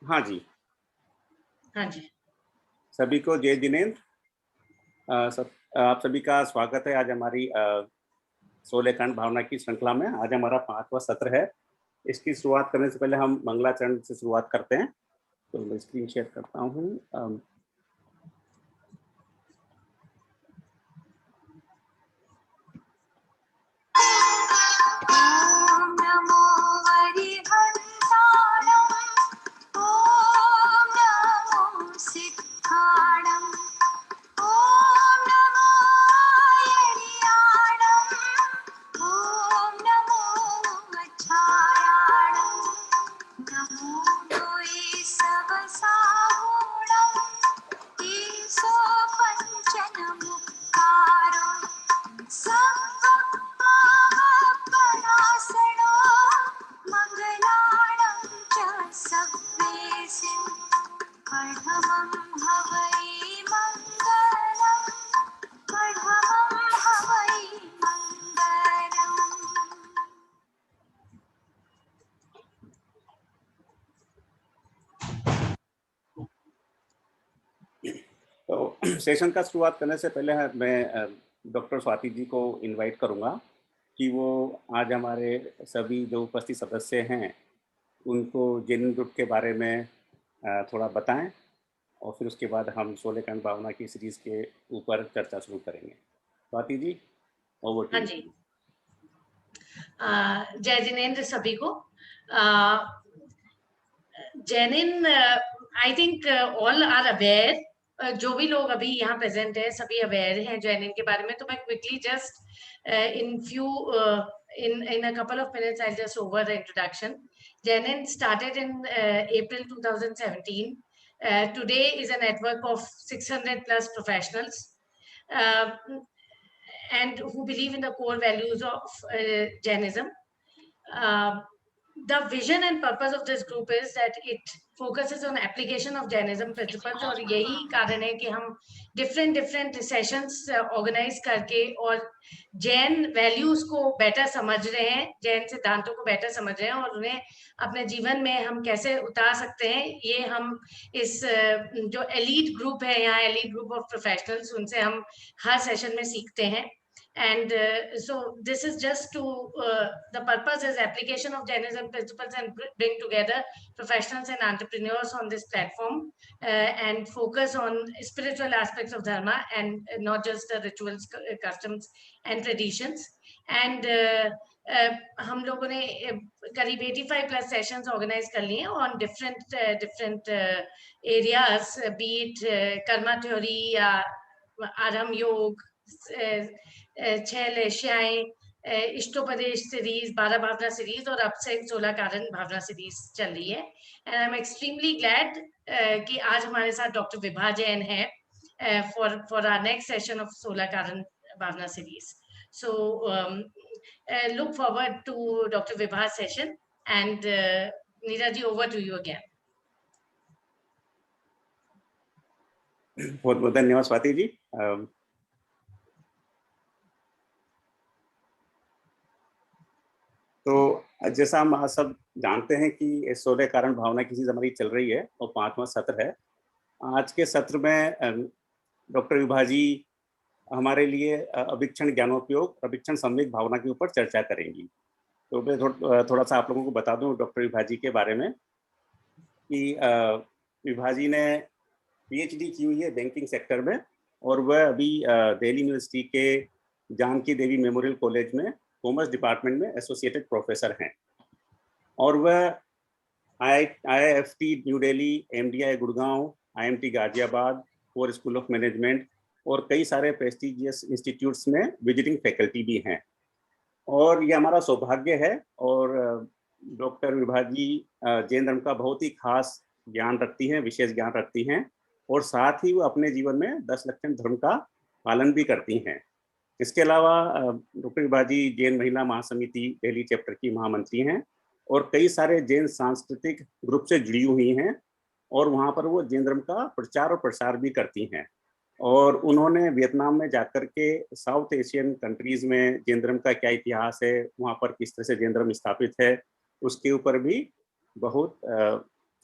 हाँ जी। हाँ जी। सभी को जय जिनेन्द्र। आप सभी का स्वागत है आज हमारी 16 कांड भावना की श्रृंखला में। आज हमारा 5वां सत्र है। इसकी शुरुआत करने से पहले हम मंगलाचरण से शुरुआत करते हैं। तो मैं स्क्रीन शेयर करता हूँ। तो सेशन का शुरुआत करने से पहले मैं डॉक्टर स्वाति जी को इनवाइट करूंगा कि वो आज हमारे सभी जो उपस्थित सदस्य हैं उनको जैन ग्रुप के बारे में थोड़ा बताएं और फिर उसके बाद हम 16 कांड भावना की सीरीज के ऊपर चर्चा शुरू करेंगे। स्वाति जी, ओवर टू हाँ यू। जी। जय जिनेन्द्र सभी को। Jainin, I think all are aware, जो भी लोग अभी यहाँ प्रेजेंट है सभी अवेयर हैं जैनिन के बारे में। तो मैं quickly just in a couple of minutes I'll just over the introduction. Jaimin started in April 2017. Today is a network of 600 plus professionals and who believe in the core values of Jainism. The vision and purpose of this group is that it focuses on application of Jainism principles, और यही कारण है कि हम different sessions organize करके और Jain values को better समझ रहे हैं, जैन सिद्धांतों को बेटर समझ रहे हैं और उन्हें अपने जीवन में हम कैसे उतार सकते हैं, ये हम इस जो एलीट ग्रुप है यहाँ, एलीट ग्रुप ऑफ प्रोफेशनल्स, उनसे हम हर सेशन में सीखते हैं. And so this is just to the purpose is application of Jainism principles and bring together professionals and entrepreneurs on this platform and focus on spiritual aspects of dharma and not just the rituals, customs and traditions. And हम लोगों ने करीब 85 plus sessions organize कर लिए on different areas, be it karma theory या आराम योग, 6 एशियाएं, Ishtopadesh series, 12 भावना series और अब से 16 कारण भावना सीरीज चल रही है. And I am extremely glad कि आज हमारे साथ डॉक्टर विभा जैन है for our next session of 16 कारण भावना series. So look forward to Dr. Vibha's session and Neera ji, over to you again. बहुत बहुत धन्यवाद स्वाति जी। तो जैसा हम सब जानते हैं कि 16 कारण भावना की चीज हमारी चल रही है और 5वां सत्र है। आज के सत्र में डॉक्टर विभा जी हमारे लिए अभिक्षण ज्ञानोपयोग, अभिक्षण संवेग भावना के ऊपर चर्चा करेंगी। तो मैं थोड़ा सा आप लोगों को बता दूं डॉक्टर विभा जी के बारे में कि विभा जी ने पीएचडी की हुई है बैंकिंग सेक्टर में और वह अभी दिल्ली यूनिवर्सिटी के जानकी देवी मेमोरियल कॉलेज में कॉमर्स डिपार्टमेंट में एसोसिएटेड प्रोफेसर हैं और वह IIFT new Delhi, MDI Gurgaon, IMT Ghaziabad, core school of management और कई सारे प्रेस्टिजियस इंस्टीट्यूट्स में विजिटिंग फैकल्टी भी हैं। और ये हमारा सौभाग्य है। और डॉक्टर विभा जी जैन धर्म का बहुत ही खास ज्ञान रखती हैं, विशेष ज्ञान रखती हैं और साथ ही वो अपने जीवन में 10 लक्षण धर्म का पालन भी करती हैं। इसके अलावा डॉक्टर विभा जी जैन महिला महासमिति दिल्ली चैप्टर की महामंत्री हैं और कई सारे जैन सांस्कृतिक ग्रुप से जुड़ी हुई हैं और वहाँ पर वो जैन धर्म का प्रचार और प्रसार भी करती हैं। और उन्होंने वियतनाम में जाकर के साउथ एशियन कंट्रीज में जैन धर्म का क्या इतिहास है, वहाँ पर किस तरह से जैन धर्म स्थापित है, उसके ऊपर भी बहुत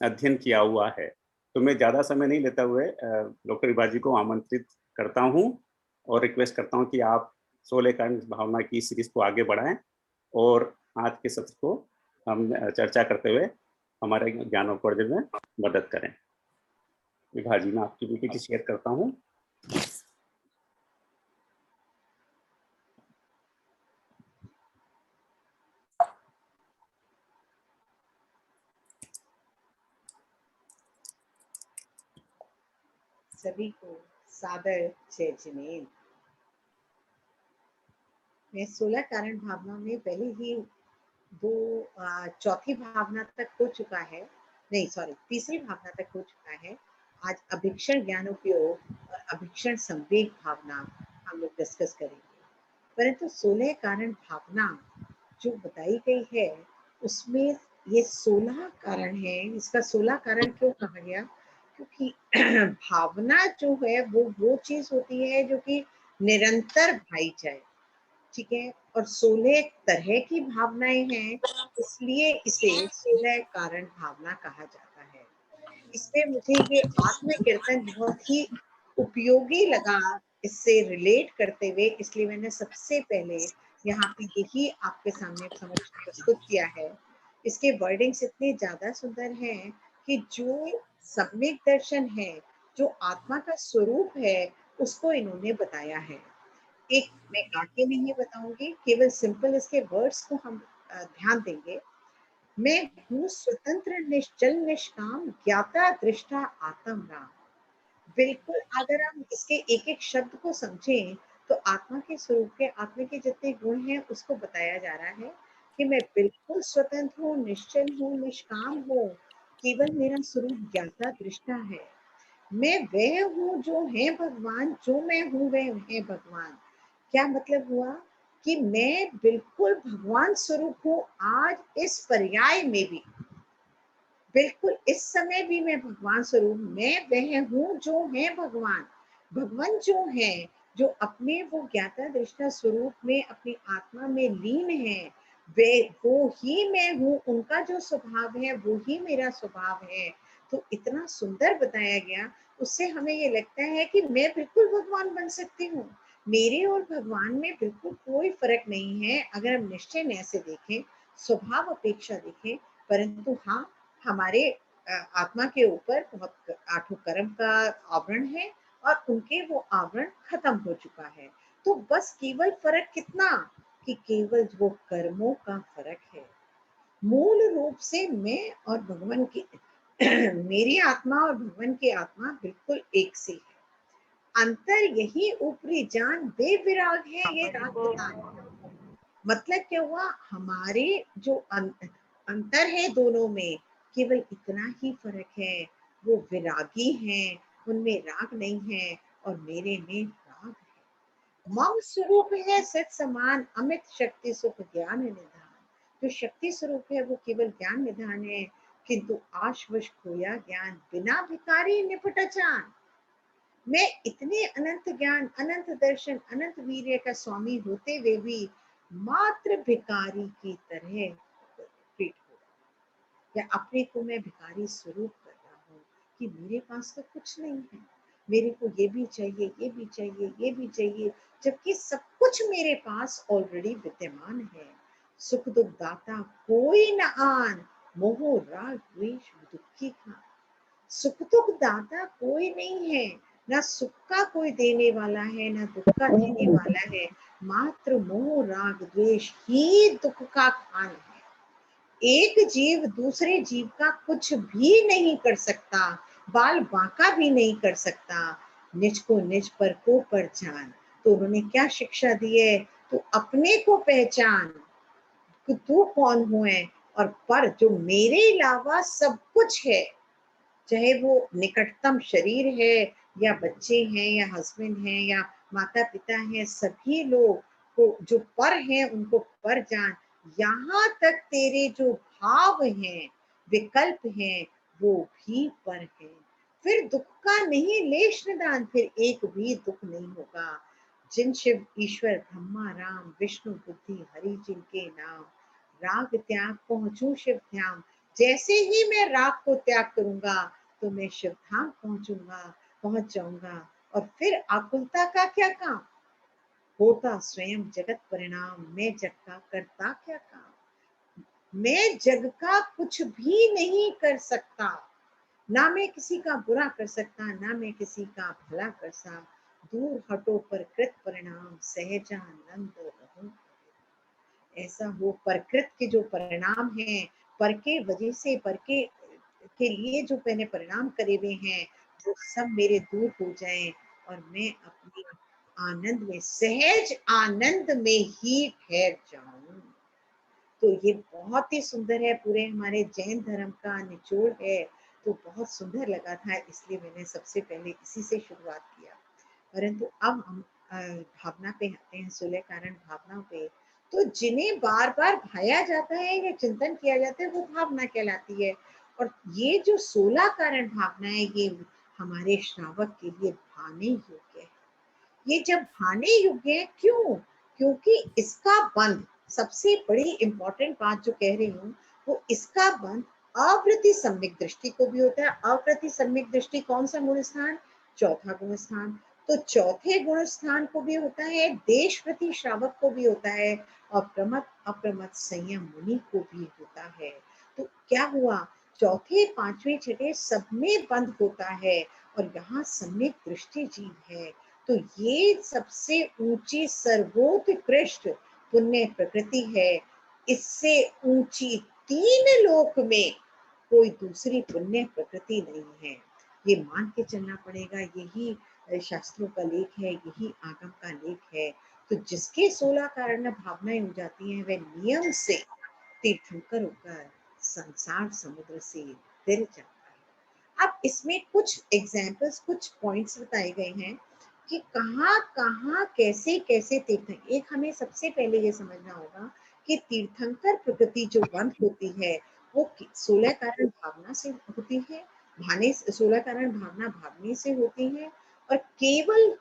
अध्ययन किया हुआ है। तो मैं ज़्यादा समय नहीं लेता हुए डॉक्टर विभा जी को आमंत्रित करता हूँ और रिक्वेस्ट करता हूँ कि आप 16 कारण भावना की सीरीज को आगे बढ़ाएं और आज के सत्र को हम चर्चा करते हुए हमारे ज्ञानोपार्जन में मदद करें। विभा जी, मैं आपकी पीपीटी शेयर करता हूँ। सभी को सादर जय जिनेन्द्र। मैं 16 कारण भावना में पहले ही चौथी भावना तक हो चुका है, नहीं सॉरी तीसरी भावना तक हो चुका है। आज अभिक्षण ज्ञानोपयोग और अभिक्षण संवेग भावना हम लोग डिस्कस करेंगे। परंतु 16 कारण भावना जो बताई गई है उसमें ये 16 कारण है। इसका 16 कारण क्यों कहा गया? क्योंकि भावना जो है वो चीज होती है जो कि निरंतर भाई जाए, ठीक है। और 16 तरह की भावनाएं हैं, इसलिए इसे 16 कारण भावना कहा जाता है। इसमें मुझे ये आत्म कीर्तन बहुत ही उपयोगी लगा इससे रिलेट करते हुए, इसलिए मैंने सबसे पहले यहाँ पे यही आपके सामने समक्ष प्रस्तुत किया है। इसके वर्डिंग्स इतने ज्यादा सुंदर हैं कि जो सम्यक दर्शन है, जो आत्मा का स्वरूप है, उसको इन्होंने बताया है। एक मैं गा के नहीं बताऊंगी, केवल सिंपल इसके वर्ड्स को हम ध्यान देंगे। मैं हूँ स्वतंत्र निश्चल निष्काम ज्ञाता दृष्टा आत्म राम। बिल्कुल अगर हम इसके एक एक शब्द को समझें तो आत्मा के स्वरूप के, आत्मा के जितने गुण हैं उसको बताया जा रहा है कि मैं बिल्कुल स्वतंत्र हूँ, निश्चल हूँ, निष्काम हूँ, केवल मेरा स्वरूप ज्ञाता दृष्टा है। मैं वह हूँ जो है भगवान, जो मैं हूँ वह है भगवान। क्या मतलब हुआ कि मैं बिल्कुल भगवान स्वरूप हूँ। आज इस पर्याय में भी, बिल्कुल इस समय भी मैं भगवान स्वरूप, मैं वह हूँ जो है भगवान। भगवान जो है, जो अपने वो ज्ञाता दृष्टा स्वरूप में अपनी आत्मा में लीन है, वे वो ही मैं हूँ। उनका जो स्वभाव है वो ही मेरा स्वभाव है। तो इतना सुंदर बताया गया, उससे हमें ये लगता है कि मैं बिल्कुल भगवान बन सकती हूँ। मेरे और भगवान में बिल्कुल कोई फर्क नहीं है अगर हम निश्चय न्याय से देखें, स्वभाव अपेक्षा देखें। परंतु हाँ, हमारे आत्मा के ऊपर बहुत 8 कर्म का आवरण है और उनके वो आवरण खत्म हो चुका है। तो बस केवल फर्क कितना, कि केवल वो कर्मों का फर्क है। मूल रूप से मैं और भगवान की मेरी आत्मा और भगवान की आत्मा बिल्कुल एक से है। अंतर यही ऊपरी जान बेविराग है, ये राग निदान। मतलब क्या हुआ, हमारे जो अंतर है दोनों में, केवल इतना ही फर्क है। वो विरागी हैं, उनमें राग नहीं है, और मेरे में राग है। मम स्वरूप है सत समान अमित शक्ति सुख ज्ञान निधान। जो शक्ति स्वरूप है वो केवल ज्ञान निधान है, किंतु आशवश खोया ज्ञान बिना भिकारी निपट जान। मैं इतने अनंत ज्ञान, अनंत दर्शन, अनंत वीर्य का स्वामी होते हुए भी मात्र भिकारी की तरह ट्रीट हो रहा हूं, या अपने को मैं भिकारी स्वरूप कर रहा हूँ कि मेरे पास तो कुछ नहीं है, मेरे को ये भी चाहिए, ये भी चाहिए, ये भी चाहिए, जबकि सब कुछ मेरे पास ऑलरेडी विद्यमान है। सुख दुख दाता कोई न आन, मोह राग द्वेष दुखी खान। सुख दुख दाता कोई नहीं है, ना सुख का कोई देने वाला है, ना दुख का देने वाला है। मात्र मोह राग द्वेष ही दुख का खान है। एक जीव दूसरे जीव का कुछ भी नहीं कर सकता, बाल बांका भी नहीं कर सकता। निज को निज पर को पहचान। तो उन्होंने क्या शिक्षा दी है, तो अपने को पहचान कि तू कौन हुए, और पर जो मेरे अलावा सब कुछ है, चाहे वो निकटतम शरीर है, या बच्चे हैं, या हस्बैंड हैं, या माता पिता हैं, सभी लोग को जो पर हैं उनको पर जान। यहाँ तक तेरे जो भाव हैं, विकल्प हैं, वो भी पर है। फिर दुख का नहीं लेश निदान, फिर एक भी दुख नहीं होगा। जिन शिव ईश्वर ब्रह्मा राम विष्णु बुद्धि हरि जिनके नाम, राग त्याग पहुंचू शिव ध्यान। जैसे ही मैं राग को त्याग करूंगा तो मैं शिव धाम पहुंच जाऊंगा। और फिर आकुलता का क्या काम, होता स्वयं जगत परिणाम, मैं जग का करता क्या काम। मैं जग का कुछ भी नहीं कर सकता, ना मैं किसी का बुरा कर सकता, ना मैं किसी का भला कर सा। दूर हटो पर कृत परिणाम, सहजानंद रहूं। ऐसा हो प्रकृत के जो परिणाम हैं, पर के वजह से, पर के लिए जो मैंने परिणाम करे हुए हैं, वो सब मेरे दूर हो जाएं और मैं अपनी आनंद में, सहज आनंद में ही ठहर जाऊं। तो ये बहुत ही सुंदर है, पूरे हमारे जैन धर्म का निचोड़ है। तो बहुत सुंदर लगा था, इसलिए मैंने सबसे पहले इसी से शुरुआत किया। परंतु अब हम भावना पे आते हैं, 16 कारण भावना पे। तो जिन्हें बार बार भाया जाता है या चिंतन किया जाता है, वो भावना कहलाती है। और ये जो 16 कारण भावना है, ये हमारे श्रावक के लिए भाने योग्य है। ये जब भाने योग्य है, क्यों? क्योंकि इसका बंध, सबसे बड़ी इंपॉर्टेंट बात जो कह रही हूँ, वो इसका बंध आवृत्ति सम्यक दृष्टि को भी होता है। आवृत्ति सम्यक दृष्टि कौन सा गुण स्थान? चौथा गुण स्थान। तो चौथे गुण स्थान को भी होता है, देश प्रति श्रावक को भी होता है, और प्रमत अप्रमत संयम मुनि को भी होता है। तो क्या हुआ, चौथे पांचवें छठे सब में बंध होता है, और यहाँ सम्यक दृष्टि जीव है। तो ये सबसे ऊंची सर्वोत्कृष्ट पुण्य प्रकृति है। इससे ऊंची 3 लोक में कोई दूसरी पुण्य प्रकृति नहीं है। ये मान के चलना पड़ेगा, यही शास्त्रों का लेख है, यही आगम का लेख है। तो जिसके 16 कारण भावनाएं हो जाती हैं, वह नियम से तीर्थंकर होकर संसार समुद्र से तिर जाता है। अब इसमें कुछ एग्जाम्पल्स, कुछ पॉइंट्स बताए गए हैं कि कहाँ कहाँ कैसे कैसे तीर्थंकर। एक हमें सबसे पहले ये समझना होगा कि तीर्थंकर प्रकृति जो बंध होती है, वो 16 कारण भावना से होती है। भाने 16 कारण भावना भावने से होती है, और केवल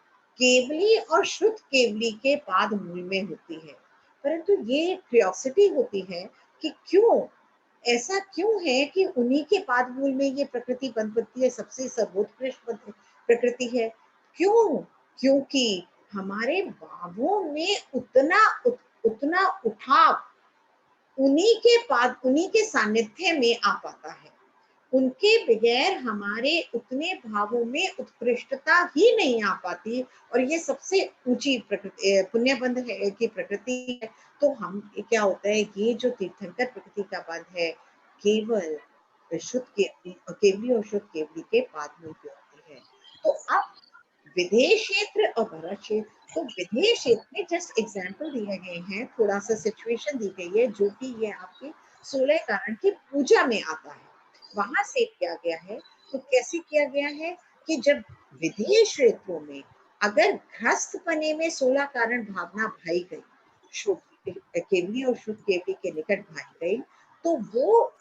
केवली और शुद्ध केवली के पाद मूल में होती है। परंतु ये क्यूरियोसिटी होती है कि क्यों, ऐसा क्यों है कि उन्हीं के पाद मूल में ये प्रकृति बंध बनती है, सबसे सर्वोत्कृष्ट प्रकृति है। क्यों? क्योंकि हमारे भावों में उतना उठाव उन्हीं के सानिध्य में आ पाता है। उनके बगैर हमारे उतने भावों में उत्कृष्टता ही नहीं आ पाती, और ये सबसे ऊंची प्रकृति पुण्य बंध है की प्रकृति है। तो हम क्या होता है, ये जो तीर्थंकर प्रकृति का बंध है, केवल शुद्ध केवली और शुद्ध केवली के पाद में होती है। तो अब विधेय क्षेत्र और भरत क्षेत्र। तो विधेय क्षेत्र में जस्ट एग्जाम्पल दिए गए हैं, थोड़ा सा सिचुएशन दी गई है, जो कि ये आपके 16 कारण की पूजा में आता है, वहां से किया गया है। तो कैसे किया गया है कि जब विधेय क्षेत्रों में अगर गृहस्थ पने में 16 कारण भावना भाई गई, केवली और शुद्ध केवली के निकट भाई गई, तो वो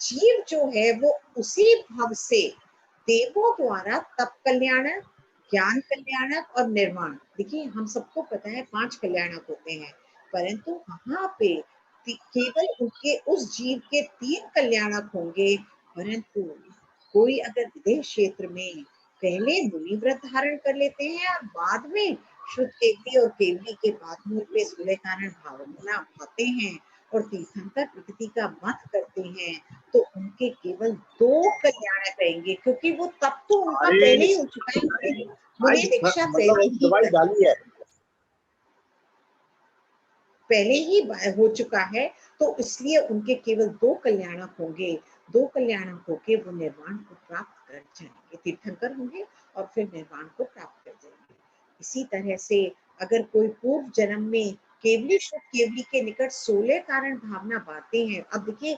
जीव जो है वो उसी भाव से देवों द्वारा तप कल्याणक, ज्ञान कल्याणक और निर्वाण। देखिए हम सबको पता है 5 कल्याणक होते हैं, परंतु वहां पे केवल उनके उस जीव के 3 कल्याणक होंगे। परंतु कोई अगर विदेश क्षेत्र में पहले मुनि व्रत धारण कर लेते हैं और बाद में शुद्ध केवली और केवली के बाद मूल पे 16 कारण भावना भाते हैं और तीर्थंकर प्रकृति का मत करते हैं, तो उनके केवल 2 कल्याणक रहेंगे, क्योंकि वो तब तो उनका पहले ही हो चुका है, मुनि दीक्षा पहले ही हो चुका है। तो इसलिए उनके केवल 2 कल्याणक होंगे। 2 कल्याणक होके वो निर्वाण को प्राप्त कर जाएंगे, तीर्थंकर होंगे और फिर निर्वाण को प्राप्त कर जाएंगे। इसी तरह से अगर कोई पूर्व जन्म में केवली शुद्ध केवली के निकट 16 कारण भावना बांटते हैं, अब देखिए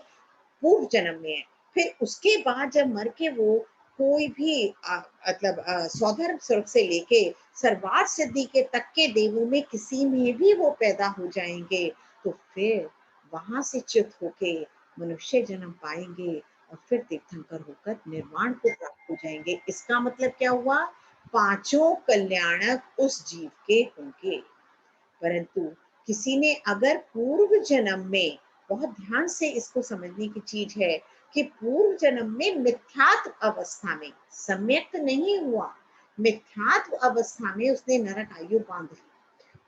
पूर्व जन्म में है, फिर उसके बाद जब मर के वो कोई भी मतलब स्वधर्म स्वर्ग से लेके सर्वार्थ सिद्धि के तक के देवों में किसी में भी वो पैदा हो जाएंगे, तो फिर वहां से च्युत होके मनुष्य जन्म पाएंगे और फिर तीर्थंकर होकर निर्वाण को प्राप्त हो जाएंगे। इसका मतलब क्या हुआ, 5 कल्याणक उस जीव के होंगे। परंतु किसी ने अगर पूर्व जन्म में, बहुत ध्यान से इसको समझने की चीज है कि पूर्व जन्म में मिथ्यात्व अवस्था में, सम्यक्त नहीं हुआ, मिथ्यात्व अवस्था में उसने नरक आयु बांध ली,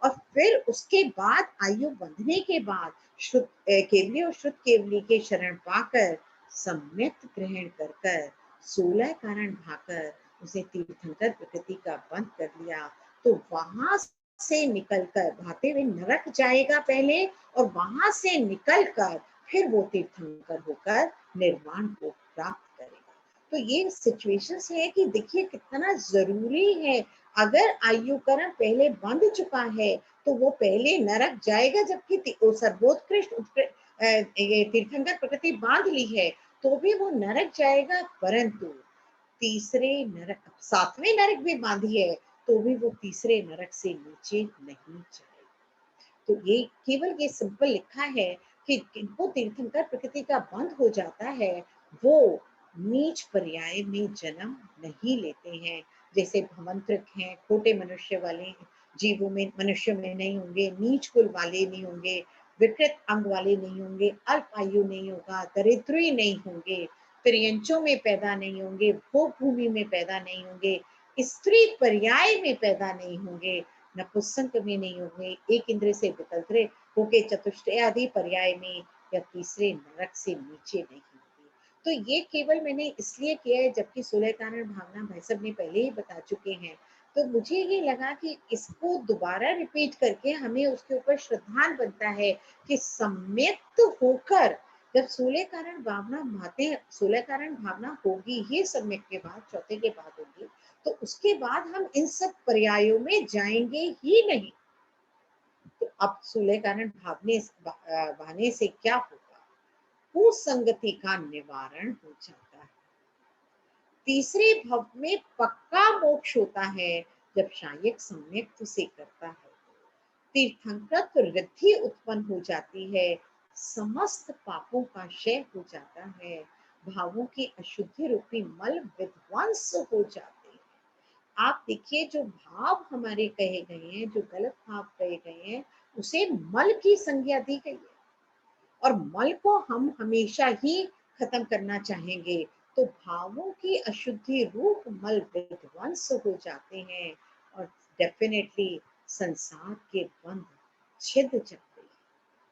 और फिर उसके बाद आयु बंधने के बाद शुद्ध केवली और शुद्ध केवली के शरण पाकर सम्यक्त ग्रहण कर कर 16 कारण भाकर उसे तीर्थंकर प्रकृति का बंध कर लिया। तो वहां से निकलकर भाते हुए नरक जाएगा पहले, और वहां से निकलकर फिर वो तीर्थंकर होकर निर्वाण को प्राप्त करेगा। तो ये सिचुएशंस है कि देखिए कितना जरूरी है। अगर आयुकरण पहले बंध चुका है तो वो पहले नरक जाएगा, जबकि सर्वोत्कृष्ट ये तीर्थंकर प्रकृति बांध ली है तो भी वो नरक जाएगा, परंतु तीसरे नरक, सातवें नरक भी बांधी है तो भी वो तीसरे नरक से नीचे नहीं जाएगा। तो ये केवल ये सिंपल लिखा है कि जिनको तीर्थंकर प्रकृति का बंध हो जाता है वो नीच पर्याय में जन्म नहीं लेते हैं। जैसे भवंतृक हैं, खोटे मनुष्य वाले जीवों में, मनुष्य में नहीं होंगे, नीच कुल वाले नहीं होंगे, विकृत अंग वाले नहीं होंगे, अल्प आयु नहीं होगा, दरिद्री नहीं होंगे, त्रियंचों में पैदा नहीं होंगे, भोग भूमि में पैदा नहीं होंगे, स्त्री पर्याय में पैदा नहीं होंगे, नपुंसक में नहीं होंगे, एक इंद्र से विकल्प होके चतुष्टय आदि पर्याय में या तीसरे नरक से नीचे नहीं होंगे। तो ये केवल मैंने इसलिए किया है, जबकि 16 कारण भावना भाई साहब ने पहले ही बता चुके हैं। तो मुझे ये लगा कि इसको दोबारा रिपीट करके हमें उसके ऊपर श्रद्धान बनता है कि सम्यक्त होकर जब 16 कारण भावना भाते 16 कारण भावना होगी ही सम्यक के बाद, चौथे के बाद होगी, तो उसके बाद हम इन सब पर्यायों में जाएंगे ही नहीं। तो अब 16 कारण भावने से क्या होगा? कुसंगति का निवारण हो जाता है। तीसरे भव में पक्का मोक्ष होता है जब शायक सम्यक से करता है। तीर्थंकर रिद्धि उत्पन्न हो जाती है, समस्त पापों का क्षय हो जाता है, भावों की अशुद्धि रूपी मल विध्वंस हो जाते हैं। आप देखिए जो भाव हमारे कहे गए हैं, जो गलत भाव कहे गए हैं, उसे मल की संज्ञा दी गई है, और मल को हम हमेशा ही खत्म करना चाहेंगे। तो भावों की अशुद्धि रूप मल विध्वंस हो जाते हैं, और डेफिनेटली संसार के बंध छिद जाते हैं,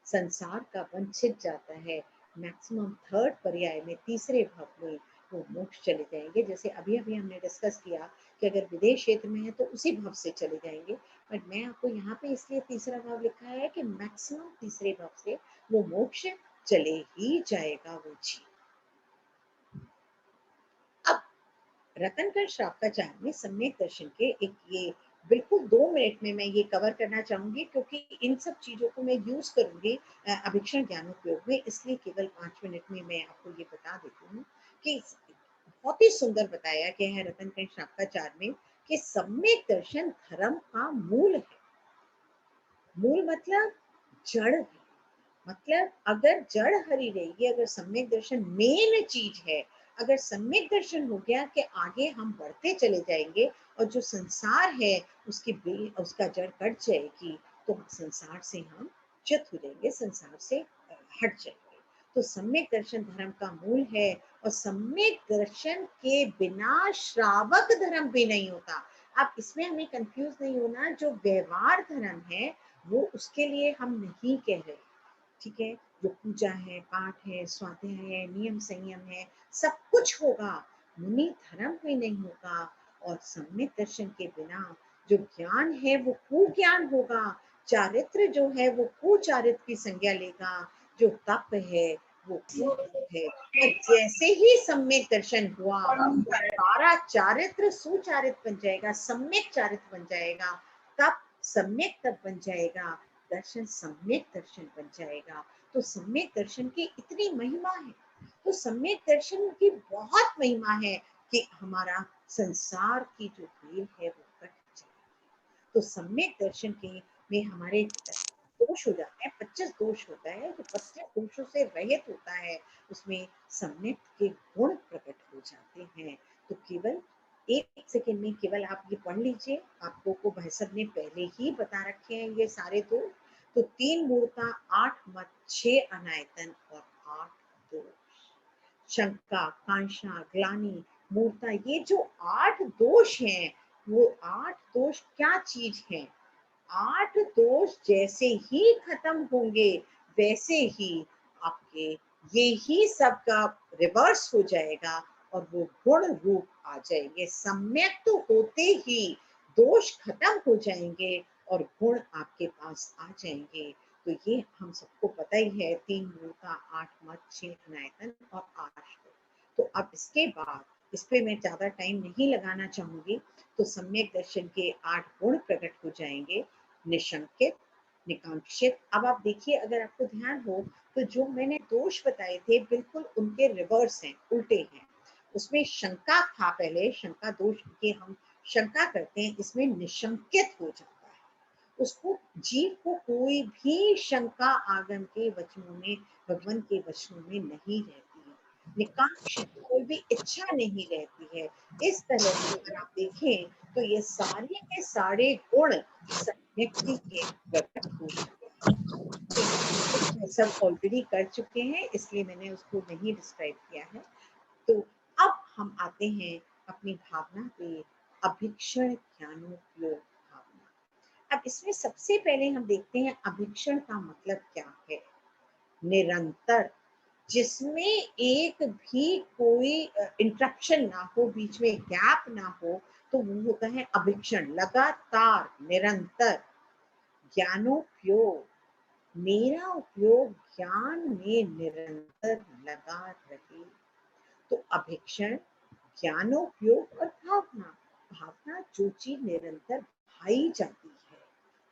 संसार का बंध छिद जाता है। मैक्सिमम थर्ड पर्याय में, तीसरे भाव में वो मोक्ष चले जाएंगे। जैसे अभी अभी हमने डिस्कस किया कि अगर विदेश क्षेत्र में है तो उसी भाव से चले जाएंगे, बट मैं आपको यहाँ पे इसलिए तीसरा भाव लिखा है कि मैक्सिमम तीसरे भाव से वो मोक्ष चले ही जाएगा वो जीव। अब रतनगढ़ श्रावकाचार्य में सम्यक दर्शन के एक ये बिल्कुल 2 मिनट में मैं ये कवर करना चाहूंगी, क्योंकि इन सब चीजों को मैं यूज करूंगी अभिक्षण ज्ञानोपयोग में, इसलिए केवल 5 मिनट में मैं आपको ये बता देती हूँ कि बहुत ही सुंदर बताया गया है रतनगढ़ श्रावकाचार्य में कि सम्यक दर्शन धर्म का मूल है। मूल मतलब जड़ है, मतलब अगर जड़ हरी रहेगी, अगर सम्यक दर्शन मेन चीज है, अगर सम्यक दर्शन हो गया कि आगे हम बढ़ते चले जाएंगे और जो संसार है उसका जड़ कट जाएगी, तो संसार से हम च्युत हो जाएंगे, संसार से हट जाएंगे। तो सम्यक दर्शन धर्म का मूल है, और सम्यक दर्शन के बिना श्रावक धर्म भी नहीं होता। अब इसमें हमें कंफ्यूज नहीं होना, जो व्यवहार धर्म है वो उसके लिए हम नहीं कह रहे, ठीक है, जो पूजा है, पाठ है, स्वाध्याय है, नियम संयम है, सब कुछ होगा, मुनि धर्म में नहीं होगा। और सम्यक दर्शन के बिना जो ज्ञान है वो कुज्ञान होगा, चारित्र जो है वो कुचारित्र की संज्ञा लेगा, जो तप है वो कुतप है। और जैसे ही सम्यक दर्शन हुआ, सारा चारित्र सुचारित्र बन जाएगा, सम्यक चारित्र बन जाएगा, तप सम्यक तप बन जाएगा, दर्शन सम्यक दर्शन बन जाएगा। तो सम्यक दर्शन की इतनी महिमा है, तो सम्यक दर्शन की बहुत महिमा है कि हमारा संसार की जो भेद है वो कट जाए। तो सम्यक दर्शन के में हमारे दोष हो जाते हैं, 25 दोष होता है, जो 25 दोषों से रहित होता है, उसमें सम्यक के गुण प्रकट हो जाते हैं। तो केवल 1 सेकेंड में केवल आप ये पढ़ लीजिए, आपको को भाई साहब ने पहले ही बता रखे हैं ये सारे तो 3 मूर्ता, 8 मत, 6 अनायतन और 8 दोष। शंका, कांक्षा, ग्लानि, मूर्ता, ये जो 8 दोष हैं, वो 8 दोष क्या चीज हैं? 8 दोष जैसे ही खत्म होंगे वैसे ही आपके ये ही सब का रिवर्स हो जाएगा और वो गुण रूप आ जाएंगे। सम्यक तो होते ही दोष खत्म हो जाएंगे और गुण आपके पास आ जाएंगे। तो ये हम सबको पता ही है, 3 मूर्ता, 8 मत, 6 अनायतन और 8 तो अब इसके बाद इस पे मैं ज्यादा टाइम नहीं लगाना चाहूंगी। तो सम्यक दर्शन के 8 गुण प्रकट हो जाएंगे। निशंकित, निकांक्षित। अब आप देखिए, अगर आपको ध्यान हो तो जो मैंने दोष बताए थे बिल्कुल उनके रिवर्स हैं, उल्टे हैं। उसमें शंका था, पहले शंका दोष के हम शंका करते हैं, इसमें निशंकित हो जाता है। उसको जीव को कोई भी शंका आगम के वचनों में, भगवान के वचनों में नहीं रहती है। निकांक्षित, कोई भी इच्छा नहीं रहती है। इस तरह से अगर आप देखें तो ये सारे के सारे गुण व्यक्ति के प्रकट हो चुके हैं। सब ऑलरेडी कर चुके हैं, इसलिए मैंने उसको नहीं डिस्क्राइब किया है। तो अब हम आते हैं अपनी भावना पे, अभिक्षण ज्ञानोपयोग भावना। अब इसमें सबसे पहले हम देखते हैं अभिक्षण का मतलब क्या है। निरंतर, जिसमें एक भी कोई इंटरप्शन ना हो, बीच में गैप ना हो, तो वो होता है अभिक्षण। लगातार, निरंतर। ज्ञानोपयोग, मेरा उपयोग ज्ञान में निरंतर लगा रहे। तो अभिक्षण, ज्ञानोपयोग और भावना। भावना जो चीज निरंतर भाई जाती है।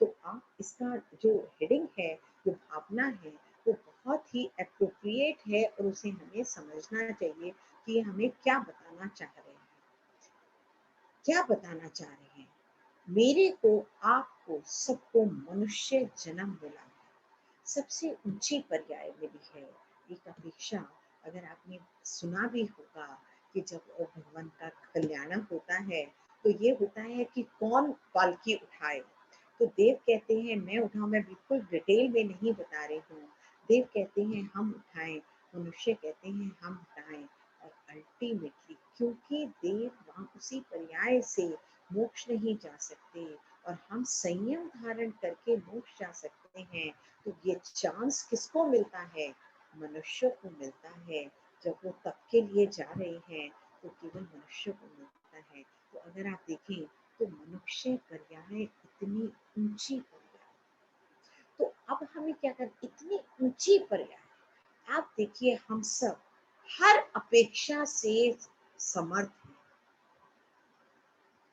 तो आप इसका जो हेडिंग है, जो भावना है, वो बहुत ही एप्रोप्रिएट है और उसे हमें समझना चाहिए कि हमें क्या बताना चाह रहे हैं। क्या बताना चाह रहे हैं? मेरे को, आपको, सबको मनुष्य जन्म मिला है, सबसे ऊंची पर्याय मिली है। एक अपेक्षा, अगर आपने सुना भी होगा कि जब भगवान का कल्याण होता है तो ये होता है कि कौन पालकी उठाए। तो देव कहते हैं मैं उठाऊं, मैं बिल्कुल डिटेल में नहीं बता रही हूँ। देव कहते हैं हम उठाएं, मनुष्य कहते हैं हम उठाएं। और अल्टीमेटली, क्योंकि देव वहां उसी पर्याय से मोक्ष नहीं जा सकते और हम संयम धारण करके मोक्ष जा सकते हैं, तो ये चांस किसको मिलता है? मनुष्य को मिलता है। जब वो तप के लिए जा रहे हैं तो केवल मनुष्य को मिलता है। तो अगर आप देखें तो मनुष्य पर्याय इतनी ऊंची पर्याय। तो अब हमें क्या करना, इतनी ऊंची पर्याय। आप देखिए, हम सब हर अपेक्षा से समर्थ हैं,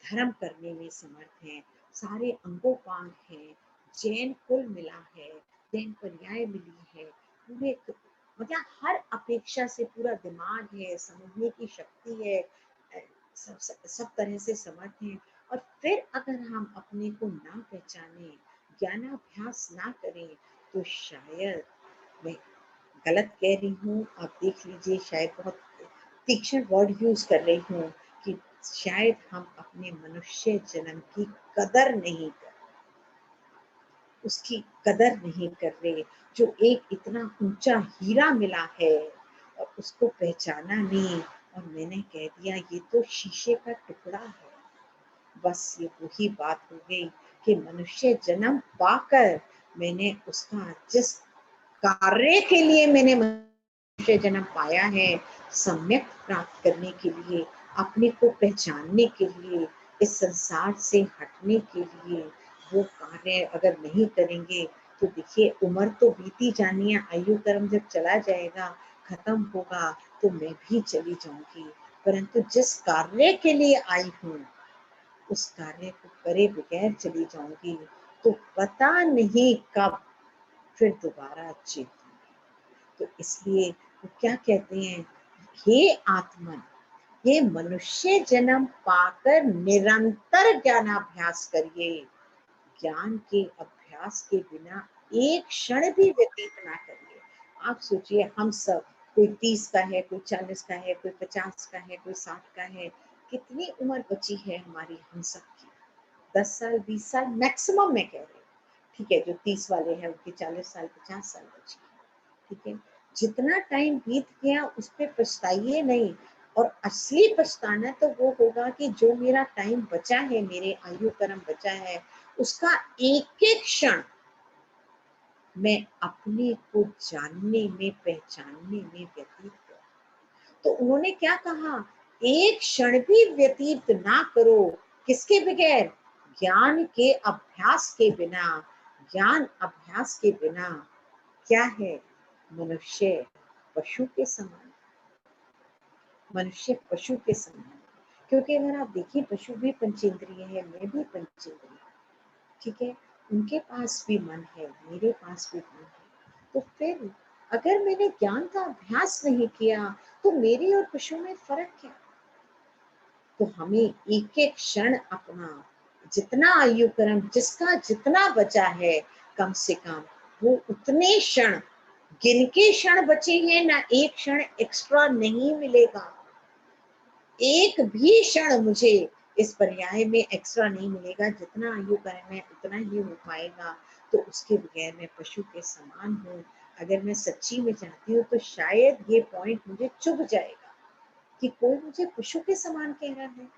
धर्म करने में समर्थ हैं, सारे अंगोपांग हैं, जैन कुल मिला है, जैन पर्याय मिली है, पूरे मतलब हर अपेक्षा से पूरा दिमाग है, समझने की शक्ति है, सब तरह से समर्थ हैं। और फिर अगर हम अपने को ना पहचाने, ज्ञानाभ्यास ना करें, तो शायद मैं गलत कह रही हूँ, आप देख लीजिए, शायद बहुत तीक्ष्ण वर्ड यूज कर रही हूँ कि शायद हम अपने मनुष्य जन्म की कदर नहीं कर, उसकी कदर नहीं कर रहे, जो एक इतना ऊंचा हीरा मिला है और उसको पहचाना नहीं। और मैंने कह दिया ये तो शीशे का टुकड़ा है। बस ये वही बात हो गई कि मनुष्य जन्म पाकर मैंने उसका, जिस कार्य के लिए मैंने मनुष्य जन्म पाया है, सम्यक प्राप्त करने के लिए, अपने को पहचानने के लिए, इस संसार से हटने के लिए, वो कार्य अगर नहीं करेंगे तो देखिए, उम्र तो बीती जानी है, आयु कर्म जब चला जाएगा, खत्म होगा, तो मैं भी चली जाऊंगी। परंतु जिस कार्य के लिए आई हूँ, उस कार्य को करे बगैर चली जाऊंगी, तो पता नहीं कब फिर दोबारा चेतूंगी। तो इसलिए वो क्या कहते हैं, हे आत्मन, ये मनुष्य जन्म पाकर निरंतर ज्ञानाभ्यास करिए। ज्ञान के अभ्यास के बिना एक क्षण भी व्यतीत ना करिए। आप सोचिए, हम सब, कोई 30 का है, कोई 40 का है, कोई 50 का है, कोई 60 का है, कितनी उम्र बची है हमारी हम सब की? 10 साल, 20 साल मैक्सिमम मैं कह रही हूँ। ठीक है, जो 30 वाले हैं उनकी 40 साल, 50 साल बची है। ठीक है, जितना टाइम बीत गया उस पर पछताइए नहीं। और असली पछताना तो वो होगा कि जो मेरा टाइम बचा है, मेरे आयु कर्म बचा है, उसका एक एक क्षण मैं अपने को जानने में, पहचानने में व्यतीत करूं। तो उन्होंने क्या कहा, एक क्षण भी व्यतीत ना करो, किसके बगैर, ज्ञान के अभ्यास के बिना। ज्ञान अभ्यास के बिना क्या है, मनुष्य पशु के समान, मनुष्य पशु के समान। क्योंकि अगर आप देखिए, पशु भी पंचेंद्रिय है, मैं भी पंचेंद्रिय, ठीक है, उनके पास भी मन है, मेरे पास भी मन है। तो फिर अगर मैंने ज्ञान का अभ्यास नहीं किया तो मेरे और पशु में फर्क क्या। तो हमें एक एक क्षण अपना, जितना आयु कर्म जिसका जितना बचा है, कम से कम वो उतने क्षण, गिन के क्षण बचे हैं ना, एक क्षण एक्स्ट्रा नहीं मिलेगा, एक भी क्षण मुझे इस पर्याय में एक्स्ट्रा नहीं मिलेगा। जितना आयु कर्म है उतना ही हो पाएगा। तो उसके बगैर मैं पशु के समान हूँ। अगर मैं सच्ची में चाहती हूँ तो शायद ये पॉइंट मुझे चुभ जाएगा कि कोई मुझे पशु के समान कह रहा है,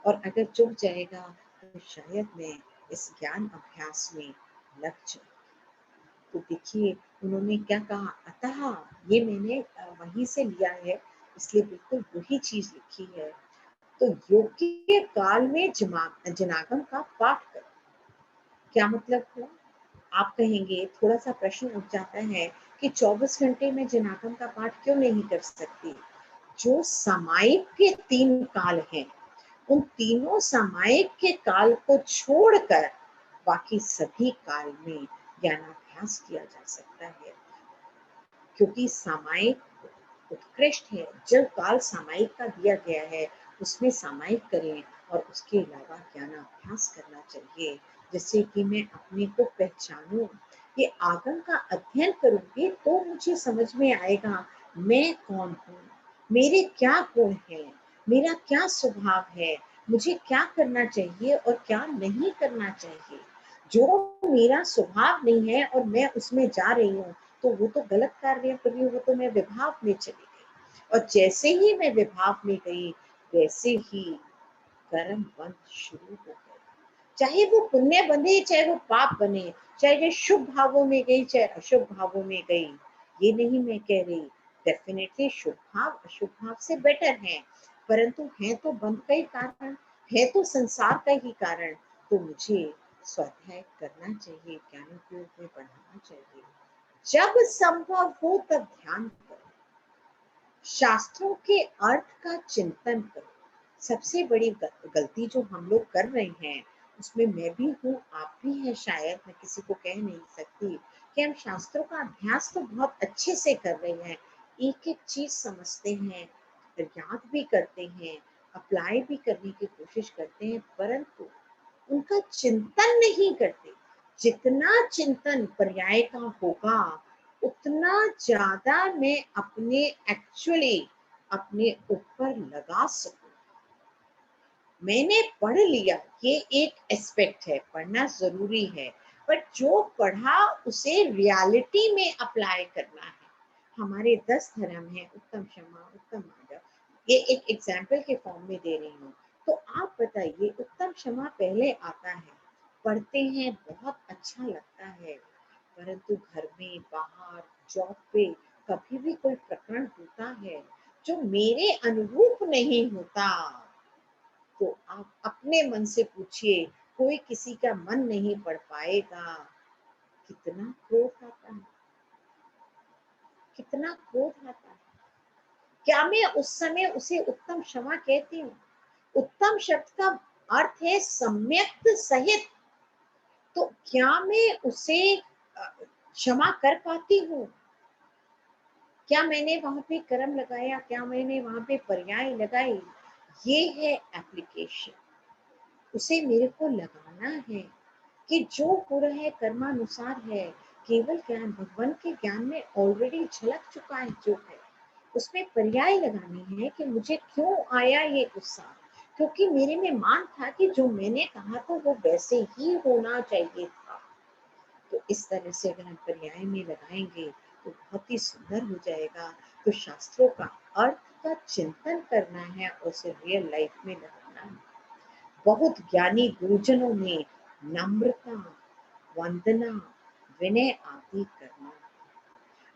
और अगर चुभ जाएगा तो शायद मैं इस ज्ञान अभ्यास में लग जाऊँ। तो देखिए उन्होंने क्या कहा, अतः, ये मैंने वहीं से लिया है, इसलिए बिल्कुल वही चीज लिखी है। तो योग्य काल में जनागम का पाठ करो। क्या मतलब हुआ, आप कहेंगे, थोड़ा सा प्रश्न उठ जाता है कि 24 घंटे में जनागम का पाठ क्यों नहीं कर सकती। जो सामायिक के 3 काल हैं, उन तीनों सामायिक के काल को छोड़कर बाकी सभी काल में ज्ञानाभ्यास किया जा सकता है। क्योंकि सामायिक उत्कृष्ट है, जो काल सामायिक का दिया गया है उसमें सामायिक करें, और उसके अलावा ज्ञानाभ्यास करना चाहिए, जिससे कि मैं अपने को पहचानूं। ये आगम का अध्ययन करूंगी तो मुझे समझ में आएगा मैं कौन हूँ, मेरे क्या गुण हैं, मेरा क्या स्वभाव है, मुझे क्या करना चाहिए और क्या नहीं करना चाहिए। जो मेरा स्वभाव नहीं है और मैं उसमें जा रही हूँ तो वो तो गलत कार्य कर रही हूँ, वो तो मैं विभाव में चली गई। और जैसे ही मैं विभाव में गई वैसे ही कर्म बंध शुरू हो गए, चाहे वो पुण्य बने चाहे वो पाप बने, चाहे ये शुभ भावों में गई चाहे अशुभ भावों में गई। ये नहीं मैं कह रही, डेफिनेटली शुभ भाव अशुभ भाव से बेटर है, परंतु है तो बंध का ही कारण, है तो संसार का ही कारण। तो मुझे स्वाध्याय करना चाहिए, ज्ञानोपयोग में बढ़ाना चाहिए। जब संभव हो तब ध्यान करो, शास्त्रों के अर्थ का चिंतन करो। सबसे बड़ी गलती जो हम लोग कर रहे हैं, उसमें मैं भी हूँ, आप भी हैं शायद, मैं किसी को कह नहीं सकती, कि हम शास्त्रों का अभ्यास तो बहुत अच्छे से कर रहे हैं, एक एक चीज समझते हैं, याद भी करते हैं, अप्लाई भी करने की कोशिश करते हैं, परंतु उनका चिंतन नहीं करते। जितना चिंतन पर्याय का होगा उतना ज्यादा मैं अपने ऊपर लगा सकूं। मैंने पढ़ लिया, ये एक एस्पेक्ट है, पढ़ना जरूरी है, पर जो पढ़ा उसे रियलिटी में अप्लाई करना है। हमारे 10 धर्म हैं, उत्तम क्षमा, उत्तम माधव, ये एक एग्जाम्पल के फॉर्म में दे रही हूँ। तो आप बताइए, उत्तम क्षमा पहले आता है, पढ़ते हैं, बहुत अच्छा लगता है, परंतु घर में, बाहर, जॉब पे कभी भी कोई प्रकरण होता है जो मेरे अनुरूप नहीं होता, तो आप अपने मन से पूछिए, कोई किसी का मन नहीं पढ़ पाएगा, कितना क्रोध आता है, कितना क्रोध आता है। क्या मैं उस समय उसे उत्तम क्षमा कहती हूँ? उत्तम शब्द का अर्थ है सम्यक सहित। तो क्या मैं उसे क्षमा कर पाती हूँ? क्या मैंने वहां पे कर्म लगाया, क्या मैंने वहां पे पर्याय लगाई? ये है एप्लीकेशन, उसे मेरे को लगाना है कि जो हो रहा है कर्मानुसार है। केवल ज्ञान, भगवान के ज्ञान में ऑलरेडी झलक चुका है जो है, उसमें पर्याय लगानी है कि मुझे क्यों आया ये गुस्सा, क्योंकि मेरे में मान था कि जो मैंने कहा था वो वैसे ही होना चाहिए था। तो इस तरह से अगर हम पर्याय में लगाएंगे तो बहुत ही सुंदर हो जाएगा। तो शास्त्रों का अर्थ का चिंतन करना है, उसे रियल लाइफ में लगाना है। बहुत ज्ञानी गुरुजनों ने नम्रता, वंदना, विनय आदि करना।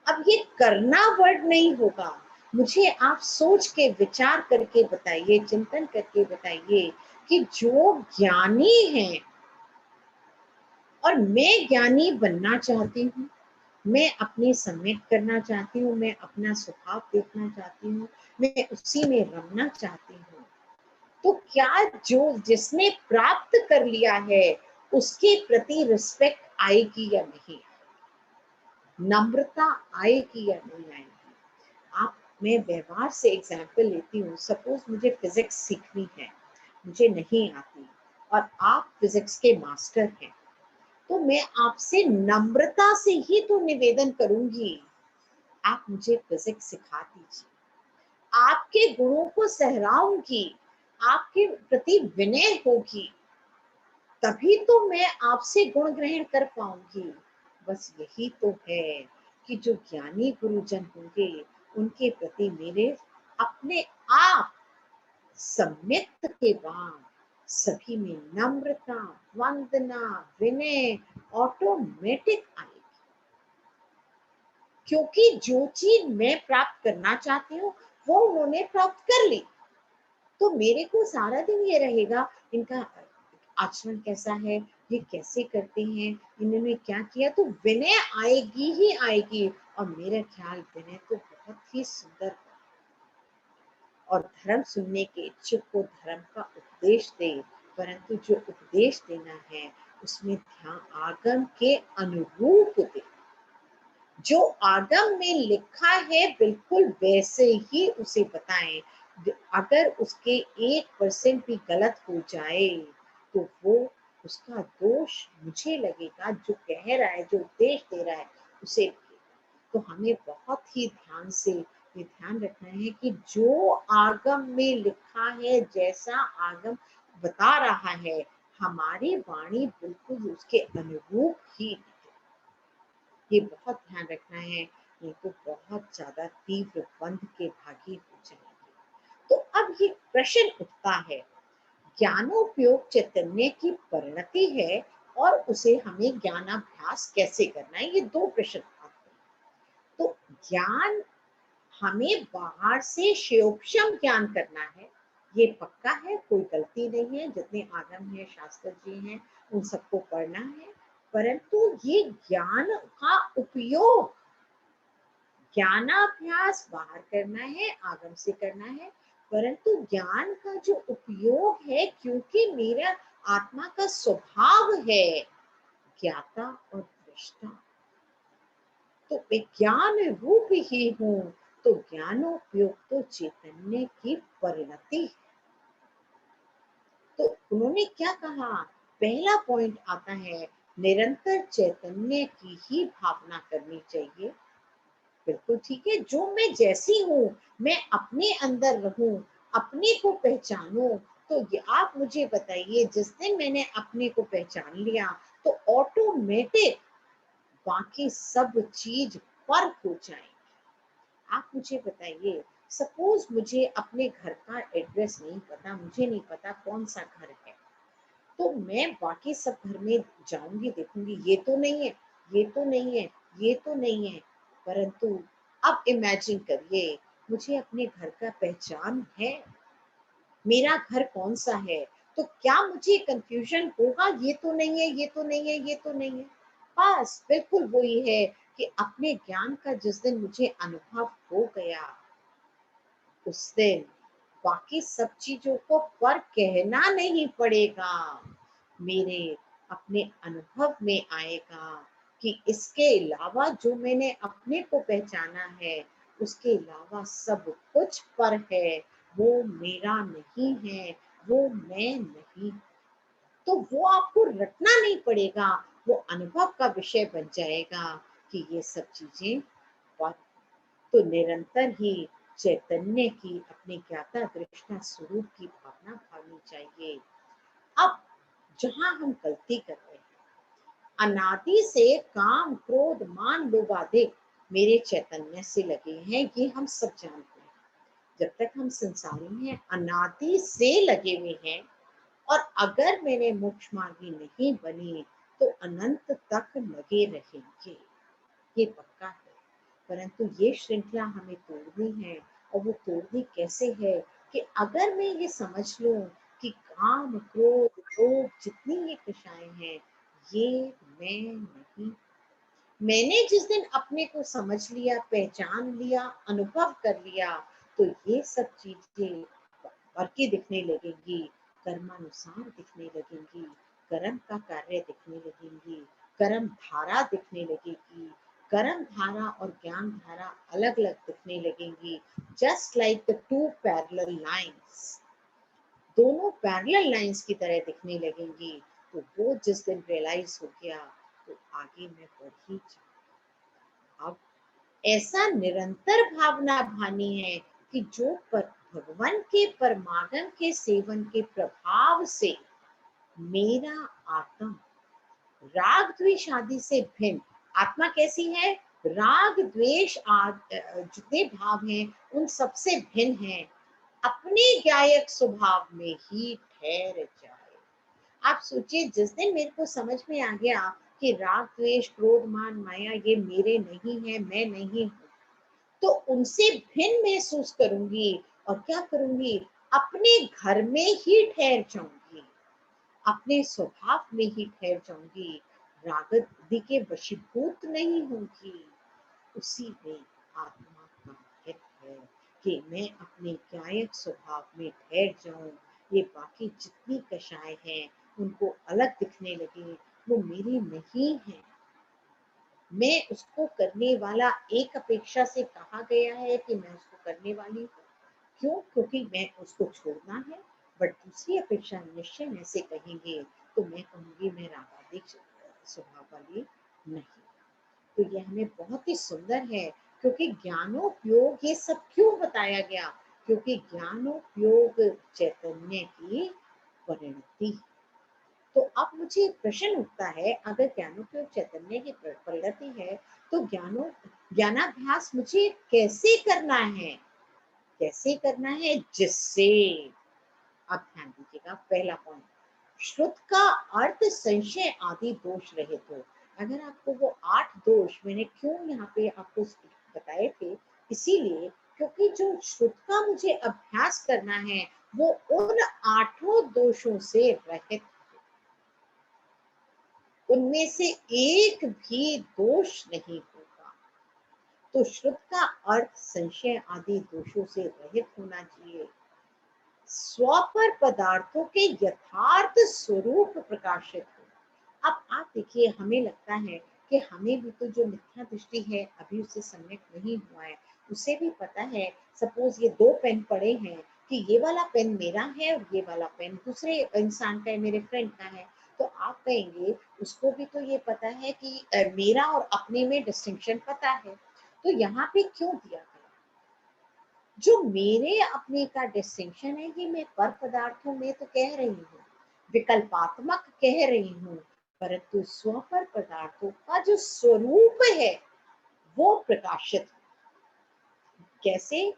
अब ये करना वर्ड नहीं होगा, मुझे आप सोच के विचार करके बताइए, चिंतन करके बताइए कि जो ज्ञानी हैं और मैं ज्ञानी बनना चाहती हूँ, मैं अपने सबमिट करना चाहती हूँ, मैं अपना स्वभाव देखना चाहती हूँ, मैं उसी में रमना चाहती हूँ, तो क्या जो जिसने प्राप्त कर लिया है उसके प्रति रिस्पेक्ट आएगी या नहीं, नम्रता आएगी या नहीं आएगी। आप मैं व्यवहार से एग्जाम्पल लेती हूँ। सपोज मुझे फिजिक्स सीखनी है, मुझे नहीं आती और आप फिजिक्स के मास्टर हैं, तो मैं आपसे नम्रता से ही तो निवेदन करूंगी, आप मुझे फिजिक्स सिखा दीजिए। आपके गुणों को सहराऊंगी, आपके प्रति विनय होगी, तभी तो मैं आपसे गुण ग्रहण कर पाऊंगी। बस यही तो है कि जो ज्ञानी गुरुजन होंगे उनके प्रति मेरे अपने आप सम्यक्त के बाद सभी में नम्रता, वंदना, विनय ऑटोमेटिक आएगी, क्योंकि जो चीज मैं प्राप्त करना चाहती हूँ वो उन्होंने प्राप्त कर ली। तो मेरे को सारा दिन ये रहेगा इनका आचरण कैसा है, ये कैसे करते हैं, इन्होंने क्या किया, तो विनय आएगी ही आएगी। और मेरा ख्याल विनय तो बहुत ही सुंदर। और धर्म सुनने के इच्छुक को धर्म का उपदेश दे, परंतु जो उपदेश देना है उसमें ध्यान आगम के अनुरूप दे। जो आगम में लिखा है बिल्कुल वैसे ही उसे बताएं। अगर उसके 1% भी गलत हो जाए तो वो उसका दोष मुझे लगेगा, जो कह रहा है, जो उपदेश दे रहा है उसे लगेगा। तो हमें बहुत ही ध्यान से ये ध्यान रखना है कि जो आगम में लिखा है, जैसा आगम बता रहा है, हमारी वाणी बिल्कुल उसके अनुरूप ही। ये बहुत ध्यान रखना है, नहीं तो बहुत ज्यादा तीव्र बंध के भागी हो जाएंगे। तो अब ये प्रश्न उठता है, ज्ञानोपयोग चैतन्य की परिणति है और उसे हमें ज्ञानाभ्यास कैसे करना है, ये दो प्रश्न आते हैं। तो ज्ञान हमें बाहर से क्षयोक्षम ज्ञान करना है, ये पक्का है, कोई गलती नहीं है। जितने आगम है, शास्त्र जी हैं, उन सबको पढ़ना है, परंतु ये ज्ञान का उपयोग, ज्ञानाभ्यास बाहर करना है, आगम से करना है, परंतु ज्ञान का जो उपयोग है, क्योंकि मेरा आत्मा का स्वभाव है ज्ञाता और दृष्टा, तो मैं ज्ञान रूप ही हूँ। तो ज्ञानोपयोग तो चैतन्य की परिणति है। तो उन्होंने क्या कहा, पहला पॉइंट आता है, निरंतर चैतन्य की ही भावना करनी चाहिए। बिल्कुल ठीक है, जो मैं जैसी हूँ, मैं अपने अंदर रहूं, अपने को पहचानूं। तो ये आप मुझे बताइए, जिस दिन मैंने अपने को पहचान लिया तो ऑटोमेटिक बाकी सब चीज फर्क हो जाएंगे। आप मुझे बताइए, सपोज मुझे अपने घर का एड्रेस नहीं पता, मुझे नहीं पता कौन सा घर है, तो मैं बाकी सब घर में जाऊंगी, देखूंगी ये तो नहीं है, ये तो नहीं है, ये तो नहीं है, परंतु अब इमेजिन करिए, मुझे अपने घर का पहचान है, मेरा घर कौन सा है, तो क्या मुझे कंफ्यूजन होगा, ये तो नहीं है, ये तो नहीं है, ये तो नहीं है। बस बिल्कुल वही है कि अपने ज्ञान का जिस दिन मुझे अनुभव हो गया, उस दिन बाकी सब चीजों को पर कहना नहीं पड़ेगा, मेरे अपने अनुभव में आएगा कि इसके अलावा जो मैंने अपने को पहचाना है, उसके अलावा सब कुछ पर है, वो मेरा नहीं है, वो मैं नहीं। तो वो आपको रटना नहीं पड़ेगा, वो अनुभव का विषय बन जाएगा कि ये सब चीजें पर। तो निरंतर ही चैतन्य की, अपने ज्ञाता दृष्टा स्वरूप की भावना भावनी चाहिए। अब जहां हम गलती कर रहे हैं, अनादि से काम क्रोध मान लोभ आदि मेरे चैतन्य से लगे हैं, ये हम सब जानते हैं। जब तक हम संसारी हैं, अनादि से लगे हुए हैं, और अगर मैंने मोक्ष मार्गी नहीं बनी तो अनंत तक लगे रहेंगे, ये पक्का है। परंतु ये श्रृंखला हमें तोड़नी है, और वो तोड़नी कैसे है कि अगर मैं ये समझ लूं कि काम, क्रोध, लोभ, जितनी ये कषाएं हैं, ये मैं नहीं। मैंने जिस दिन अपने को समझ लिया, पहचान लिया, अनुभव कर लिया, तो ये सब चीजें करके दिखने लगेंगी, कर्मानुसार दिखने लगेंगी, कर्म का कार्य दिखने लगेंगी, कर्म धारा दिखने लगेगी, कर्म धारा और ज्ञान धारा अलग अलग दिखने लगेंगी। Just like the two parallel lines, दोनों पैरेलल लाइंस की तरह दिखने लगेंगी। तो वो जिस दिन रियलाइज हो गया, तो आगे मैं बढ़ ही जाऊं। अब ऐसा निरंतर भावना भानी है कि जो भगवान के परमागम के सेवन के प्रभाव से मेरा आत्मा राग द्वेष आदि से भिन्न, आत्मा कैसी है, राग द्वेष जितने भाव हैं उन सबसे भिन्न है, अपने गायक स्वभाव में ही ठहर जाए। आप सोचिए, जिस दिन मेरे को समझ में आ गया कि राग द्वेष क्रोध मान माया ये मेरे नहीं है, मैं नहीं हूँ, तो उनसे भिन्न महसूस करूंगी, और क्या करूंगी, अपने घर में ही ठहर जाऊंगी, अपने स्वभाव में ही ठहर जाऊंगी, राग आदि के वशीभूत नहीं होंगी। उसी में आत्मा का हित है कि मैं अपने गायक स्वभाव में ठहर जाऊं। ये बाकी जितनी कषाएं हैं उनको अलग दिखने लगे, वो मेरी नहीं है। मैं उसको करने वाला, एक अपेक्षा से कहा गया है कि मैं उसको करने वाली हूँ, क्यों, क्योंकि मैं उसको छोड़ना है। बट दूसरी अपेक्षा निश्चय ऐसे कहेंगे तो मैं कहूंगी मैं रागादिक स्वभाव वाली नहीं। तो यह हमें बहुत ही सुंदर है, क्योंकि ज्ञानोपयोग ये सब क्यों बताया गया, क्योंकि ज्ञानोपयोग चैतन्य की परिणति है। तो अब मुझे प्रश्न उठता है, अगर ज्ञानोपयोग चैतन्य की परिणति है, तो ज्ञानाभ्यास मुझे कैसे करना है, कैसे करना है, जिससे, अब ध्यान दीजिएगा, पहला पॉइंट, श्रुत का अर्थ संशय आदि दोष रहित हो। अगर आपको वो 8 दोष मैंने क्यों यहाँ पे आपको बताए थे, इसीलिए क्योंकि जो श्रुत का मुझे अभ्यास करना है वो उन 8 दोषों से रहित, उनमें से एक भी दोष नहीं होगा। तो श्रुत का अर्थ संशय आदि दोषों से रहित होना चाहिए। स्व पर पदार्थों के यथार्थ स्वरूप प्रकाशित हो। अब आप देखिए, हमें लगता है कि हमें भी तो जो मिथ्या दृष्टि है अभी उससे सम्यक नहीं हुआ है, उसे भी पता है, सपोज ये 2 पेन पड़े हैं कि ये वाला पेन मेरा है और ये वाला पेन दूसरे इंसान का है, मेरे फ्रेंड का है, तो आप कहेंगे उसको भी तो ये पता है कि मेरा और अपने में डिस्टिंक्शन पता है, तो यहाँ पे क्यों दिया गया? जो मेरे अपने का डिस्टिंक्शन है, ये मैं पर पदार्थों में तो कह रही हूँ, विकल्पात्मक कह रही हूँ, परंतु स्व पर पदार्थों का जो स्वरूप है वो प्रकाशित है। कैसे?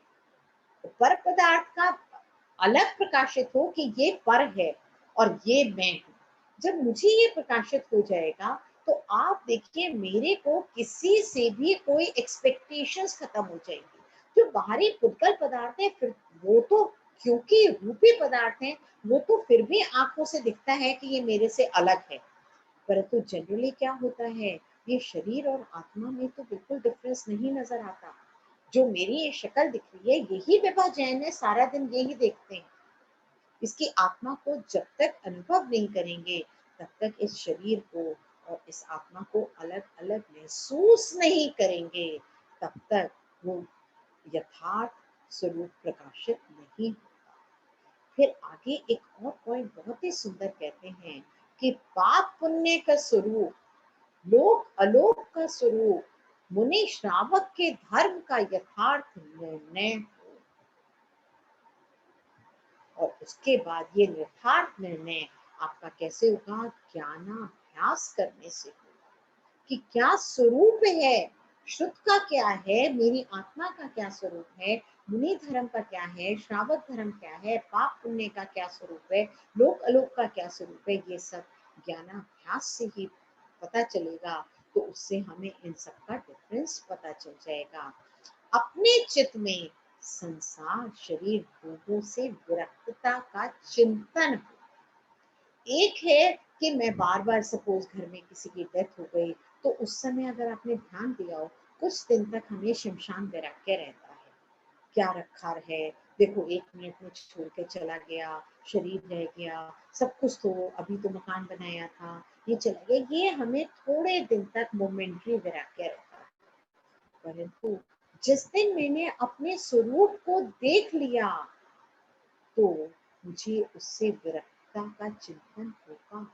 पर पदार्थ का अलग प्रकाशित हो कि ये पर है और ये मैं हूँ। जब मुझे ये प्रकाशित हो जाएगा तो आप देखिए, मेरे को किसी से भी कोई एक्सपेक्टेशंस खत्म हो जाएगी। जो बाहरी पुद्गल पदार्थ है, फिर वो तो क्योंकि रूपी पदार्थ है, वो तो फिर भी आंखों से दिखता है कि ये मेरे से अलग है, परंतु जनरली क्या होता है, ये शरीर और आत्मा में तो बिल्कुल डिफरेंस नहीं नजर आता। जो मेरी ये शक्ल दिख रही है, यही विभा जैन है, सारा दिन यही देखते हैं। इसकी आत्मा को जब तक अनुभव नहीं करेंगे, तब तक इस शरीर को और इस आत्मा को अलग अलग महसूस नहीं करेंगे, तब तक वो यथार्थ स्वरूप प्रकाशित नहीं होगा। फिर आगे एक और पॉइंट बहुत ही सुंदर कहते हैं कि पाप पुण्य का स्वरूप, लोक अलोक का स्वरूप, मुनि श्रावक के धर्म का यथार्थ निर्णय हो। और उसके बाद ये यथार्थ निर्णय आपका कैसे होगा? ज्ञानाभ्यास करने से होगा कि क्या स्वरूप है श्रुत का क्या है, मेरी आत्मा का क्या स्वरूप है, मुनि धर्म का क्या है, श्रावक धर्म क्या है, पाप पुण्य का क्या स्वरूप है, लोक अलोक का क्या स्वरूप है, ये सब ज्ञानाभ्यास से ही पता चलेगा। तो उससे हमें इन सब का डिफरेंस पता चल जाएगा। अपने चित्त में संसार शरीर भोगों से विरक्तता का चिंतन हो। एक है कि मैं बार बार सपोज घर में किसी की डेथ हो गई, तो उस समय अगर आपने ध्यान दिया हो, कुछ दिन तक हमें शमशान वैराग्य रहता है, क्या रखा है, देखो 1 मिनट में छोड़ के चला गया, शरीर रह गया, सब कुछ तो अभी तो मकान बनाया था, ये चला गया, ये हमें थोड़े दिन तक मोमेंट्री वैराग्य रहता है। परंतु जिस दिन मैंने अपने स्वरूप को देख लिया, तो मुझे उससे विरक्तता का चिंतन होगा।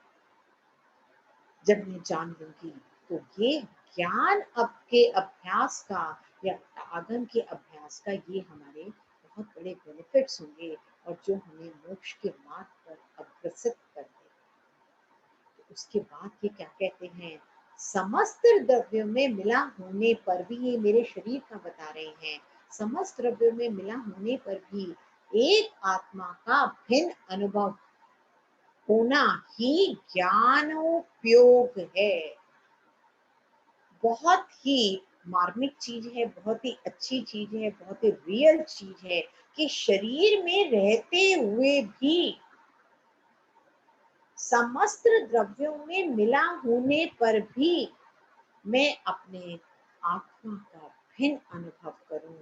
जब मैं जान लूंगी, तो ये ज्ञान अब के अभ्यास का या आगम के अभ्यास का ये हमारे बहुत बड़े बेनिफिट्स होंगे, और जो हमें मोक्ष के मार्ग पर अग्रसित कर देगा। तो उसके बाद ये क्या कहते हैं, समस्त द्रव्यों में मिला होने पर भी, ये मेरे शरीर का बता रहे हैं, समस्त द्रव्यों में मिला होने पर भी एक आत्मा का भिन्न अनुभव होना ही ज्ञानोपयोग है। बहुत ही मार्मिक चीज है, बहुत ही अच्छी चीज है, बहुत ही रियल चीज है कि शरीर में रहते हुए भी समस्त द्रव्यों में मिला होने पर भी मैं अपने आत्मा का भिन्न अनुभव करूं।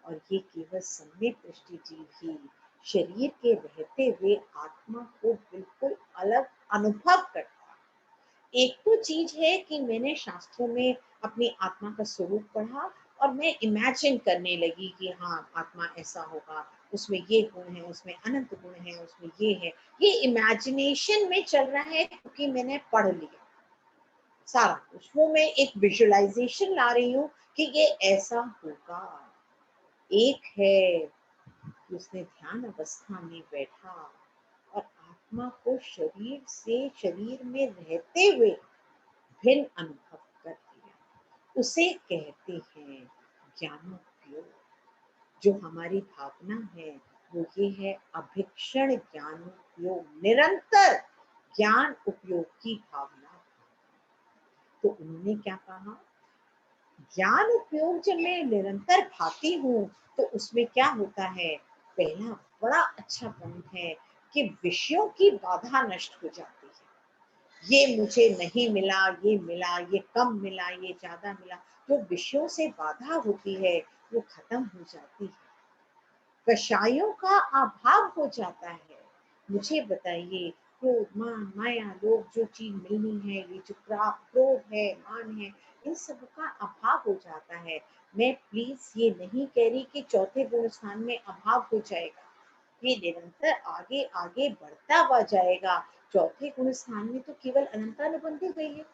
और ये केवल सम्यक दृष्टि जीव ही शरीर के रहते हुए आत्मा को बिल्कुल अलग अनुभव करता है। एक तो चीज है कि मैंने शास्त्रों में अपनी आत्मा का स्वरूप पढ़ा, और मैं इमेजिन करने लगी कि हाँ आत्मा ऐसा होगा, उसमें ये गुण है, उसमें अनंत गुण है, उसमें ये है। ये इमेजिनेशन में चल रहा है क्योंकि मैंने पढ़ लिया सारा कुछ, वो मैं एक विजुअलाइजेशन ला रही हूँ कि ये ऐसा होगा। एक है कि उसने ध्यान अवस्था में बैठा और आत्मा को शरीर से, शरीर में रहते हुए भिन्न अनुभव कर लिया, उसे कहते हैं ज्ञानोपयोग। जो हमारी भावना है वो ये है अभिक्षण ज्ञानोपयोग, निरंतर ज्ञान उपयोग की भावना। तो उन्होंने क्या कहा, ज्ञान उपयोग जब मैं निरंतर भाती हूँ, तो उसमें क्या होता है, पहला बड़ा अच्छा पॉइंट है कि विषयों की बाधा नष्ट हो जाती है। ये मुझे नहीं मिला, ये मिला, ये कम मिला, ये ज्यादा मिला, जो विषयों से बाधा होती है वो खत्म हो जाती है। कषायों का अभाव हो जाता है। मुझे बताइए, क्रोध, मान, माया, लोभ, जो चीज मिलनी है, ये जो क्रोध है, मान है, इन सब का अभाव हो जाता है। मैं प्लीज ये नहीं कह रही कि चौथे गुण स्थान में अभाव हो जाएगा, ये निरंतर आगे आगे बढ़ता हुआ जाएगा। चौथे गुण स्थान में तो केवल अनंतानुबंधी गई है,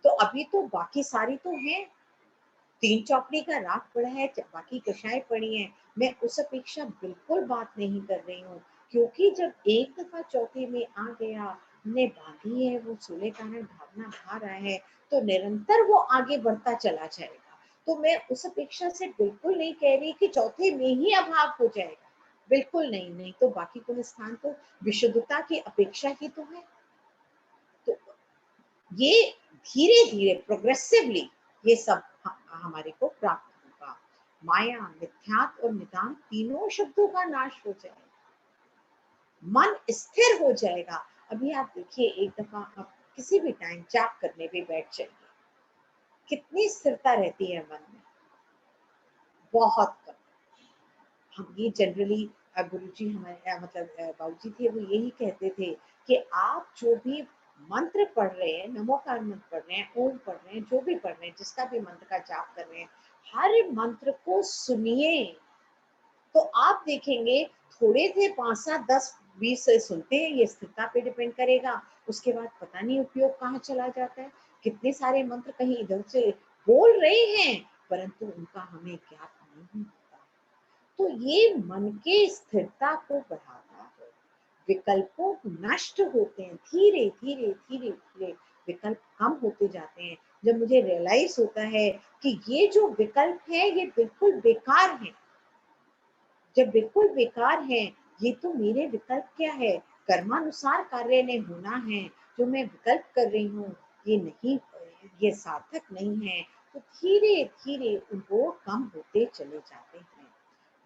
तो अभी तो बाकी सारी तो है, 3 चौपड़ी का राग पड़ा है, बाकी कषाय पड़ी है। मैं उस अपेक्षा बिल्कुल बात नहीं कर रही हूँ, क्योंकि जब एक दफा चौथे में आ गया, हमने बांधी है, वो सूले कारण भावना भा रहा है, तो निरंतर वो आगे बढ़ता चला जाएगा। तो मैं उस अपेक्षा से बिल्कुल नहीं कह रही कि चौथे में ही अभाव हो जाएगा, बिल्कुल नहीं। नहीं तो बाकी कोई स्थान तो विशुद्धता की अपेक्षा ही तो है। तो ये धीरे धीरे प्रोग्रेसिवली ये सब हमारे को प्राप्त होगा। माया, मिथ्यात्व और निदान तीनों शब्दों का नाश हो जाएगा, मन स्थिर हो जाएगा। अभी आप देखिए, एक दफा आप किसी भी टाइम जाप करने पे बैठ जाइए, कितनी स्थिरता रहती है मन में, बहुत कम। हम ये जनरली गुरुजी हमारे मतलब बाबूजी थे, वो यही कहते थे कि आप जो भी मंत्र पढ़ रहे हैं, नमोकार मंत्र पढ़ रहे हैं, ओम पढ़ रहे हैं, जो भी पढ़ रहे हैं, जिसका भी मंत्र का जाप कर रहे हैं, हर मंत्र को सुनिए। तो आप देखेंगे, थोड़े थे 5, 7, 10, 20 से सुनते हैं, ये स्थिरता पे डिपेंड करेगा। उसके बाद पता नहीं उपयोग कहाँ चला जाता है, कितने सारे मंत्र कहीं इधर से बोल रहे हैं, परंतु उनका हमें ज्ञात नहीं होता। तो ये मन के स्थिरता को बढ़ाता है, विकल्पों नष्ट होते हैं, धीरे धीरे धीरे धीरे विकल्प कम होते जाते हैं, जब मुझे रियलाइज होता है कि ये जो विकल्प है ये बिल्कुल बेकार है, जब बिल्कुल बेकार है, ये तो मेरे विकल्प क्या है, कर्मानुसार कार्य ने होना है, जो मैं विकल्प कर रही हूँ ये नहीं, ये सार्थक नहीं है, तो धीरे धीरे वो कम होते चले जाते हैं।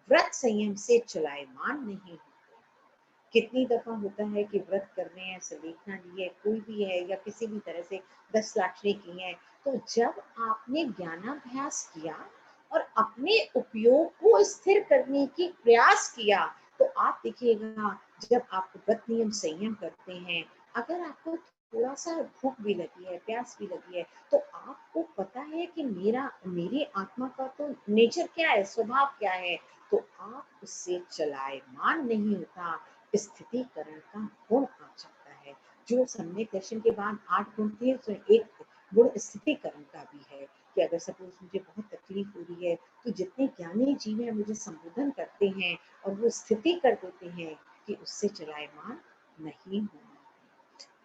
व्रत संयम से चलायमान नहीं होते। कितनी दफा होता है कि व्रत कर रहे हैं, सलेखना ली है, कोई भी है या किसी भी तरह से 10 लाखनी की है, तो जब आपने ज्ञानाभ्यास किया और अपने उपयोग को स्थिर करने की प्रयास किया, तो आप देखिएगा जब आप व्रत नियम संयम करते हैं, अगर आपको थोड़ा सा भूख भी लगी है, प्यास भी लगी है, तो आपको पता है कि मेरी आत्मा का तो नेचर क्या है, स्वभाव क्या है, तो आप उससे चलायमान नहीं होता, स्थितिकरण का गुण आ जाता है। जो सम्यक दर्शन के बाद 8 गुण थे, उसमें एक गुण स्थितिकरण का भी है कि अगर सपोज मुझे बहुत तकलीफ हो रही है, तो जितने ज्ञानी जीव हैं मुझे संबोधन करते हैं और वो स्थिति कर देते हैं कि उससे चलायमान नहीं होना है।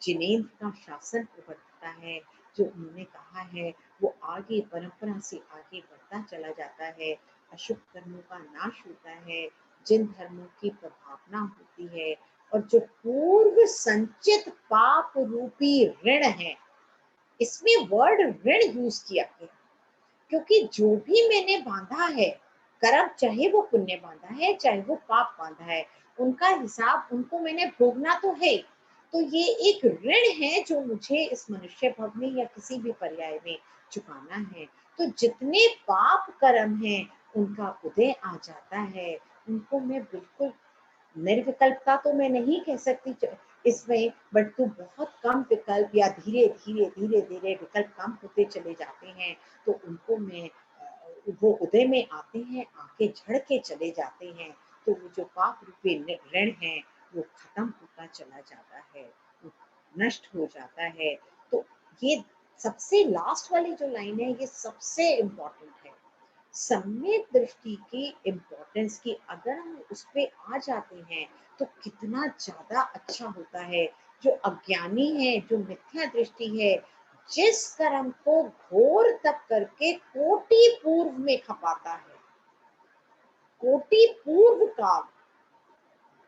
जिनेंद्र का शासन उभरता है, जो उन्होंने कहा है वो आगे परंपरा से आगे बढ़ता चला जाता है, अशुभ कर्मों का नाश होता है, जिन धर्मों की प्रभावना होती है, और जो पूर्व संचित पाप रूपी ऋण है, इसमें वर्ड ऋण यूज किया गया, क्योंकि जो भी मैंने बांधा है कर्म, चाहे वो पुण्य बांधा है चाहे वो पाप बांधा है, उनका हिसाब उनको मैंने भोगना तो है, तो ये एक ऋण है जो मुझे इस मनुष्य भव में या किसी भी पर्याय में चुकाना है। तो जितने पाप कर्म हैं उनका उदय आ जाता है, उनको मैं बिल्कुल, निर्विकल्पता तो मैं नहीं कह सकती इसमें, बट तो बहुत कम विकल्प या धीरे धीरे धीरे धीरे विकल्प कम होते चले जाते हैं, तो उनको मैं वो उदय में आते हैं, आके झड़ के चले जाते हैं, तो वो जो पाप रूपी ऋण है वो खत्म होता चला जाता है, वो नष्ट हो जाता है। तो ये सबसे लास्ट वाली जो लाइन है ये सबसे इम्पोर्टेंट है, सम्यक दृष्टि की इम्पोर्टेंस की, अगर हम उस पे आ जाते हैं तो कितना ज्यादा अच्छा होता है। जो अज्ञानी है, जो मिथ्या दृष्टि है, जिस कर्म को घोर तप करके कोटि पूर्व में खपाता है, कोटि पूर्व काल,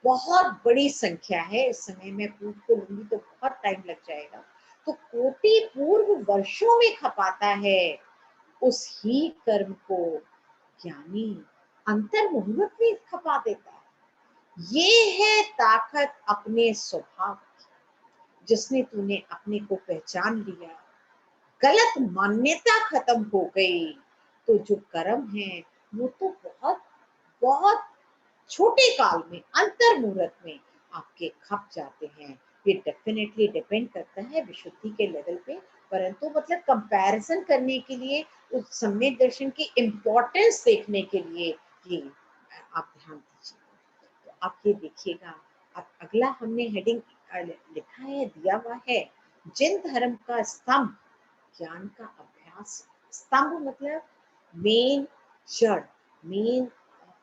बहुत बड़ी संख्या है, इस समय मैं पूछ को लूंगी तो बहुत टाइम लग जाएगा, तो कोटि पूर्व वर्षों में खपाता है, उस ही कर्म को ज्ञानी अंतर मुहूर्त में खपा देता है। ये है ताकत अपने स्वभाव की, जिसने तूने अपने को पहचान लिया, गलत मान्यता खत्म हो गई, तो जो कर्म है वो तो बहुत बहुत छोटे काल में, अंतर मुहूर्त में आपके खप जाते हैं। ये डेफिनेटली डिपेंड करता है विशुद्धि के लेवल पे, परंतु मतलब कंपैरिजन करने के लिए, उस सम्यक दर्शन की इम्पोर्टेंस देखने के लिए ये आप ध्यान दीजिए। तो आप ये देखिएगा, अब अगला हमने हेडिंग लिखा है, दिया हुआ है, जिन धर्म का स्तंभ ज्ञान का अभ्यास, स्तंभ मतलब मेन जड़, मेन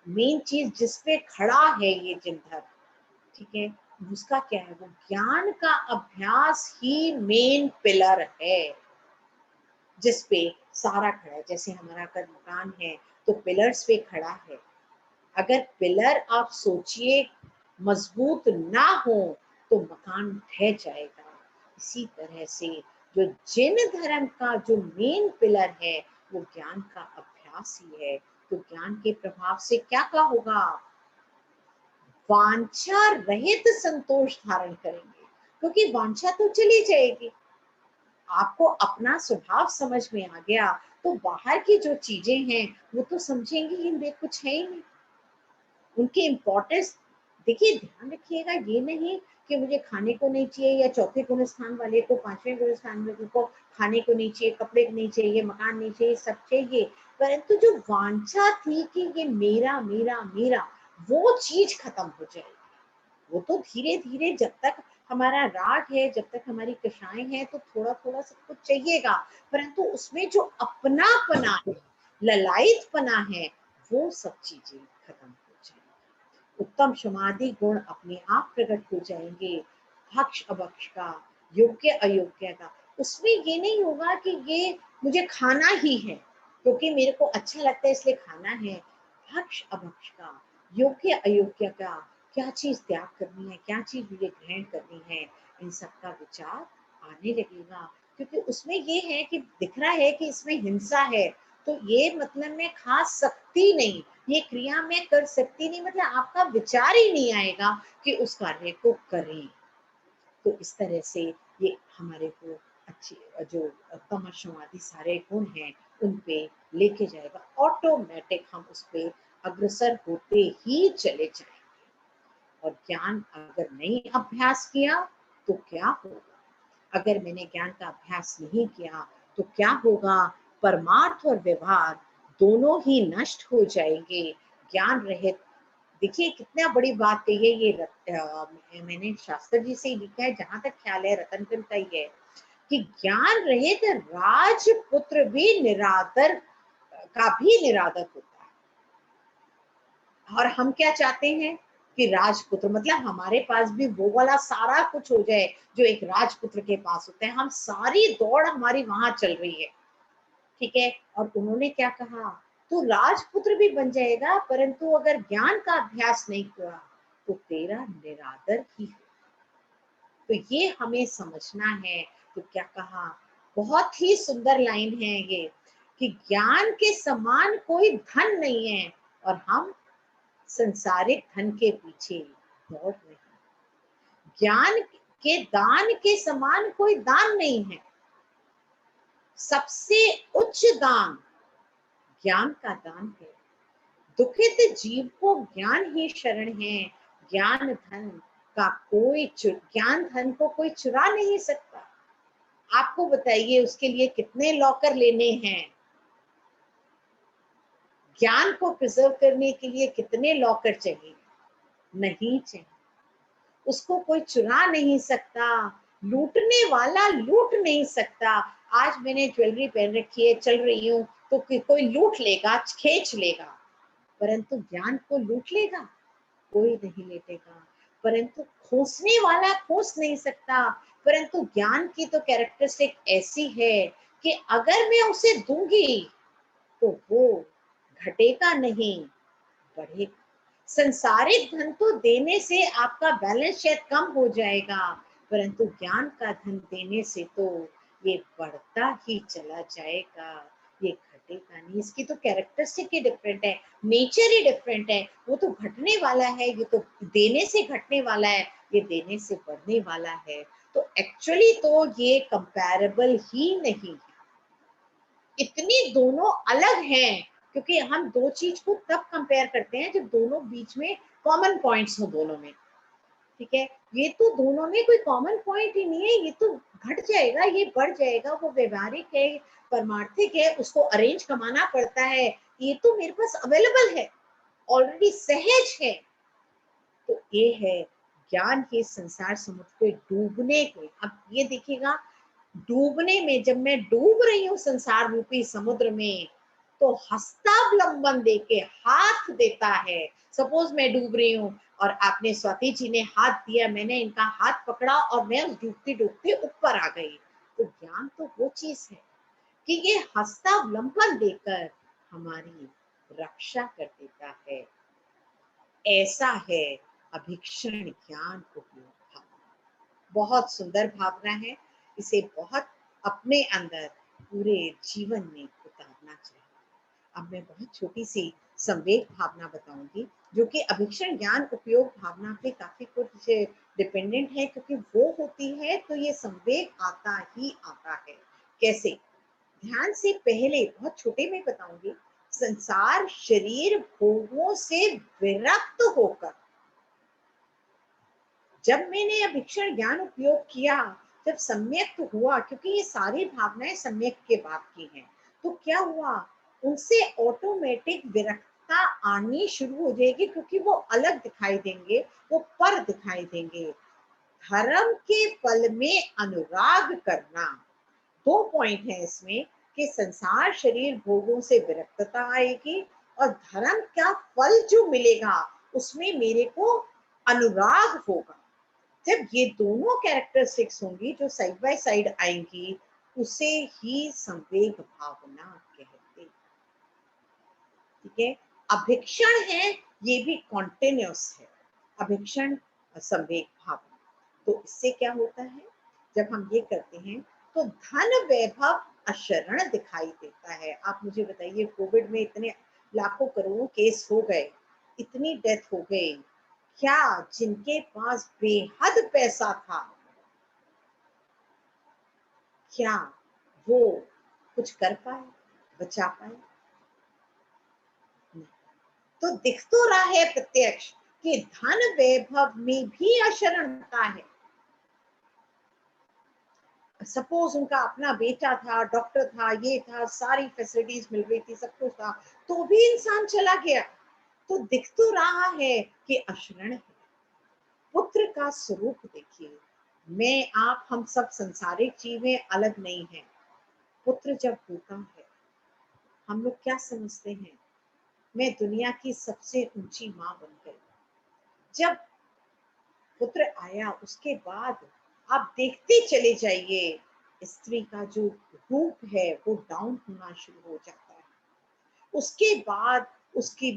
मेन चीज जिसपे खड़ा है ये जिन धर्म, ठीक है, उसका क्या है, वो ज्ञान का अभ्यास ही मेन पिलर है, जिसपे सारा खड़ा है। जैसे हमारा अगर मकान है तो पिलर्स पे खड़ा है, अगर पिलर आप सोचिए मजबूत ना हो तो मकान ढह जाएगा। इसी तरह से जो जिन धर्म का जो मेन पिलर है वो ज्ञान का अभ्यास ही है, तो ज्ञान के प्रभाव से क्या होगा, वांछा रहित संतोष धारण करेंगे, क्योंकि वांछा तो चली जाएगी, आपको अपना स्वभाव समझ में आ गया, तो बाहर की जो चीजें हैं वो तो समझेंगे ही, इनमें कुछ है ही नहीं, उनकी इम्पोर्टेंस। देखिए ध्यान रखिएगा, ये नहीं कि मुझे खाने को नहीं चाहिए, या चौथे गुण स्थान वाले को पांचवें गुण स्थान वाले को खाने को नहीं चाहिए, कपड़े नहीं चाहिए, मकान नहीं चाहिए, सब चाहिए, परंतु जो वांछा थी कि ये मेरा मेरा मेरा, वो चीज खत्म हो जाएगी। वो तो धीरे धीरे, जब तक हमारा राग है, जब तक हमारी कषाएं हैं, तो थोड़ा थोड़ा सब कुछ चाहिएगा, परंतु उसमें जो अपनापना है, ललायतपना है, वो सब चीजें खत्म हो जाएंगी। उत्तम समाधि गुण अपने आप प्रकट हो जाएंगे, हक्ष अभक्ष का, योग्य अयोग्य का, उसमें ये नहीं होगा कि ये मुझे खाना ही है क्योंकि मेरे को अच्छा लगता है इसलिए खाना है। भक्ष अभक्ष का, योग्य अयोग्य का, क्या चीज त्याग करनी है, क्या चीज मुझे ग्रहण करनी है, इन सब का विचार आने लगेगा। क्योंकि उसमें ये है कि दिख रहा है कि इसमें हिंसा है, तो ये मतलब मैं खा सकती नहीं, ये क्रिया मैं कर सकती नहीं, मतलब आपका विचार ही नहीं आएगा कि उस कार्य को करें। तो इस तरह से ये हमारे को अच्छी जो तमस्वादी सारे गुण हैं उन पे लेके जाएगा, ऑटोमेटिक हम उस पे अग्रसर होते ही चले जाएंगे। और ज्ञान अगर नहीं अभ्यास किया तो क्या होगा? अगर मैंने ज्ञान का अभ्यास नहीं किया तो क्या होगा? परमार्थ और व्यवहार दोनों ही नष्ट हो जाएंगे। ज्ञान रहित, देखिए कितना बड़ी बात कही है ये मैंने शास्त्र जी से ही लिखा है, जहां तक ख्याल है रतनकर का ही है कि ज्ञान रहित राजपुत्र भी निरादर का भी निरादर होता है। और हम क्या चाहते हैं कि राजपुत्र मतलब हमारे पास भी वो वाला सारा कुछ हो जाए जो एक राजपुत्र के पास होता है, हम सारी दौड़ हमारी वहां चल रही है, ठीक है। और उन्होंने क्या कहा, तू राजपुत्र भी बन जाएगा परंतु अगर ज्ञान का अभ्यास नहीं किया तो तेरा निरादर ही है। तो ये हमें समझना है। तो क्या कहा, बहुत ही सुंदर लाइन है ये कि ज्ञान के समान कोई धन नहीं है और हम संसारिक धन के पीछे दौड़ रहे हैं। ज्ञान के दान के समान कोई दान नहीं है। सबसे उच्च दान ज्ञान का दान है। दुखित जीव को ज्ञान ही शरण है। ज्ञान धन का ज्ञान धन को कोई चुरा नहीं सकता। आपको बताइए उसके लिए कितने लॉकर लेने हैं? ज्ञान को प्रिजर्व करने के लिए कितने लॉकर चाहिए? नहीं चाहिए। उसको कोई चुरा नहीं सकता, लूटने वाला लूट नहीं सकता। आज मैंने ज्वेलरी पहन रखी है, चल रही हूँ, तो कोई लूट लेगा, खींच लेगा, परंतु ज्ञान को लूट लेगा? कोई नहीं लेटेगा। परंतु खोसने वाला खोस नहीं सकता। परंतु ज्ञान की तो कैरेक्टरिस्टिक ऐसी है कि अगर मैं उसे दूंगी तो वो घटेगा नहीं, बढ़ेगा। संसारिक धन तो देने से आपका बैलेंस शायद कम हो जाएगा, परंतु ज्ञान का धन देने से तो ये बढ़ता ही चला जाएगा, ये घटेगा नहीं। इसकी तो कैरेक्टरिस्टिक ही डिफरेंट है, नेचर ही डिफरेंट है। वो तो घटने वाला है, ये तो देने से घटने वाला है, ये देने से बढ़ने वाला है। तो एक्चुअली तो ये कंपैरेबल ही नहीं है। इतनी दोनों अलग हैं क्योंकि हम दो चीज को तब कंपेयर करते हैं जब दोनों बीच में कॉमन पॉइंट्स हो दोनों में, ठीक है। ये तो दोनों में कोई कॉमन पॉइंट ही नहीं है, ये तो घट जाएगा, ये बढ़ जाएगा, वो व्यवहारिक है, परमार्थिक है, उसको अरेंज कमाना पड़ता है, ये तो मेरे पास अवेलेबल है, ऑलरेडी सहज है। तो ये है ज्ञान के संसार समुद्र के डूबने के। अब ये देखिएगा, डूबने में, जब मैं डूब रही हूँ संसार रूपी समुद्र में, तो हस्तावलंबन देके हाथ देता है। सपोज मैं डूब रही हूँ और आपने स्वाति जी ने हाथ दिया, मैंने इनका हाथ पकड़ा और मैं उस डूबते डूबते ऊपर आ गई। तो ज्ञान तो वो चीज है कि ये हस्तावलंबन देकर हमारी रक्षा कर देता है। ऐसा है अभीक्षण ज्ञान उपयोग भावना। बहुत सुंदर भावना है, इसे बहुत अपने अंदर पूरे जीवन में उतारना चाहिए। अब मैं बहुत छोटी सी संवेग भावना बताऊंगी जो कि अभीक्षण ज्ञान उपयोग भावना पे काफी कुछ डिपेंडेंट है, क्योंकि वो होती है तो ये संवेग आता ही आता है। कैसे? ध्यान से पहले बहुत छोटे में बताऊंगी। संसार शरीर भोगों से विरक्त होकर, जब मैंने अभीक्षण ज्ञान उपयोग किया, जब सम्यक हुआ, क्योंकि ये सारी भावनाएं सम्यक के बाद की हैं, तो क्या हुआ, उनसे ऑटोमेटिक विरक्तता आनी शुरू हो जाएगी, क्योंकि वो अलग दिखाई देंगे, वो पर दिखाई देंगे। धर्म के फल में अनुराग करना, दो पॉइंट है इसमें कि संसार शरीर भोगों से विरक्तता आएगी और धर्म का फल जो मिलेगा उसमें मेरे को अनुराग होगा। जब ये दोनों कैरेक्टरिस्टिक्स होंगी जो साइड बाय साइड आएंगी, उसे ही संवेग भावना कहते। ठीक है, अभिक्षण है, ये भी कॉन्टिन्यूस है, अभिक्षण संवेग भावना। तो इससे क्या होता है, जब हम ये करते हैं तो धन वैभव अशरण दिखाई देता है। आप मुझे बताइए, कोविड में इतने लाखों करोड़ों केस हो गए, इतनी डेथ हो गई, क्या जिनके पास बेहद पैसा था, क्या वो कुछ कर पाए, बचा पाए? नहीं। तो दिख तो रहा है प्रत्यक्ष कि धन वैभव में भी अशरणता है। सपोज उनका अपना बेटा था, डॉक्टर था, ये था, सारी फैसिलिटीज मिल रही थी, सब कुछ था, तो भी इंसान चला गया। तो दिख तो रहा है कि अशरण है। पुत्र का स्वरूप देखिए, मैं आप हम सब संसारिक जीवें अलग नहीं है। पुत्र जब होता है, हम लोग क्या समझते हैं, मैं दुनिया की सबसे ऊंची माँ बन गई। जब पुत्र आया उसके बाद आप देखते चले जाइए, स्त्री का जो रूप है वो डाउन होना शुरू हो जाता है। उसके बाद उसके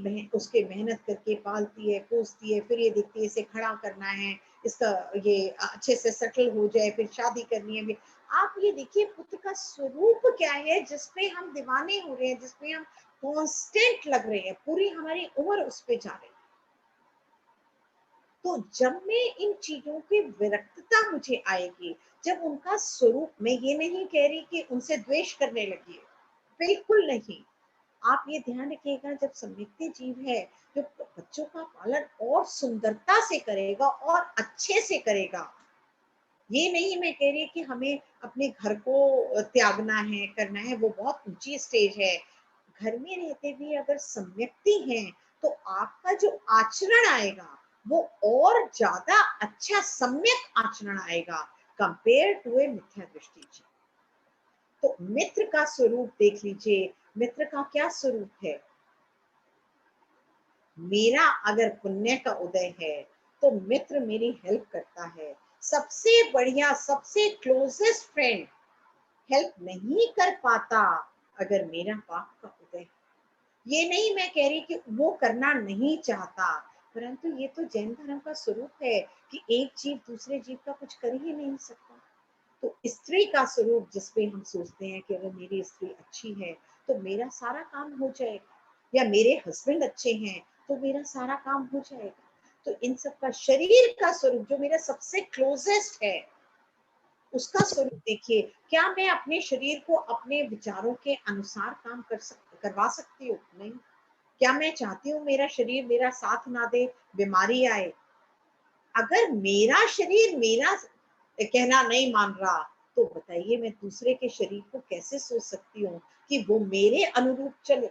मेहनत करके पालती है, पोसती है, फिर ये देखती है इसे खड़ा करना है, इसका ये अच्छे से सेटल हो जाए, फिर शादी करनी है। आप ये देखिए पुत्र का स्वरूप क्या है, जिसपे हम दीवाने हो रहे हैं, जिसपे हम कांस्टेंट लग रहे हैं, पूरी हमारी उम्र उस पे जा रही है। तो जब मैं इन चीजों की विरक्तता मुझे आएगी, जब उनका स्वरूप, मैं ये नहीं कह रही कि उनसे द्वेष करने लगी है, बिल्कुल नहीं। आप ये ध्यान रखिएगा, जब संदिग्ध जीव है, जो बच्चों का पालन और सुंदरता से करेगा और अच्छे से करेगा, ये नहीं मैं कह रही कि हमें अपने घर को त्यागना है, करना है, वो बहुत ऊंची स्टेज है। घर में रहते भी अगर सम्यक्ति हैं, तो आपका जो आचरण आएगा वो और ज्यादा अच्छा सम्यक आचरण आएगा कंपेयर टू ए मिथ्या दृष्टि जी। तो मित्र का स्वरूप देख लीजिए, मित्र का क्या स्वरूप है। मेरा अगर पुण्य का उदय है तो मित्र मेरी हेल्प करता है। सबसे बढ़िया, सबसे क्लोजेस्ट फ्रेंड हेल्प नहीं कर पाता अगर मेरा पाप का उदय है। ये नहीं मैं कह रही कि वो करना नहीं चाहता, परंतु ये तो जैन धर्म का स्वरूप है कि एक जीव दूसरे जीव का कुछ कर ही नहीं सकता। तो स्त्री का स्वरूप जिसपे हम सोचते हैं कि अगर मेरी स्त्री अच्छी है तो मेरा सारा काम हो जाएगा, या मेरे हस्बैंड अच्छे हैं तो मेरा सारा काम हो जाएगा। तो इन सब का शरीर का स्वरूप जो मेरा सबसे क्लोजेस्ट है, उसका स्वरूप देखिए। क्या मैं अपने शरीर को अपने विचारों के अनुसार काम करवा सकती हूँ? नहीं। क्या मैं चाहती हूँ मेरा शरीर मेरा साथ ना दे, बीमारी आए? अगर मेरा शरीर मेरा कहना नहीं मान रहा, तो बताइए मैं दूसरे के शरीर को कैसे सोच सकती हूँ कि वो मेरे अनुरूप चले?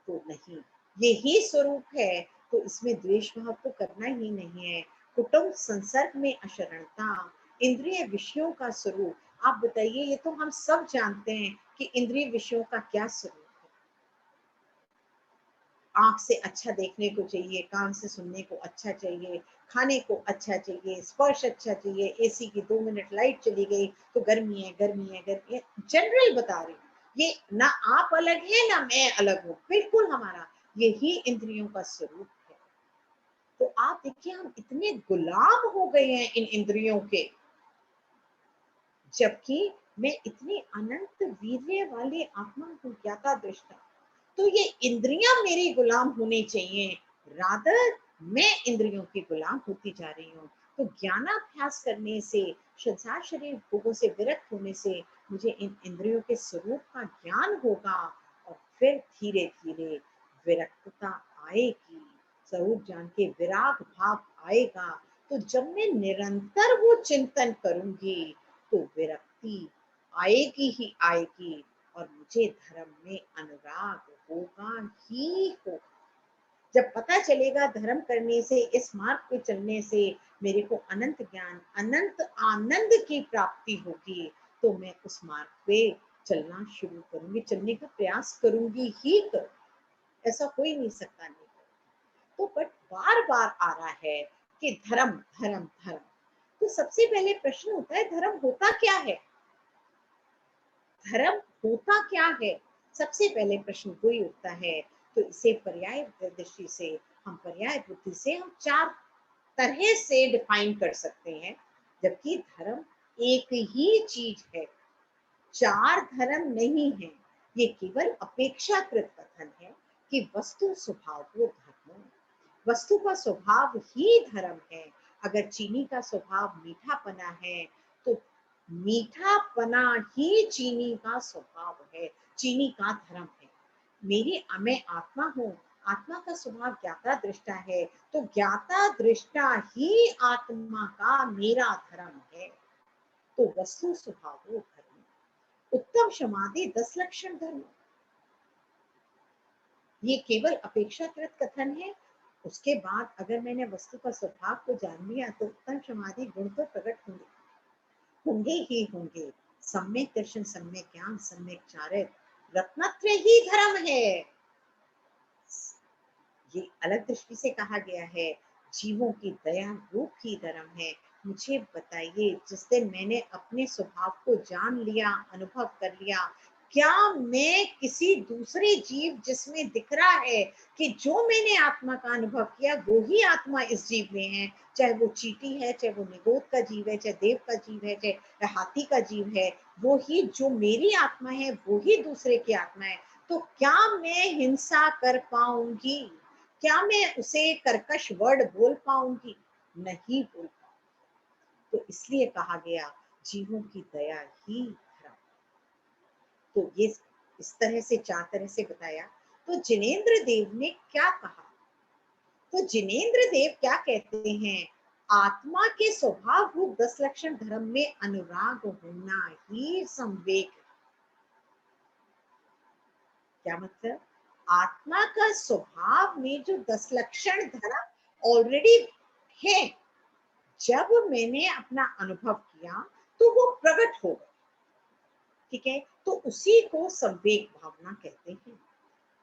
तो नहीं, यही स्वरूप है। तो इसमें द्वेष भाव तो करना ही नहीं है। कुटुंब संसर्ग में अशरणता, इंद्रिय विषयों का स्वरूप। आप बताइए, ये तो हम सब जानते हैं कि इंद्रिय विषयों का क्या स्वरूप है। आंख से अच्छा देखने को चाहिए, कान से सुनने को अच्छा चाहिए, खाने को अच्छा चाहिए, स्पर्श अच्छा चाहिए। एसी की 2 मिनट लाइट चली गई तो गर्मी है, गर्मी है, गर्मी है। जनरल बता रही हूँ, ये ना आप अलग है ना मैं अलग हूँ, बिल्कुल हमारा यही इंद्रियों का स्वरूप है। तो आप देखिए, हम इतने गुलाम हो गए हैं इन इंद्रियों के, जबकि मैं इतनी अनंत वीर्य वाली आत्मा हूँ, ज्ञाता दृष्टा। तो ये इंद्रियां मेरी गुलाम होनी चाहिए, रादर मैं इंद्रियों की गुलाम होती जा रही हूँ। तो ज्ञानाभ्यास करने से, संसार शरीर भोगों से विरक्त होने से मुझे इन इंद्रियों के स्वरूप का ज्ञान होगा, और फिर धीरे धीरे विरक्तता आएगी। स्वरूप जान के विराग भाव आएगा। तो जब मैं निरंतर वो चिंतन करूंगी तो विरक्ति आएगी ही आएगी, और मुझे धर्म में अनुराग होगा ही होगा। जब पता चलेगा धर्म करने से, इस मार्ग पे चलने से मेरे को अनंत ज्ञान, अनंत आनंद की प्राप्ति होगी, तो मैं उस मार्ग पे चलना शुरू करूंगी, चलने का प्रयास करूंगी ही करूंगी। ऐसा हो ही नहीं सकता नहीं। तो बट बार बार आ रहा है कि धर्म धर्म धर्म। तो सबसे पहले प्रश्न होता है, धर्म होता क्या है? धर्म होता क्या है, सबसे पहले प्रश्न वही उठता है। तो इसे पर्याय दृष्टि से, हम पर्याय बुद्धि से हम चार तरह से डिफाइन कर सकते हैं, जबकि धर्म एक ही चीज है, चार धर्म नहीं है। ये केवल अपेक्षाकृत कथन है कि वस्तु स्वभाव वो धर्म, वस्तु का स्वभाव ही धर्म है। अगर चीनी का स्वभाव मीठापना है तो मीठापना ही चीनी का स्वभाव है, चीनी का धर्म है। मैं आत्मा हूँ, आत्मा का स्वभाव ज्ञाता दृष्टा है, तो ज्ञाता दृष्टा ही आत्मा का मेरा धर्म है। तो वस्तु स्वभाव वो धर्म, उत्तम समाधि 10 लक्षण धर्म, ये केवल अपेक्षाकृत कथन है। उसके बाद अगर मैंने वस्तु का स्वभाव को जान लिया तो उत्तम समाधि गुण तो प्रकट होंगे, होंगे ही होंगे। सम्यक दर्शन, सम्यक ज्ञान, सम्यक चारित्र, रत्नत्रय ही धर्म है। ये अलग दृष्टि से कहा गया है, जीवों की दया रूप ही धर्म है। मुझे बताइए, जिस दिन मैंने अपने स्वभाव को जान लिया, अनुभव कर लिया, क्या मैं किसी दूसरे जीव जिसमें दिख रहा है कि जो मैंने आत्मा का अनुभव किया वो ही आत्मा इस जीव में है, चाहे वो चींटी है, चाहे वो निगोद का जीव है, चाहे देव का जीव है, चाहे हाथी का जीव है, वो ही जो मेरी आत्मा है वो ही दूसरे की आत्मा है। तो क्या मैं हिंसा कर पाऊंगी? क्या मैं उसे कर्कश वर्ड बोल पाऊंगी? नहीं बोल पाऊंगी। तो इसलिए कहा गया जीवों की दया ही धर्म। तो ये इस तरह से, चार तरह से बताया। तो जिनेंद्र देव ने क्या कहा? तो जिनेंद्र देव क्या कहते हैं? आत्मा के स्वभाव रूप 10 लक्षण धर्म में अनुराग होना ही संवेग। क्या मतलब? आत्मा का स्वभाव में जो 10 लक्षण धर्म ऑलरेडी है, जब मैंने अपना अनुभव किया तो वो प्रकट हो गए। ठीक है, तो उसी को संवेग भावना कहते हैं।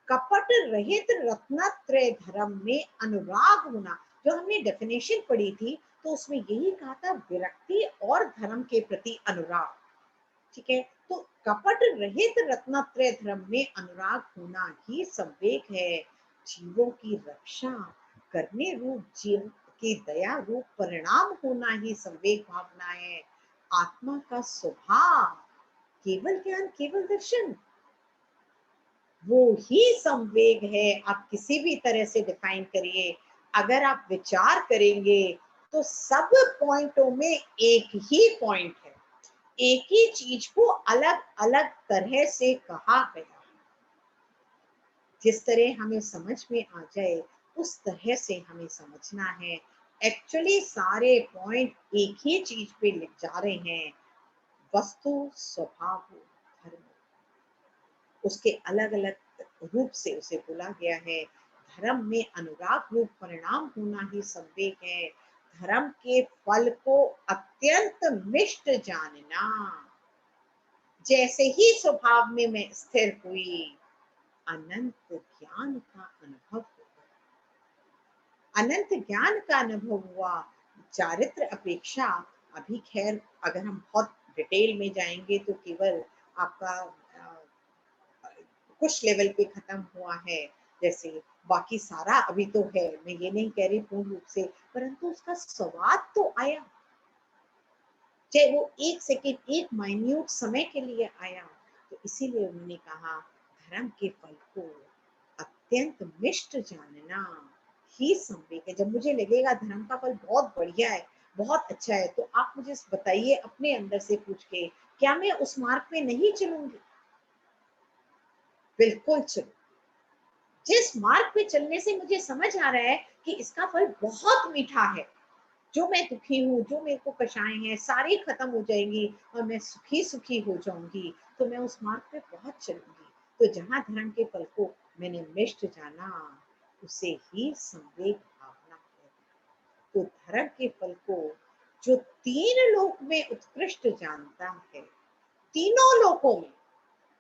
कपट रहित रत्नत्रय धर्म में अनुराग होना, जो हमने डेफिनेशन पढ़ी थी तो उसमें यही कहा था, विरक्ति और धर्म के प्रति अनुराग। ठीक है, तो कपट रहित रत्नत्रय धर्म में अनुराग होना ही संवेग है। जीवों की रक्षा करने रूप जीव की दया रूप परिणाम होना ही संवेग भावना है। आत्मा का स्वभाव केवल ज्ञान, केवल दर्शन, वो ही संवेग है। आप किसी भी तरह से डिफाइन करिए, अगर आप विचार करेंगे तो सब पॉइंटों में एक ही पॉइंट है, एक ही चीज को अलग अलग तरह से कहा गया। जिस तरह हमें समझ में आ जाए उस तरह से हमें समझना है। एक्चुअली सारे पॉइंट एक ही चीज पे लिख जा रहे हैं, वस्तु स्वभाव धर्म, उसके अलग अलग रूप से उसे बोला गया है। धर्म में अनुराग रूप परिणाम होना ही संवेग है। धर्म के फल को अत्यंत मिष्ट जानना। जैसे ही स्वभाव में मैं स्थिर हुई, अनंत ज्ञान का अनुभव हुआ। अनंत ज्ञान का अनुभव हुआ। चारित्र अपेक्षा, अभी खैर अगर हम बहुत डिटेल में जाएंगे तो केवल आपका कुछ लेवल पे खत्म हुआ है, जैसे बाकी सारा अभी तो है, मैं ये नहीं कह रही पूर्ण रूप से, परंतु उसका स्वाद तो आया, चाहे वो एक सेकेंड, एक माइन्यूट समय के लिए आया। तो इसीलिए उन्होंने कहा, धर्म के फल को अत्यंत मिष्ट जानना ही संवेग है। जब मुझे लगेगा धर्म का फल बहुत बढ़िया है, बहुत अच्छा है, तो आप मुझे बताइए अपने अंदर से पूछ के, क्या मैं उस मार्ग पे नहीं चलूंगी? बिल्कुल चलूंगी। जिस मार्ग पे चलने से मुझे समझ आ रहा है कि इसका फल बहुत मीठा है, जो मैं दुखी हूँ, जो मेरे को कषाय हैं, सारी खत्म हो जाएंगी और मैं सुखी सुखी हो जाऊंगी, तो मैं उस मार्ग पे पहुंच चलूंगी। तो जहां धर्म के फल को मैंने मिष्ट जाना, उसे ही संवेग भावना है। तो धर्म के फल को जो तीन लोक में उत्कृष्ट जानता है, तीनों लोकों में,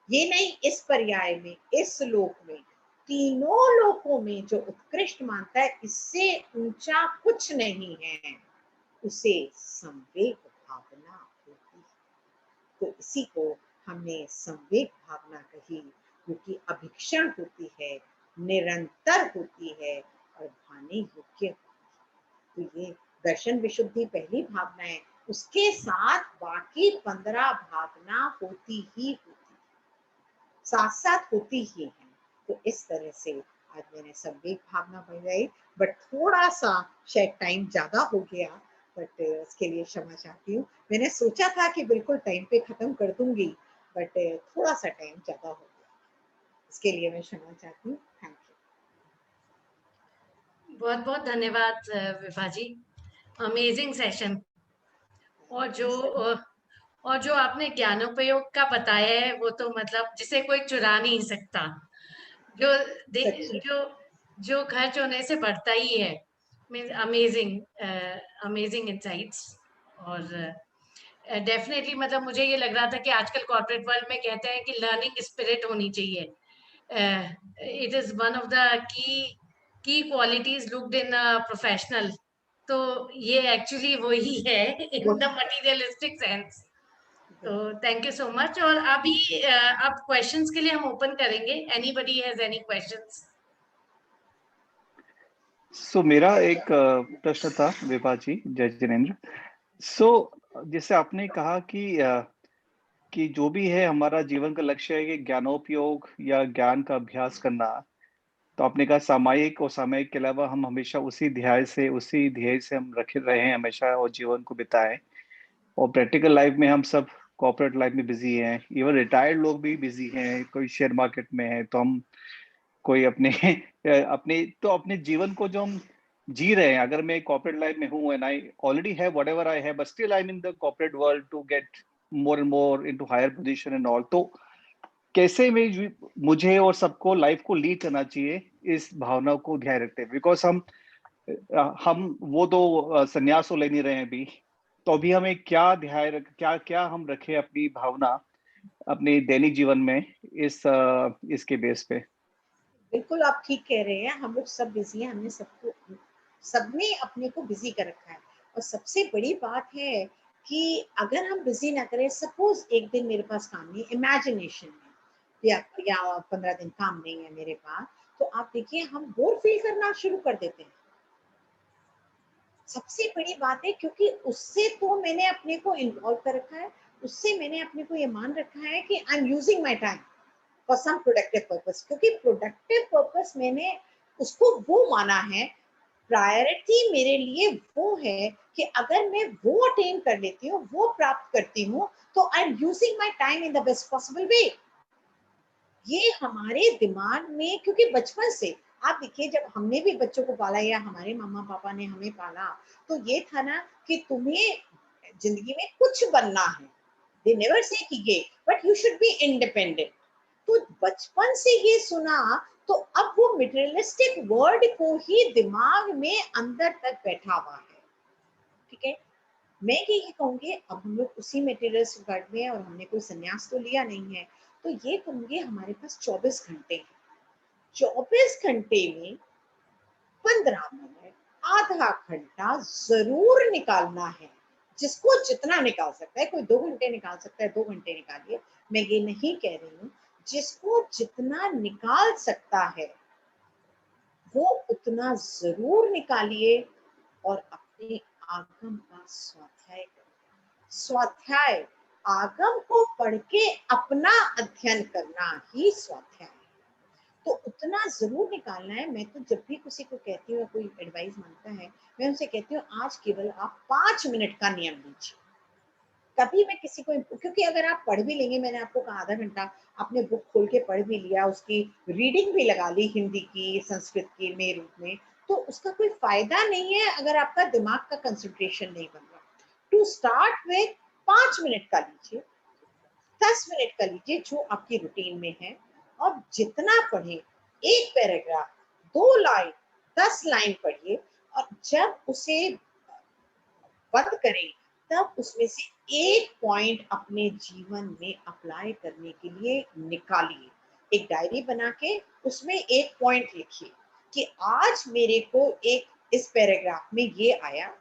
ये नहीं इस पर्याय में, इस लोक में, तीनों लोकों में जो उत्कृष्ट मानता है, इससे ऊंचा कुछ नहीं है, उसे संवेग भावना होती है। तो इसी को हमने संवेग भावना कही, जो कि अभीक्षण होती है, निरंतर होती है और भाने योग्य होती है। तो ये दर्शन विशुद्धि पहली भावना है, उसके साथ बाकी 15 भावना होती ही होती, साथ साथ होती ही है। तो इस तरह से आज मैंने संवेग भावना बनाई, बट थोड़ा सा शायद टाइम ज्यादा हो गया, बट उसके लिए क्षमा चाहती हूँ। मैंने सोचा था कि बिल्कुल टाइम पे खत्म कर दूंगी, बट थोड़ा सा टाइम ज्यादा हो गया, इसके लिए मैं क्षमा चाहती हूँ। Thank you. बहुत बहुत धन्यवाद विभा जी, अमेजिंग सेशन। और जो आपने ज्ञानोपयोग का बताया है वो तो मतलब जिसे कोई चुरा नहीं सकता, जो सच्ची जो जो खर्च होने से बढ़ता ही है। Means amazing, amazing insights. और डेफिनेटली मतलब मुझे ये लग रहा था कि आजकल कॉर्पोरेट वर्ल्ड में कहते हैं कि लर्निंग स्पिरिट होनी चाहिए, it is one of the key qualities looked in professional. तो ये एक्चुअली वही है इन द मटीरियलिस्टिक सेंस। तो थैंक यू सो मच। और अभी अब क्वेश्चंस के लिए हम ओपन करेंगे, एनीबडी हैज एनी क्वेश्चंस? सो मेरा एक प्रश्न था विभा जी, जय जिनेन्द्र। सो जैसे आपने कहा कि जो भी है हमारा जीवन का लक्ष्य है कि ज्ञानोपयोग या ज्ञान का अभ्यास करना। तो आपने कहा सामायिक और सामयिक के अलावा हम हमेशा उसी ध्येय से हम रखे रहे हमेशा और जीवन को बिताएं। और प्रैक्टिकल लाइफ में हम सब कॉर्पोरेट लाइफ में बिजी हैं, इवन रिटायर्ड लोग भी बिजी हैं, कोई शेयर मार्केट में है तो हम कोई अपने अपने जीवन को जो हम जी रहे हैं, अगर मैं कॉर्पोरेट लाइफ में हूँ and I already have whatever I have, but still I am in the corporate world to get more and more into higher position and all. तो कैसे मुझे और सबको लाइफ को लीड करना चाहिए इस भावना को ध्यान रखते हैं, बिकॉज हम वो तो संन्यास तो ले नहीं रहे हैं अभी। तो अभी हमें क्या क्या हम रखें अपनी भावना अपने दैनिक जीवन में इसके बेस पे। बिल्कुल आप ठीक कह रहे हैं, हम लोग सब बिजी हैं, हमने सबने अपने को बिजी कर रखा है। और सबसे बड़ी बात है कि अगर हम बिजी ना करें, सपोज एक दिन मेरे पास काम नहीं, इमेजिनेशन है, या 15 दिन काम नहीं है मेरे पास, तो आप देखिए हम बोर फील करना शुरू कर देते हैं। सबसे बड़ी बात है, क्योंकि उससे तो मैंने अपने को इन्वॉल्व कर रखा है, उससे मैंने अपने को ये मान रखा है कि I am using my time for some productive purpose. क्योंकि प्रोडक्टिव पर्पस मैंने उसको वो माना है, प्रायोरिटी मेरे लिए वो है कि अगर मैं वो अटेन कर लेती हूँ, वो प्राप्त करती हूँ, तो आई am using my time in the best possible way. ये हमारे दिमाग में, क्योंकि बचपन से आप देखिए, जब हमने भी बच्चों को पाला या हमारे मम्मा पापा ने हमें पाला, तो ये था ना कि तुम्हें जिंदगी में कुछ बनना है। दे नेवर से कि ये, but you should be independent. तो बचपन से ये सुना, तो अब वो मटेरियलिस्टिक वर्ड को ही दिमाग में अंदर तक बैठा हुआ है। ठीक है, मैं ये कहूंगी, अब हम लोग उसी मटेरियलिस्टिक वर्ड में, और हमने कोई संन्यास तो लिया नहीं है, तो ये कहूंगी हमारे पास 24 घंटे हैं। 24 घंटे में 15 मिनट, आधा घंटा जरूर निकालना है। जिसको जितना निकाल सकता है, कोई 2 घंटे निकाल सकता है, 2 घंटे निकालिए। मैं ये नहीं कह रही हूँ, जिसको जितना निकाल सकता है वो उतना जरूर निकालिए। और अपने आगम का स्वाध्याय करिए। स्वाध्याय, आगम को पढ़ के अपना अध्ययन करना ही स्वाध्याय है। तो उतना जरूर निकालना है। मैं तो जब भी किसी को कहती हूँ, कोई एडवाइस मांगता है, मैं उनसे कहती हूँ आज केवल आप 5 मिनट का नियम लीजिए। कभी मैं किसी को, क्योंकि अगर आप पढ़ भी लेंगे, मैंने आपको कहा आधा घंटा आपने बुक खोल के पढ़ भी लिया, उसकी रीडिंग भी लगा ली, हिंदी की संस्कृत की में रूप में, तो उसका कोई फायदा नहीं है अगर आपका दिमाग का कंसंट्रेशन नहीं बन रहा। टू स्टार्ट विद 5 मिनट का लीजिए, 10 मिनट का लीजिए, जो आपकी रूटीन में है, और जितना पढ़े, एक पैराग्राफ, 2 लाइन, 10 लाइन पढ़िए, और जब उसे बंद करें तब उसमें से एक पॉइंट अपने जीवन में अप्लाई करने के लिए निकालिए। एक डायरी बना के उसमें एक पॉइंट लिखिए कि आज मेरे को एक इस पैराग्राफ में ये आया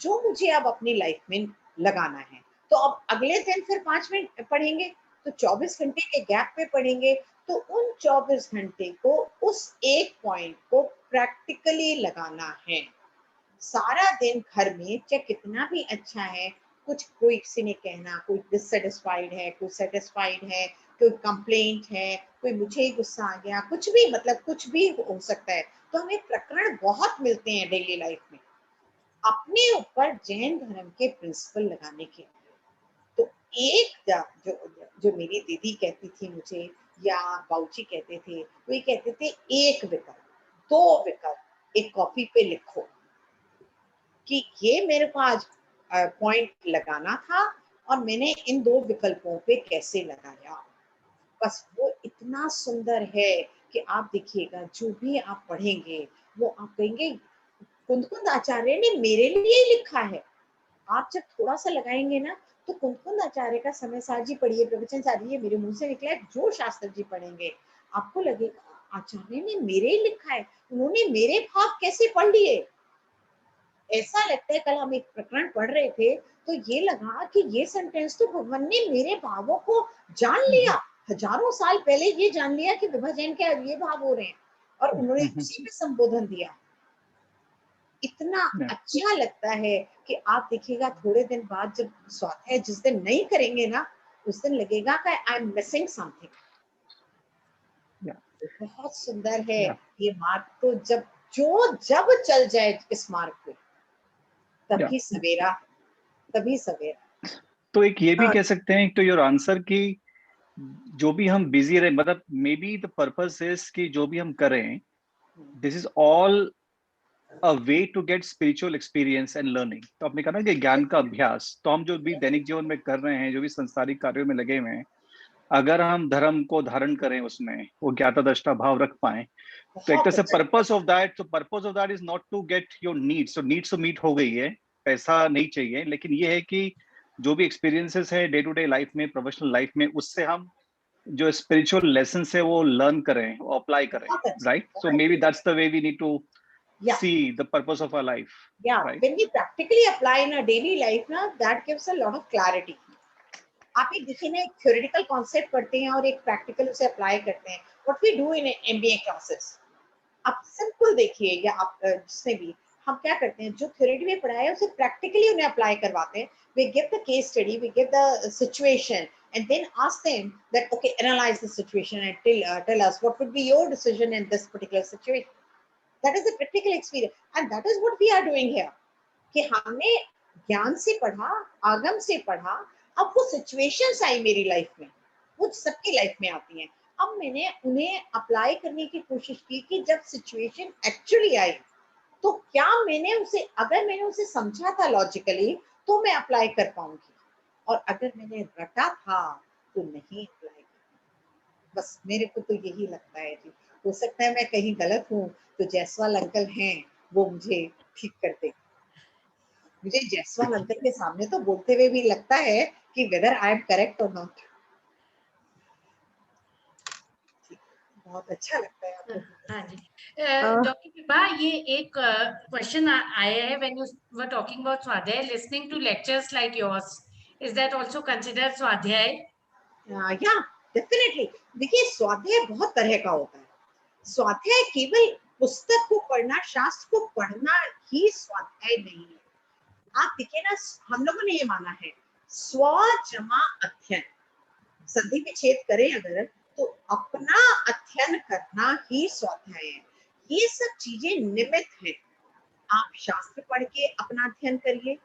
जो मुझे अब अपनी लाइफ में लगाना है। तो अब अगले दिन फिर 5 मिनट पढ़ेंगे, तो तो 24 घंटे के गैप में पढ़ेंगे तो उन 24 घंटे को उस एक पॉइंट को प्रैक्टिकली लगाना है। सारा दिन घर में चाहे कितना भी अच्छा है, कुछ कोई किसी ने कहना, कोई डिससेटिस्फाइड है, कोई सेटिस्फाइड है, कोई कंप्लेंट है, कोई मुझे ही गुस्सा आ गया, कुछ भी, मतलब कुछ भी हो सकता है। तो हमें प्रकरण बहुत मिलते हैं डेली लाइफ में अपने ऊपर जैन धर्म के प्रिंसिपल लगाने के लिए। तो एक जो मेरी दीदी कहती थी मुझे, या बाबूजी कहते थे, वो ये कहते थे एक विकल्प, दो विकल्प एक कॉपी पे लिखो कि ये मेरे को आज पॉइंट लगाना था और मैंने इन दो विकल्पों पे कैसे लगाया। बस वो इतना सुंदर है कि आप देखिएगा जो भी आप पढ़ेंगे वो आप कहेंगे कुंद आचार्य ने मेरे लिए ही लिखा है। आप जब थोड़ा सा लगाएंगे ना तो कुंद आचार्य का समय सार जी पढ़िए, प्रवचन सार जी, मेरे मुंह से निकला है, जो शास्त्र जी पढ़ेंगे आपको लगेगा आचार्य ने मेरे ही लिखा है, उन्होंने मेरे भाव कैसे पढ़ लिए। ऐसा लगता है, कल हम एक प्रकरण पढ़ रहे थे तो ये लगा कि ये सेंटेंस तो भगवान ने मेरे भावों को जान लिया, हजारों साल पहले ये जान लिया कि विभा जैन के ये भाव हो रहे हैं और उन्होंने उसी में संबोधन दिया। इतना अच्छा लगता है कि आप देखिएगा थोड़े दिन बाद जब स्वाध्याय जिस दिन नहीं करेंगे ना, उस दिन लगेगा कि आई एम मिसिंग समथिंग। बहुत सुंदर है ये मार्ग। तो जब चल जाए इस मार्ग पे तभी सवेरा, तभी सवेरा। तो एक ये भी कह सकते हैं तो योर आंसर कि जो भी हम बिजी रहे, मतलब maybe the purpose is कि जो भी हम करें, this is all a way to get spiritual experience and learning. तो आपने कहा ना कि ज्ञान का अभ्यास, तो हम जो भी दैनिक जीवन में कर रहे हैं, जो भी संसारिक कार्यों में लगे हुए हैं, अगर हम धर्म को धारण करें, उसमें वो ज्ञाता दृष्टा भाव रख पाए, तो एक तरह से purpose of that is not to get your needs. तो नीड्स तो मीट हो गई है, पैसा नहीं चाहिए, लेकिन ये है कि जो भी एक्सपीरियंसेस है डे टू डे लाइफ में, प्रोफेशनल लाइफ में, उससे हम जो स्पिरिचुअल लेसन है वो लर्न करें, वो अप्लाई करें, right? So maybe that's the way we need to see the purpose of our life. Right? When we practically apply in our daily life ना, that gives a lot of clarity. आप एक देखिए ना, एक theoretical concept पढ़ते हैं और एक practical उसे apply करते हैं। What we do in MBA classes, आप सिंपल देखिए, या आप जिसने भी, हम क्या करते हैं, जो थ्योरी में पढ़ाया है उसे प्रैक्टिकली उन्हें अप्लाई करवाते हैं। We give the case study, we give the situation, and then ask them that okay, analyze the situation and tell us what would be your decision in this particular situation. That is the practical experience, and that is what we are doing here. कि हमने ज्ञान से पढ़ा, आगम से पढ़ा, अब वो सिचुएशंस आई मेरी लाइफ में, वो सबकी लाइफ में आती हैं। अब मैंने उन्हें अप्लाई करने की कोशिश की कि जब सिचुएशन एक्चुअली आई तो क्या मैंने उसे, अगर मैंने उसे समझा था लॉजिकली तो मैं अप्लाई कर पाऊंगी, और अगर मैंने रटा था तो नहीं अप्लाई। बस मेरे को तो यही लगता है जी। हो सकता है मैं कहीं गलत हूँ तो जायसवाल अंकल हैं, वो मुझे ठीक कर दे। मुझे जायसवाल अंकल के सामने तो बोलते हुए भी लगता है कि वेदर आई एम करेक्ट और नॉट। बहुत अच्छा लगता है आपको। हाँ जी, डॉक्टर विभा, ये एक क्वेश्चन आया है, when you were talking about swadhyaya, listening to lectures like yours, is that also considered swadhyaya? या डेफिनेटली। देखिए स्वाध्याय बहुत तरह का होता है। स्वाध्याय केवल पुस्तक को पढ़ना, शास्त्र को पढ़ना ही स्वाध्याय नहीं है। आप देखिए ना, हम लोगों ने ये माना है स्व जमा अध्ययन, संधि विच्छेद करें अगर तो अपना अध्ययन करना ही स्वाध्याय है। ये सब चीजें निमित्त है। आप शास्त्र पढ़ के अपना अध्ययन करिए,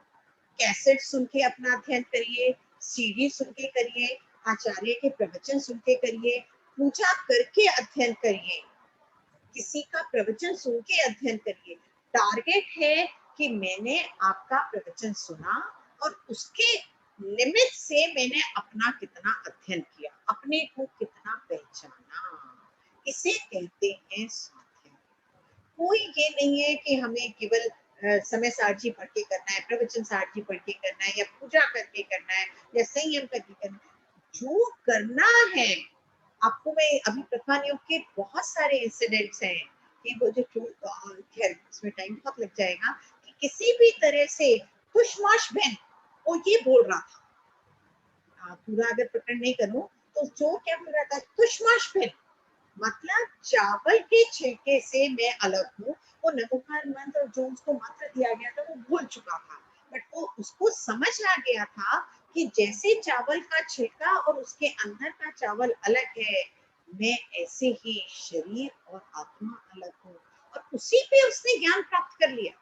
कैसेट सुन के अपना अध्ययन करिए, सीडी सुन के करिए, आचार्य के प्रवचन सुन के करिए, पूजा करके अध्ययन करिए, किसी का प्रवचन सुन के अध्ययन करिए। टारगेट है कि मैंने आपका प्रवचन सुना और उसके निमित्त से मैंने अपना कितना अध्ययन किया, अपने को कितना पहचाना, इसे कहते हैं स्वाध्याय। कोई ये नहीं है कि हमें केवल समय सारची पढ़ के करना है, प्रवचन सारची पढ़ के करना है, या पूजा करके करना है, या संयम करके करना है। जो करना है आपको, मैं अभी प्रधान योग के बहुत सारे इंसिडेंट्स हैं कि वो जो खैर इसमें टाइम बहुत लग जाएगा, कि किसी भी तरह से खुशमाश बहन वो ये बोल रहा था, पूरा अगर प्रकरण नहीं करूं तो जो क्या बोल रहा था, तुष्माश फिर मतलब चावल के छिलके से मैं अलग हूँ। वो नबूकदनेस्सर मंत्र और जो उसको मंत्र दिया गया था वो भूल चुका था, बट वो उसको समझ आ गया था कि जैसे चावल का छिलका और उसके अंदर का चावल अलग है, मैं ऐसे ही शरीर और आत्मा अलग हूँ। और उसी पे उसने ज्ञान प्राप्त कर लिया।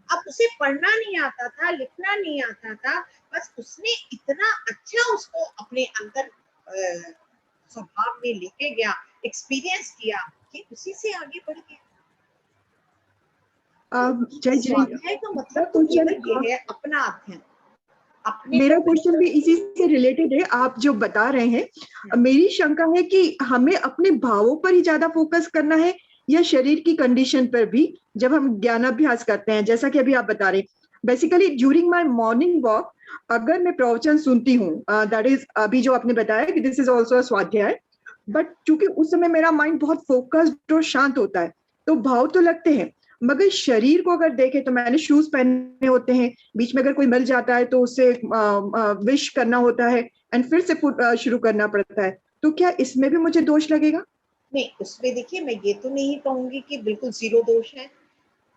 अब उसे पढ़ना नहीं आता था, लिखना नहीं आता था, बस उसने इतना अच्छा उसको अपने अंदर स्वभाव में लेके गया, एक्सपीरियंस किया कि उसी से आगे बढ़ गया। जय जी, स्वाध्याय का मतलब तो केवल ये है अपना अध्ययन। मेरा क्वेश्चन भी इसी से रिलेटेड है। आप जो बता रहे हैं, मेरी शंका है कि हमें अपने भावों पर ही ज्यादा फोकस करना है या शरीर की कंडीशन पर भी, जब हम ज्ञानाभ्यास करते हैं, जैसा कि अभी आप बता रहे हैं। Basically during my morning walk अगर मैं प्रवचन सुनती हूँ, दैट इज अभी जो आपने बताया कि दिस इज ऑल्सो अ स्वाध्याय, बट चूंकि उस समय मेरा माइंड बहुत फोकस्ड और शांत होता है तो भाव तो लगते हैं, मगर शरीर को अगर देखें तो मैंने शूज पहने होते हैं, बीच में अगर कोई मिल जाता है तो उससे विश करना होता है एंड फिर से शुरू करना पड़ता है, तो क्या इसमें भी मुझे दोष लगेगा? नहीं, उसमें देखिए मैं ये तो नहीं कहूंगी कि बिल्कुल जीरो दोष है,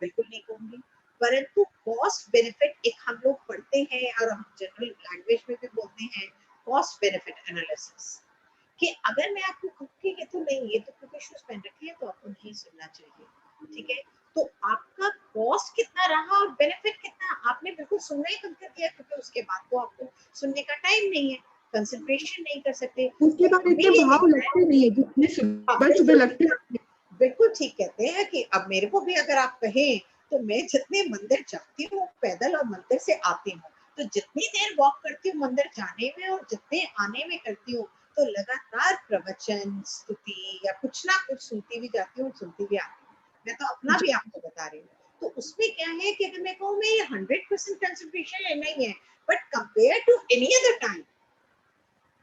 बिल्कुल नहीं कहूंगी, परंतु कॉस्ट बेनिफिट एक हम लोग पढ़ते हैं और हम जनरल लैंग्वेज में भी बोलते हैं, कॉस्ट बेनिफिट एनालिसिस, कि अगर मैं आपको कहूँगी कि तो नहीं ये तो क्योंकि शूज पहन रखे हैं तो आपको नहीं सुनना चाहिए, ठीक है, तो आपका कॉस्ट कितना रहा और बेनिफिट कितना, आपने बिल्कुल सुनना ही बंद कर दिया क्योंकि उसके बाद तो आपको सुनने का टाइम नहीं है, कंसंट्रेशन नहीं कर सकते, उसके बाद इतने भाव लगते नहीं है जितने सुबह सुबह लगते हैं। बिल्कुल ठीक कहते हैं कि अब मेरे को भी अगर आप कहें तो मैं जितने मंदिर जाती हूँ पैदल और मंदिर से आती हूँ, तो जितनी देर वॉक करती हूँ मंदिर जाने में और जितने आने में करती हूँ, तो लगातार प्रवचन, स्तुति या कुछ ना कुछ सुनती भी जाती हूँ, सुनती भी आती हूँ। मैं तो अपना भी आपको बता रही हूँ। तो उसमें क्या है कि अगर मैं कहूँ मैं 100% कंसंट्रेशन नहीं है, but compare to any other time,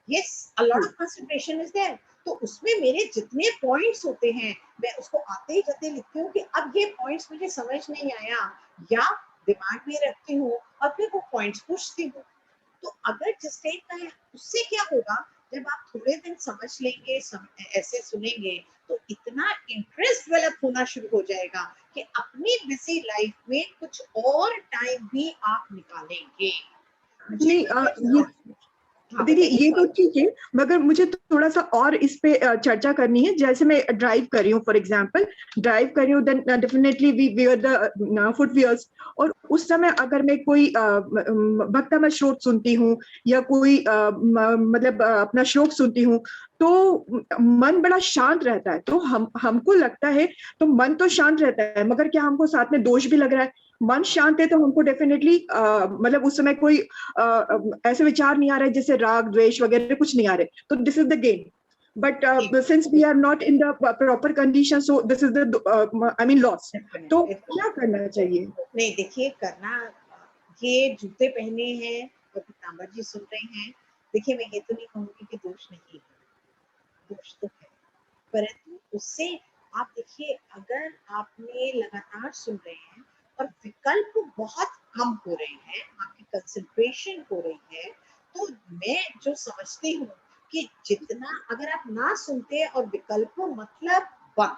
yes, a lot of concentration is there. तो उसमें मेरे जितने पॉइंट्स होते हैं मैं उसको आते ही जाते लिखती हूँ कि अब ये पॉइंट्स मुझे समझ नहीं आया, या दिमाग में रखती हूँ और फिर वो पॉइंट्स पूछती हूँ। तो अगर जिस टाइप का है उससे क्या होगा, जब आप थोड़े दिन समझ लेंगे, ऐसे सुनेंगे, तो इतना इंटरेस्ट डेवलप होना शुरू हो जाएगा कि अपनी बिजी लाइफ में कुछ और टाइम भी आप निकालेंगे। नहीं, दीदी ये तो ठीक है, मगर मुझे थोड़ा सा और इस पे चर्चा करनी है। जैसे मैं ड्राइव कर रही हूँ, फॉर एग्जांपल ड्राइव कर रही हूँ, then definitely we wear the footwears, और उस समय अगर मैं कोई भक्तिमय श्लोक सुनती हूँ या कोई मतलब अपना श्लोक सुनती हूँ, तो मन बड़ा शांत रहता है। तो हमको लगता है तो मन तो शांत रहता है, मगर क्या हमको साथ में दोष भी लग रहा है? मन शांत है तो हमको डेफिनेटली मतलब उस समय कोई ऐसे विचार नहीं आ रहे जैसे राग द्वेष वगैरह कुछ नहीं आ रहे, तो this is the gain. But since we are not in the proper condition, so this is the I mean loss. तो क्या करना चाहिए? नहीं देखिए, करना, ये जूते पहने हैं तो पीताम्बर जी सुन रहे हैं, देखिए मैं ये तो नहीं कहूंगी कि दोष नहीं है, दोष तो है, परंतु उससे आप देखिए अगर आपने लगातार सुन रहे हैं और विकल्प बहुत कम हो रहे हैं, आपकी कंसंट्रेशन हो रही है, तो मैं जो समझती हूँ कि जितना अगर आप ना सुनते और विकल्प मतलब बंद,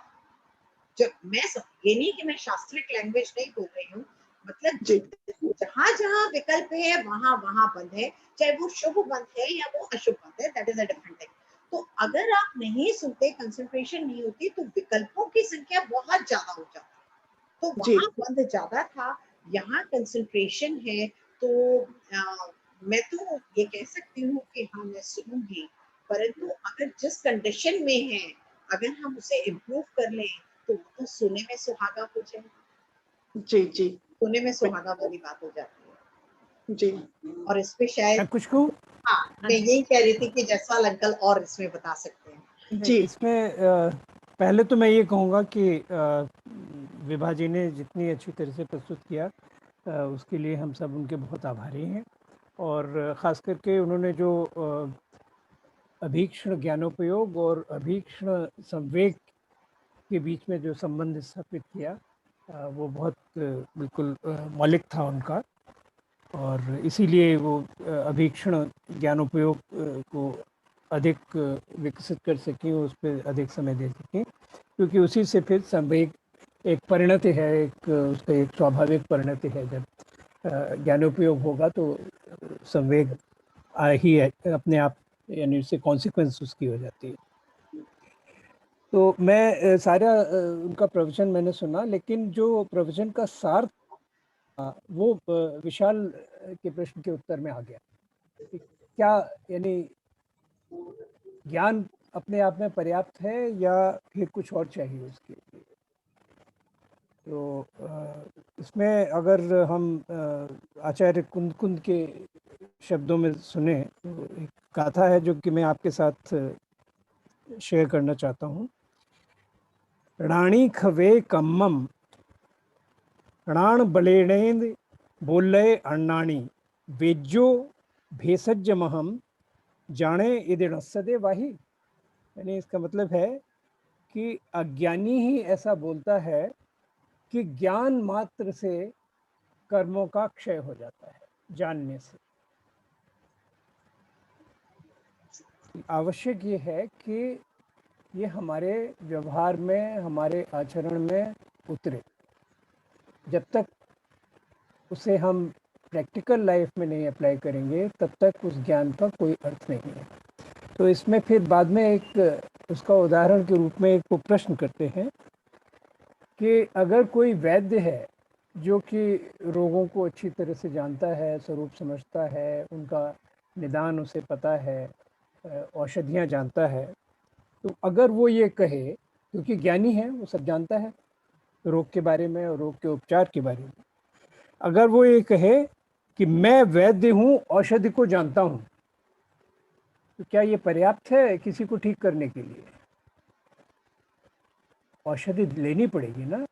जो मैं ये नहीं कि मैं शास्त्रिक लैंग्वेज नहीं बोल रही हूँ, मतलब जहां जहां विकल्प है वहां वहां बंद है, चाहे वो शुभ बंद है या वो अशुभ बंद है, that is a different thing. तो अगर आप नहीं सुनते, कंसंट्रेशन नहीं होती, तो विकल्पों की संख्या बहुत ज्यादा हो जाती है, तो वहां बंद ज्यादा था, यहाँ कंसंट्रेशन है, तो मैं तो ये कह सकती हूँ कि हाँ मैं सुनूंगी, परंतु अगर जिस कंडीशन में है अगर हम उसे इम्प्रूव कर लें तो वो तो सोने में सुहागा हो जाए। जी जी, सोने में सुहागा वाली बात हो जाती है जी। और इस पे शायद कुछ कहूँ? हाँ, मैं यही कह रही थी कि जसवाल अंकल और इसमें बता सकते हैं। जी, इसमें पहले तो मैं ये कहूँगा कि विभा जी ने जितनी अच्छी तरह से प्रस्तुत किया उसके लिए हम सब उनके बहुत आभारी हैं, और ख़ास करके उन्होंने जो अभीक्ष्ण ज्ञानोपयोग और अभीक्ष्ण संवेग के बीच में जो संबंध स्थापित किया वो बहुत बिल्कुल मौलिक था उनका, और इसीलिए वो अभीक्ष्ण ज्ञानोपयोग को अधिक विकसित कर सकें, उस पर अधिक समय दे सकें, क्योंकि उसी से फिर संवेग एक परिणति है, एक उसका एक स्वाभाविक परिणति है। जब ज्ञानोपयोग होगा तो संवेग ही अपने आप, यानी उससे कॉन्सिक्वेंस उसकी हो जाती है। तो मैं सारा उनका प्रवचन मैंने सुना, लेकिन जो प्रवचन का सार था वो विशाल के प्रश्न के उत्तर में आ गया कि क्या, यानी ज्ञान अपने आप में पर्याप्त है या फिर कुछ और चाहिए उसके लिए। तो इसमें अगर हम आचार्य कुंद के शब्दों में सुने तो एक गाथा है जो कि मैं आपके साथ शेयर करना चाहता हूँ। राणी खवे कम्मम राण बलेणेंद बोले अण्णाणी वेज्यो भेषज महम जाने इदिणसदे वाही। यानी इसका मतलब है कि अज्ञानी ही ऐसा बोलता है कि ज्ञान मात्र से कर्मों का क्षय हो जाता है, जानने से। आवश्यक ये है कि ये हमारे व्यवहार में, हमारे आचरण में उतरे। जब तक उसे हम प्रैक्टिकल लाइफ में नहीं अप्लाई करेंगे तब तक उस ज्ञान का कोई अर्थ नहीं है। तो इसमें फिर बाद में एक उसका उदाहरण के रूप में एक वो प्रश्न करते हैं कि अगर कोई वैद्य है जो कि रोगों को अच्छी तरह से जानता है, स्वरूप समझता है, उनका निदान उसे पता है, औषधियाँ जानता है, तो अगर वो ये कहे, क्योंकि ज्ञानी है, वो सब जानता है रोग के बारे में और रोग के उपचार के बारे में, अगर वो ये कहे कि मैं वैद्य हूँ, औषधि को जानता हूँ, तो क्या ये पर्याप्त है किसी को ठीक करने के लिए? औषधि लेनी पड़ेगी ना,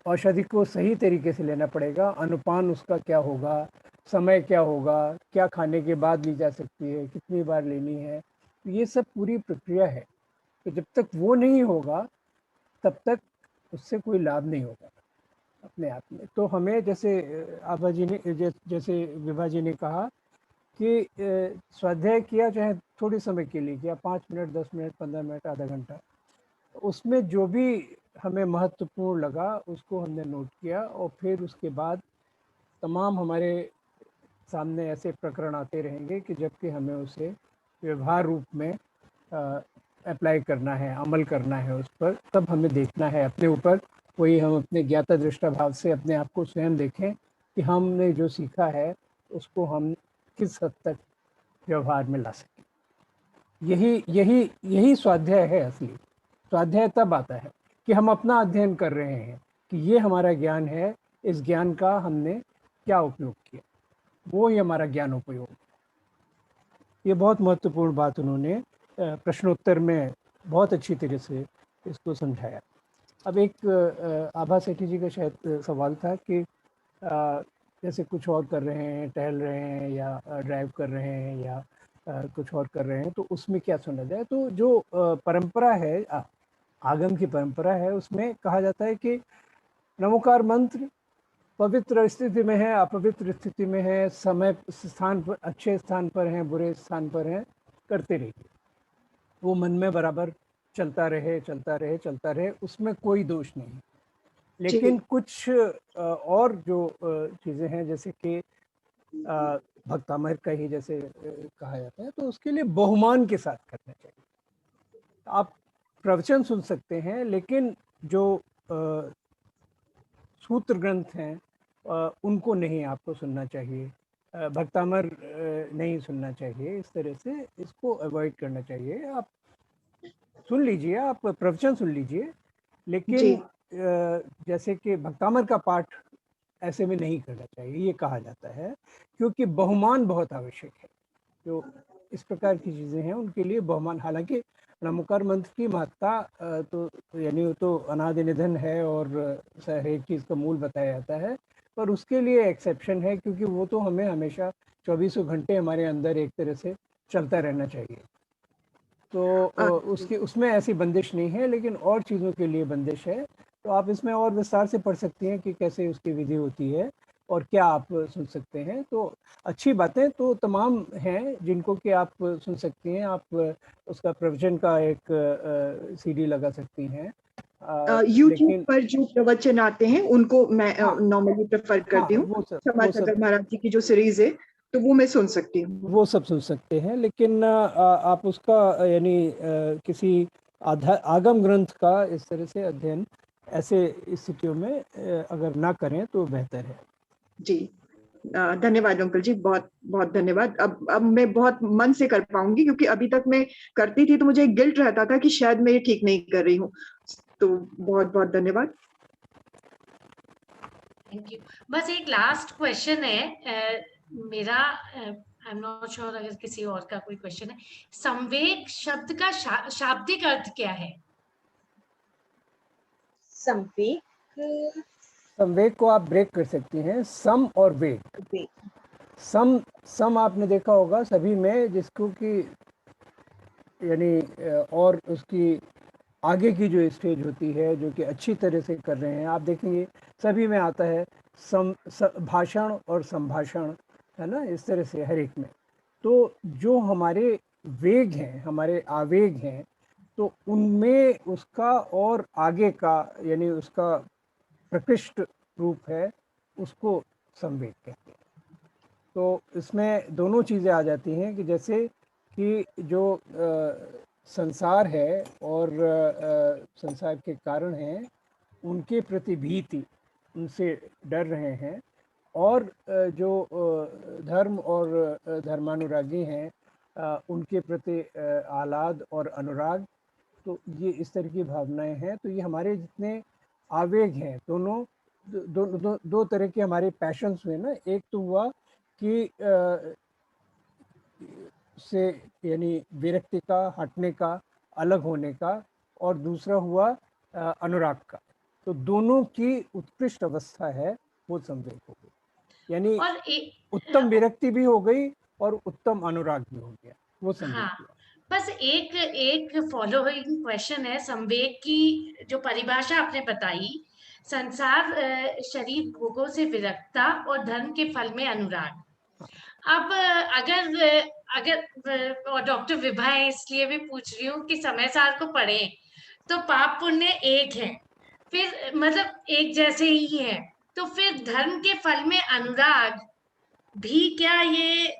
औषधि को सही तरीके से लेना पड़ेगा, अनुपान उसका क्या होगा, समय क्या होगा, क्या खाने के बाद ली जा सकती है, कितनी बार लेनी है, तो ये सब पूरी प्रक्रिया है। तो जब तक वो नहीं होगा तब तक उससे कोई लाभ नहीं होगा अपने आप में। तो हमें जैसे आभा जी ने, जैसे विभा जी ने कहा कि स्वाध्याय किया, चाहे थोड़े समय के लिए किया, 5 मिनट, 10 मिनट, 15 मिनट, आधा घंटा, उसमें जो भी हमें महत्वपूर्ण लगा उसको हमने नोट किया, और फिर उसके बाद तमाम हमारे सामने ऐसे प्रकरण आते रहेंगे कि जबकि हमें उसे व्यवहार रूप में अप्लाई करना है, अमल करना है उस पर, तब हमें देखना है अपने ऊपर। वही हम अपने ज्ञाता दृष्टा भाव से अपने आप को स्वयं देखें कि हमने जो सीखा है उसको हम किस हद तक व्यवहार में ला सकें। यही स्वाध्याय है असली। स्वाध्याय तब आता है कि हम अपना अध्ययन कर रहे हैं कि ये हमारा ज्ञान है, इस ज्ञान का हमने क्या उपयोग किया, वो ही हमारा ज्ञानोपयोग। ये बहुत महत्वपूर्ण बात उन्होंने प्रश्नोत्तर में बहुत अच्छी तरह से इसको समझाया। अब एक आभा सेठी जी का शायद सवाल था कि जैसे कुछ और कर रहे हैं, टहल रहे हैं या ड्राइव कर रहे हैं या कुछ और कर रहे हैं, तो उसमें क्या सुना जाए। तो जो परंपरा है, आगम की परंपरा है, उसमें कहा जाता है कि नमोकार मंत्र पवित्र स्थिति में है, अपवित्र स्थिति में है, समय स्थान पर, अच्छे स्थान पर हैं, बुरे स्थान पर हैं, करते रहिए, वो मन में बराबर चलता रहे, चलता रहे, चलता रहे, उसमें कोई दोष नहीं। लेकिन कुछ और जो चीज़ें हैं, जैसे कि भक्तामर का ही जैसे कहा जाता है, तो उसके लिए बहुमान के साथ करना चाहिए। आप प्रवचन सुन सकते हैं, लेकिन जो सूत्र ग्रंथ हैं उनको नहीं आपको सुनना चाहिए, भक्तामर नहीं सुनना चाहिए, इस तरह से इसको अवॉइड करना चाहिए। आप सुन लीजिए, आप प्रवचन सुन लीजिए, लेकिन जैसे कि भक्तामर का पाठ ऐसे में नहीं करना चाहिए, ये कहा जाता है, क्योंकि बहुमान बहुत आवश्यक है। जो इस प्रकार की चीज़ें हैं उनके लिए बहुमान, हालांकि नमोकार मंत्र की महत्ता तो यानी वो तो अनादि निधन है और हर एक चीज़ का मूल बताया जाता है, पर उसके लिए एक्सेप्शन है, क्योंकि वो तो हमें हमेशा 24 घंटे हमारे अंदर एक तरह से चलता रहना चाहिए। तो उसकी उसमें ऐसी बंदिश नहीं है, लेकिन और चीज़ों के लिए बंदिश है। तो आप इसमें और विस्तार से पढ़ सकती हैं कि कैसे उसकी विधि होती है। और क्या आप सुन सकते हैं। तो अच्छी बातें तो तमाम हैं जिनको कि आप सुन सकती हैं। आप उसका प्रोविजन का एक सीडी लगा सकती हैं। यूट्यूब लेकिन पर जो प्रवचन आते हैं उनको मैं हाँ नॉर्मली प्रेफर हाँ करती हूँ। क्षमा वो सब सागर महाराज जी की जो सीरीज है तो वो मैं सुन सकती हूँ। वो सब सुन सकते हैं। लेकिन आप उसका यानी किसी आगम ग्रंथ का इस तरह से अध्ययन ऐसे स्थितियों में अगर ना करें तो बेहतर है। जी धन्यवाद अंकल जी, बहुत बहुत धन्यवाद। अब मैं बहुत मन से कर पाऊंगी, क्योंकि अभी तक मैं करती थी तो मुझे गिल्ट रहता था कि शायद मैं ये ठीक नहीं कर रही हूँ। तो बहुत बहुत धन्यवाद। Thank you. बस एक लास्ट क्वेश्चन है मेरा, आई एम नॉट श्योर अगर किसी और का कोई क्वेश्चन है। संवेग शब्द का शाब्दिक अर्थ क्या है? संवेग संवेग को आप ब्रेक कर सकती हैं, सम और वेग। सम आपने देखा होगा सभी में, जिसको कि यानी और उसकी आगे की जो स्टेज होती है जो कि अच्छी तरह से कर रहे हैं, आप देखेंगे सभी में आता है भाषण और संभाषण, है ना, इस तरह से हर एक में। तो जो हमारे वेग हैं, हमारे आवेग हैं, तो उनमें उसका और आगे का यानी उसका प्रकृष्ट रूप है, उसको संवेग कहते हैं। तो इसमें दोनों चीज़ें आ जाती हैं कि जैसे कि जो संसार है और संसार के कारण हैं, उनके प्रति भीति, उनसे डर रहे हैं, और जो धर्म और धर्मानुरागी हैं, उनके प्रति आह्लाद और अनुराग। तो ये इस तरह की भावनाएं हैं। तो ये हमारे जितने आवेग हैं, दोनों दो तरह के हमारे पैशंस हुए ना। एक तो हुआ कि से यानी विरक्ति का, हटने का, अलग होने का, और दूसरा हुआ अनुराग का। तो दोनों की उत्कृष्ट अवस्था है वो संवेग हो गई, यानी और उत्तम विरक्ति भी हो गई और उत्तम अनुराग भी हो गया, वो संवेग हाँ, हुआ। बस एक फॉलोइंग क्वेश्चन है। संवेग की जो परिभाषा आपने बताई, संसार, शरीर भोगों से विरक्ता और धर्म के फल में अनुराग। अब अगर अगर और डॉक्टर विभा है इसलिए भी पूछ रही हूँ कि समय सार को पढ़ें तो पाप पुण्य एक है, फिर मतलब एक जैसे ही है, तो फिर धर्म के फल में अनुराग भी क्या ये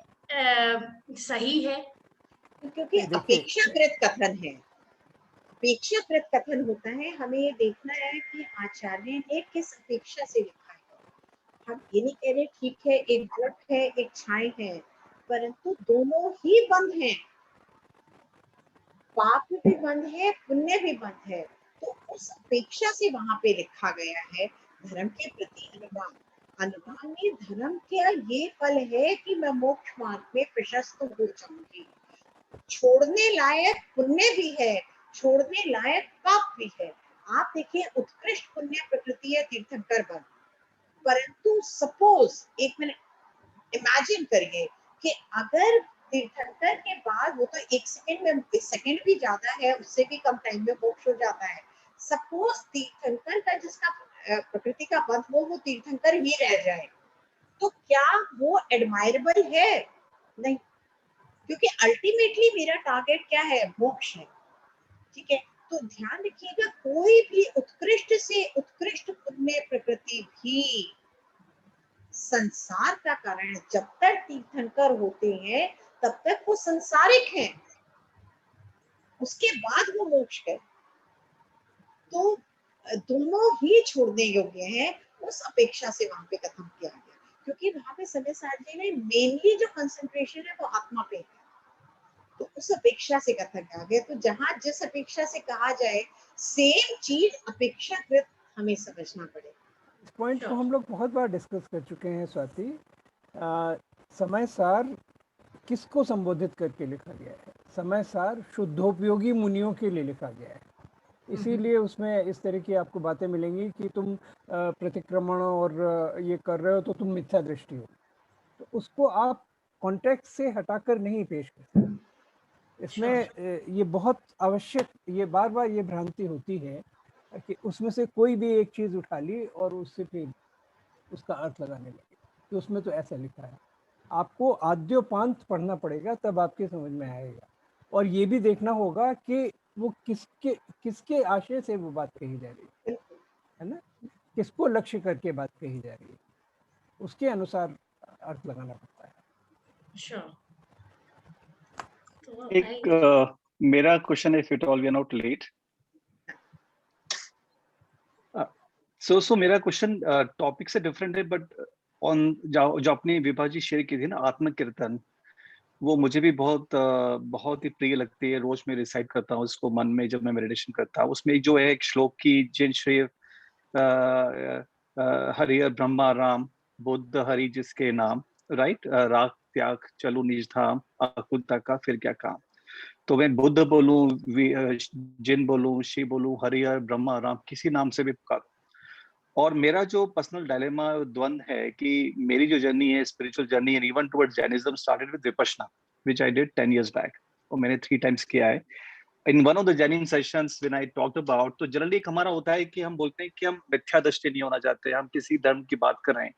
सही है? क्योंकि नहीं, देखिए, अपेक्षाकृत कथन है, अपेक्षाकृत कथन होता है। हमें ये देखना है कि आचार्य ने किस अपेक्षा से लिखा है। हम ये नहीं कह रहे ठीक है एक घट है एक छाई है, परंतु दोनों ही बंद हैं, पाप भी बंद है पुण्य भी बंद है। तो उस अपेक्षा से वहां पे लिखा गया है धर्म के प्रति अनुराग। अनुराग में धर्म का ये फल है कि मैं मोक्ष मार्ग में प्रशस्त हो जाऊंगी। छोड़ने लायक पुण्य भी है, छोड़ने लायक पाप भी है। आप देखिए उत्कृष्ट पुण्य प्रकृति है तीर्थंकर बन, परंतु सपोज एक मिनट इमेजिन करिए कि अगर तीर्थंकर के बाद, वो तो एक सेकंड भी ज्यादा है, उससे भी कम टाइम में मोक्ष हो जाता है। सपोज तीर्थंकर का जिसका प्रकृति का बंध हो वो तीर्थंकर ही रह जाए, तो क्या वो एडमायरेबल है? नहीं, क्योंकि अल्टीमेटली मेरा टारगेट क्या है? मोक्ष है। ठीक है, तो ध्यान रखिएगा कोई भी उत्कृष्ट से उत्कृष्ट पुण्य प्रकृति भी संसार का कारण है। जब तक तीर्थंकर होते हैं तब तक वो संसारिक हैं, उसके बाद वो मोक्ष है। तो दोनों ही छोड़ने योग्य हैं, उस अपेक्षा से वहां पे कथन किया गया, क्योंकि वहां पे समय सार जी ने मेनली जो कंसंट्रेशन है वो आत्मा पे है, तो उस अपेक्षा से कथन किया गया। तो जहां जिस अपेक्षा से कहा जाए सेम चीज अपेक्षाकृत हमें समझना पड़ेगा। इस पॉइंट को हम लोग बहुत बार डिस्कस कर चुके हैं स्वाति। समय सार किसको संबोधित करके लिखा गया है? समय सार शुद्धोपयोगी मुनियों के लिए लिखा गया है, इसीलिए उसमें इस तरह की आपको बातें मिलेंगी कि तुम प्रतिक्रमण और ये कर रहे हो तो तुम मिथ्या दृष्टि हो। तो उसको आप कॉन्टेक्स्ट से हटाकर नहीं पेश कर सकते। इसमें ये बहुत आवश्यक, ये बार बार ये भ्रांति होती है कि उसमें से कोई भी एक चीज़ उठा ली और उससे फिर उसका अर्थ लगाने लगे। कि उसमें तो ऐसा लिखा है। आपको आद्योपांत पढ़ना पड़ेगा, तब आपके समझ में आएगा। और ये भी देखना होगा कि वो किसके आशय से वो बात कही जा रही है ना, किसको लक्ष्य करके बात कही जा रही है, उसके अनुसार अर्थ लगाना पड़ता है। Sure. तो एक मेरा क्वेश्चन है, if it all we are not late, so मेरा क्वेश्चन टॉपिक से डिफरेंट है, बट ऑन जो अपनी विभा जी शेयर की थी ना, आत्मकीर्तन, वो मुझे भी बहुत ही प्रिय लगती है। रोज मैं रिसाइट करता हूँ इसको मन में जब मैं मेडिटेशन करता हूँ। उसमें जो है एक श्लोक की, जिन श्री हरियर ब्रह्मा राम बुद्ध हरि जिसके नाम, राइट, राग त्याग चलो निज धाम, अकुलता का फिर क्या काम। तो मैं बुद्ध बोलूं, जिन बोलूं, शिव बोलूं, हरिहर ब्रह्मा राम, किसी नाम से भी पुकारो। और मेरा जो पर्सनल डायलेमा द्वंद है कि मेरी जो जर्नी है, spiritual journey, and even towards Jainism started with Vipassana, which I did 10 years back, और मैंने 3 times किया है। In one of the Jainin sessions when I talked about, तो जनरली एक हमारा होता है कि हम बोलते हैं कि हम मिथ्या दृष्टि नहीं होना चाहते, हम किसी धर्म की बात कर रहे हैं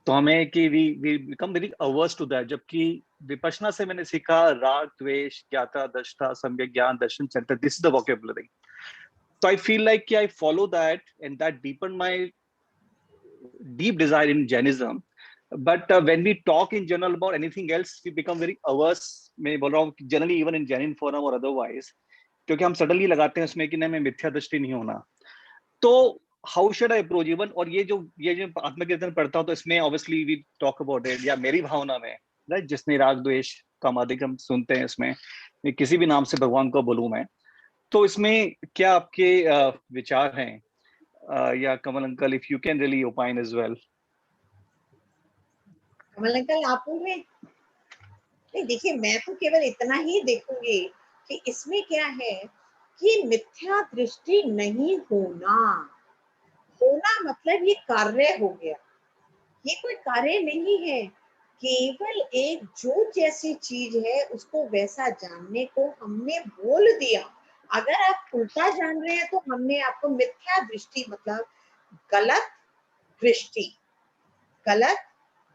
तो हमें कि we become very averse to that. जबकि विपश्यना से मैंने सीखा राग द्वेष ज्ञाता दृष्टा सम्यक ज्ञान दर्शन चिंतन, this is the vocabulary. So I feel like I follow that, and that deepened my deep desire in Jainism. But when we talk in general about anything else, we become very averse. मैं बोल रहा हूँ generally even in Jainin forum or otherwise, क्योंकि हम suddenly लगाते हैं उसमें कि नहीं, मैं मिथ्या दृष्टि नहीं होना। तो how should I approach even, और ये जो आत्मकीर्तन पढ़ता हूँ तो इसमें obviously we talk about it, या मेरी भावना में, राइट, जिसने राग द्वेष कामादिक हम सुनते हैं, इसमें किसी भी नाम से भगवान को बोलूं मैं, तो इसमें क्या आपके विचार हैं, या Kamal uncle if you can really opine as well. Kamal uncle आप बोल रहे हैं? नहीं, देखिए मैं तो केवल इतना ही देखूंगी कि इसमें क्या है कि मिथ्या दृष्टि नहीं होना, होना मतलब ये कार्य हो गया, ये कोई कार्य नहीं है। केवल एक जो जैसी चीज है उसको वैसा जानने को हमने बोल दिया। अगर आप उल्टा जान रहे हैं तो हमने आपको मिथ्या दृष्टि मतलब गलत दृष्टि, गलत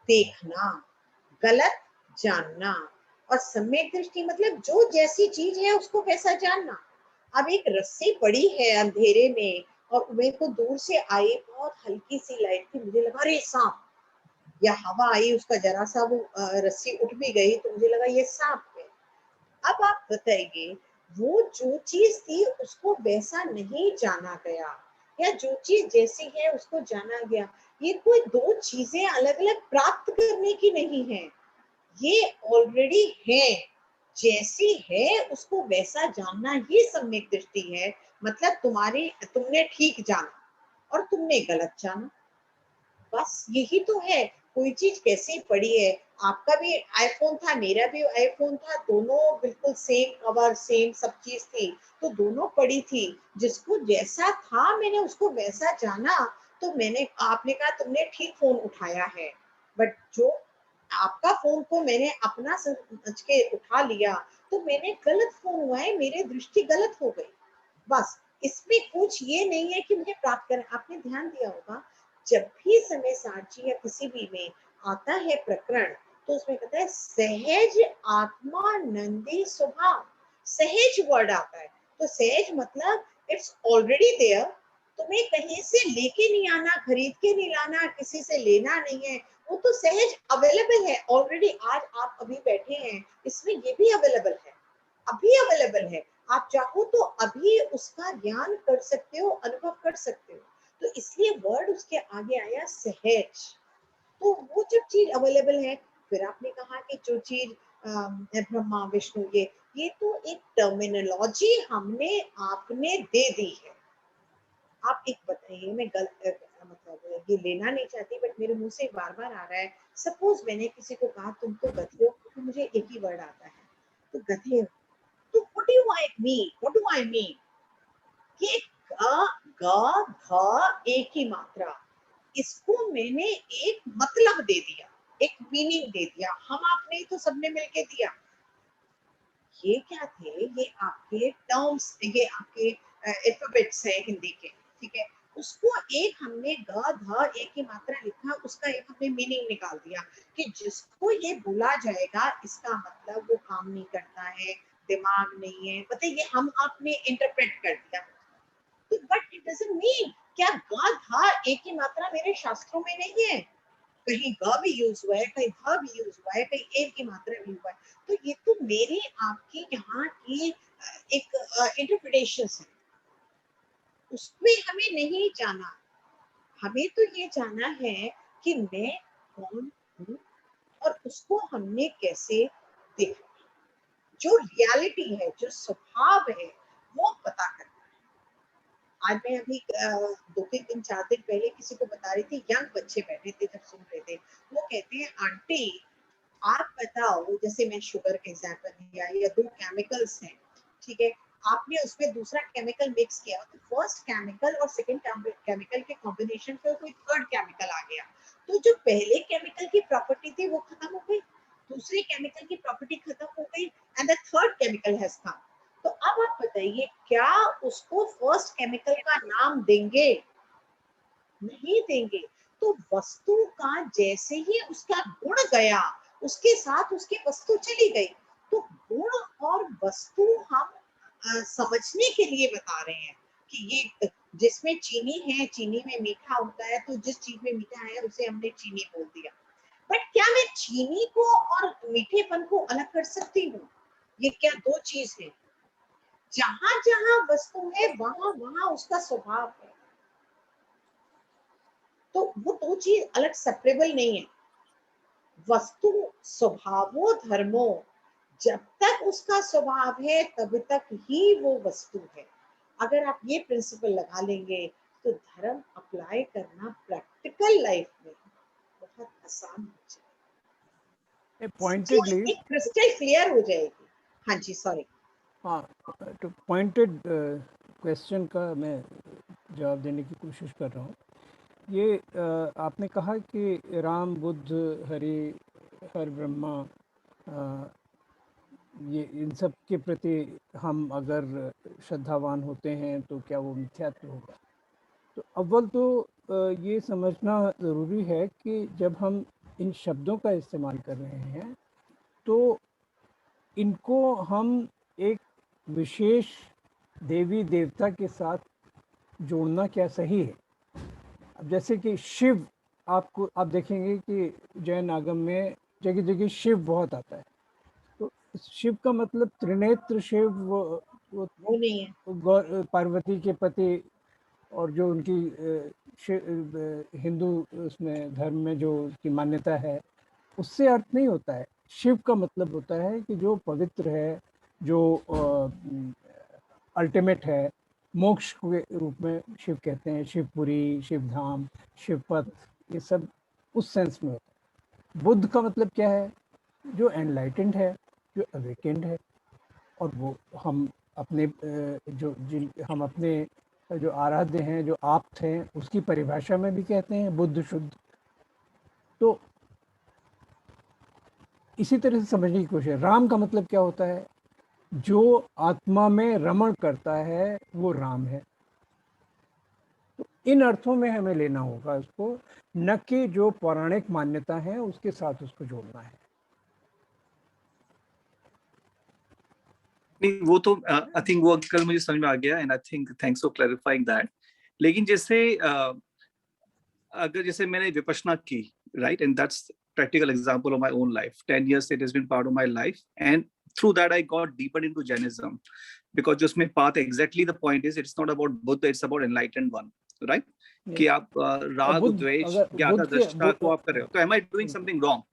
देखना, गलत जानना, और सम्यक दृष्टि मतलब जो जैसी चीज है उसको वैसा जानना। अब एक रस्सी पड़ी है अंधेरे में और मेरे को दूर से आई, बहुत हल्की सी लाइट थी, मुझे लगा अरे सांप, या हवा आई उसका जरा सा वो रस्सी उठ भी गई तो मुझे लगा ये सांप है। अब आप बताइए, वो जो चीज थी उसको वैसा नहीं जाना गया, या जो चीज जैसी है उसको जाना गया। ये कोई दो चीजें अलग अलग प्राप्त करने की नहीं है, ये ऑलरेडी है, जैसी है उसको वैसा जानना ही सम्यक दृष्टि है। मतलब तुमने ठीक जाना और तुमने गलत जाना, बस यही तो है। कोई चीज कैसे पड़ी है, आपका भी आईफोन था, मेरा भी आईफोन था, दोनों बिल्कुल सेम कवर सेम सब चीज थी, तो दोनों पड़ी थी, जिसको जैसा था मैंने उसको वैसा जाना। तो मैंने, आपने कहा तुमने ठीक फोन उठाया है, बट जो आपका फोन को मैंने अपना समझ के उठा लिया तो मैंने गलत फोन हुआ है, मेरी दृष्टि गलत हो गई। बस इसमें कुछ ये नहीं है कि मुझे प्राप्त करना। आपने ध्यान दिया होगा जब भी समय सारची या किसी भी में आता है प्रकरण, तो उसमें कहता है सहज आत्मानंदी स्वभाव, सहज वर्ड आता है। तो सहज मतलब इट्स ऑलरेडी देयर, तुम्हें कहीं से लेके नहीं आना, खरीद के नहीं लाना, किसी से लेना नहीं है, वो तो सहज अवेलेबल है ऑलरेडी। आज आप अभी बैठे हैं, इसमें ये भी अवेलेबल है, अभी अवेलेबल है। आप चाहो तो अभी उसका ज्ञान कर सकते हो, अनुभव कर सकते हो। तो इसलिए वर्ड उसके आगे आया सहज। तो वो जब चीज अवेलेबल है, फिर आपने कहा कि जो चीज ब्रह्मा विष्णु, ये तो एक टर्मिनोलॉजी हमने आपने दे दी है। आप एक बताइए, मैं मतलब ये लेना नहीं चाहती बट मेरे मुंह से बार बार आ रहा है। सपोज मैंने किसी को कहा तुम तो गधे हो, तो मुझे एक ही वर्ड आता है, तो गधे हो। तो what do I mean? What do I mean? कि ग एक ही मात्रा, इसको मैंने एक मतलब दे दिया, एक मीनिंग दे दिया, हम आपने तो सबने मिलके दिया। ये क्या थे, ये आपके टर्म्स, ये आपके अल्फाबेट्स हैं हिंदी के, ठीक है। उसको एक हमने ग ध एक की मात्रा लिखा, उसका एक हमने मीनिंग निकाल दिया कि जिसको ये बोला जाएगा इसका मतलब वो काम नहीं करता है, दिमाग नहीं है, पता है, ये हम आपने इंटरप्रेट कर दिया। तो बट इट डजंट मीन क्या ग ध एक की मात्रा मेरे शास्त्रों में नहीं है, कहीं ग भी यूज हुआ है, कहीं ध भी यूज हुआ है, कहीं एक की मात्रा भी हुआ है। तो ये तो मेरे आपकी यहाँ की एक इंटरप्रिटेशन है, उसमें हमें नहीं जाना। हमें तो ये जाना है कि मैं कौन हूँ और उसको हमने कैसे देखा, जो रियलिटी है, जो स्वभाव है, वो पता करना। आज मैं अभी 2-3 दिन 4 दिन पहले किसी को बता रही थी, यंग बच्चे बैठे थे जब सुन रहे थे, वो कहते हैं आंटी आप बताओ, जैसे मैं शुगर का एग्जांपल दिया या 2 केमिकल्स हैं, ठीक है, आपने उसमें दूसरा केमिकल मिक्स किया, तो फर्स्ट केमिकल और सेकंड केमिकल के कॉम्बिनेशन से कोई थर्ड केमिकल आ गया, तो जो पहले केमिकल की प्रॉपर्टी थी वो खत्म हो गई, दूसरे केमिकल की प्रॉपर्टी खत्म हो गई and the third chemical has come. तो अब आप बताइए क्या उसको फर्स्ट केमिकल का नाम देंगे? नहीं देंगे। तो वस्तु का जैसे ही उसका गुण गया, उसके साथ उसकी वस्तु चली गई। तो गुण और वस्तु हम समझने के लिए बता रहे हैं कि ये जिसमें चीनी है, चीनी में मीठा होता है, तो जिस चीज में मीठा है उसे हमने चीनी बोल दिया। बट क्या मैं चीनी को और मीठेपन को अलग कर सकती हूँ? ये क्या दो चीज है? जहां जहां वस्तु है वहां वहां उसका स्वभाव है, तो वो दो चीज अलग सेपरेबल नहीं है। वस्तु स्वभावो धर्मो, जब तक उसका स्वभाव है तब तक ही वो वस्तु है। अगर आप ये प्रिंसिपल लगा लेंगे तो धर्म अप्लाई करना प्रैक्टिकल लाइफ में बहुत आसान हो जाएगा, पॉइंटेडली एक क्रिस्टल क्लियर हो जाएगी। हाँ जी, सॉरी। हाँ, तो पॉइंटेड क्वेश्चन का मैं जवाब देने की कोशिश कर रहा हूँ। ये आपने कहा कि राम, बुद्ध, हरि, हर ब्रह्मा, ये इन सब के प्रति हम अगर श्रद्धावान होते हैं तो क्या वो मिथ्यात्व होगा? तो अव्वल तो ये समझना ज़रूरी है कि जब हम इन शब्दों का इस्तेमाल कर रहे हैं तो इनको हम एक विशेष देवी देवता के साथ जोड़ना क्या सही है? अब जैसे कि शिव, आपको आप देखेंगे कि जैन आगम में जगह जगह शिव बहुत आता है, तो शिव का मतलब त्रिनेत्र शिव, वो नहीं है। पार्वती के पति, और जो उनकी हिंदू उसमें धर्म में जो उसकी मान्यता है उससे अर्थ नहीं होता है। शिव का मतलब होता है कि जो पवित्र है, जो अल्टीमेट है, मोक्ष के रूप में शिव कहते हैं, शिवपुरी, शिवधाम, शिवपथ, ये सब उस सेंस में होता है। बुद्ध का मतलब क्या है? जो एनलाइटेंड है, जो अवेकेंड है, और वो हम अपने हम अपने जो आराध्य हैं, जो आप्त हैं, उसकी परिभाषा में भी कहते हैं बुद्ध शुद्ध। तो इसी तरह से समझने की कोशिश। राम का मतलब क्या होता है? जो आत्मा में रमण करता है वो राम है। तो इन अर्थों में हमें लेना होगा उसको, न कि जो पौराणिक मान्यता है उसके साथ उसको जोड़ना है। नहीं, वो तो आई थिंक वो कल मुझे समझ में आ गया, and I think thanks for clarifying that. लेकिन जैसे अगर जैसे मैंने विपश्यना की, right, and that's practical example of my own life. 10 years it has been part of my life, and through that I got deeper into Jainism, because just my path, exactly the point is, it's not about Buddha, it's about enlightened one, right? कि आप राग द्वेष ज्ञाता दृष्टा को आप कर रहे हो, तो am I doing something wrong?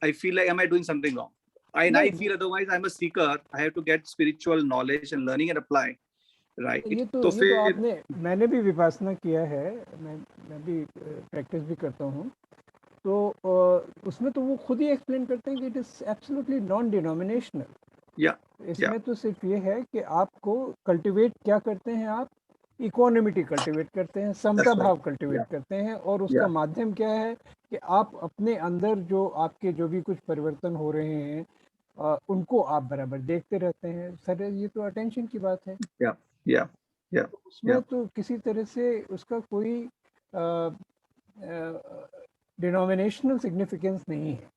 I feel like, am I doing something wrong? I feel otherwise I'm a seeker, I have to get spiritual knowledge and learning and apply, right? ये तो आपने, मैंने भी विपासना किया है, मैं भी प्रैक्टिस भी करता हूँ, तो उसमें तो वो खुद ही एक्सप्लेन करते हैं कि it is absolutely non denominational. इसमें तो सिर्फ ये है कि आपको कल्टीवेट क्या करते हैं, आप इकोनॉमिटी कल्टीवेट करते हैं, समता भाव कल्टीवेट करते हैं, और उसका माध्यम क्या है कि आप अपने अंदर जो आपके जो भी कुछ परिवर्तन हो रहे हैं उनको आप बराबर देखते रहते हैं। सर, ये तो अटेंशन की बात है। Yeah, उसमें yeah. तो किसी तरह से उसका कोई डिनोमिनेशनल सिग्निफिकेंस नहीं है।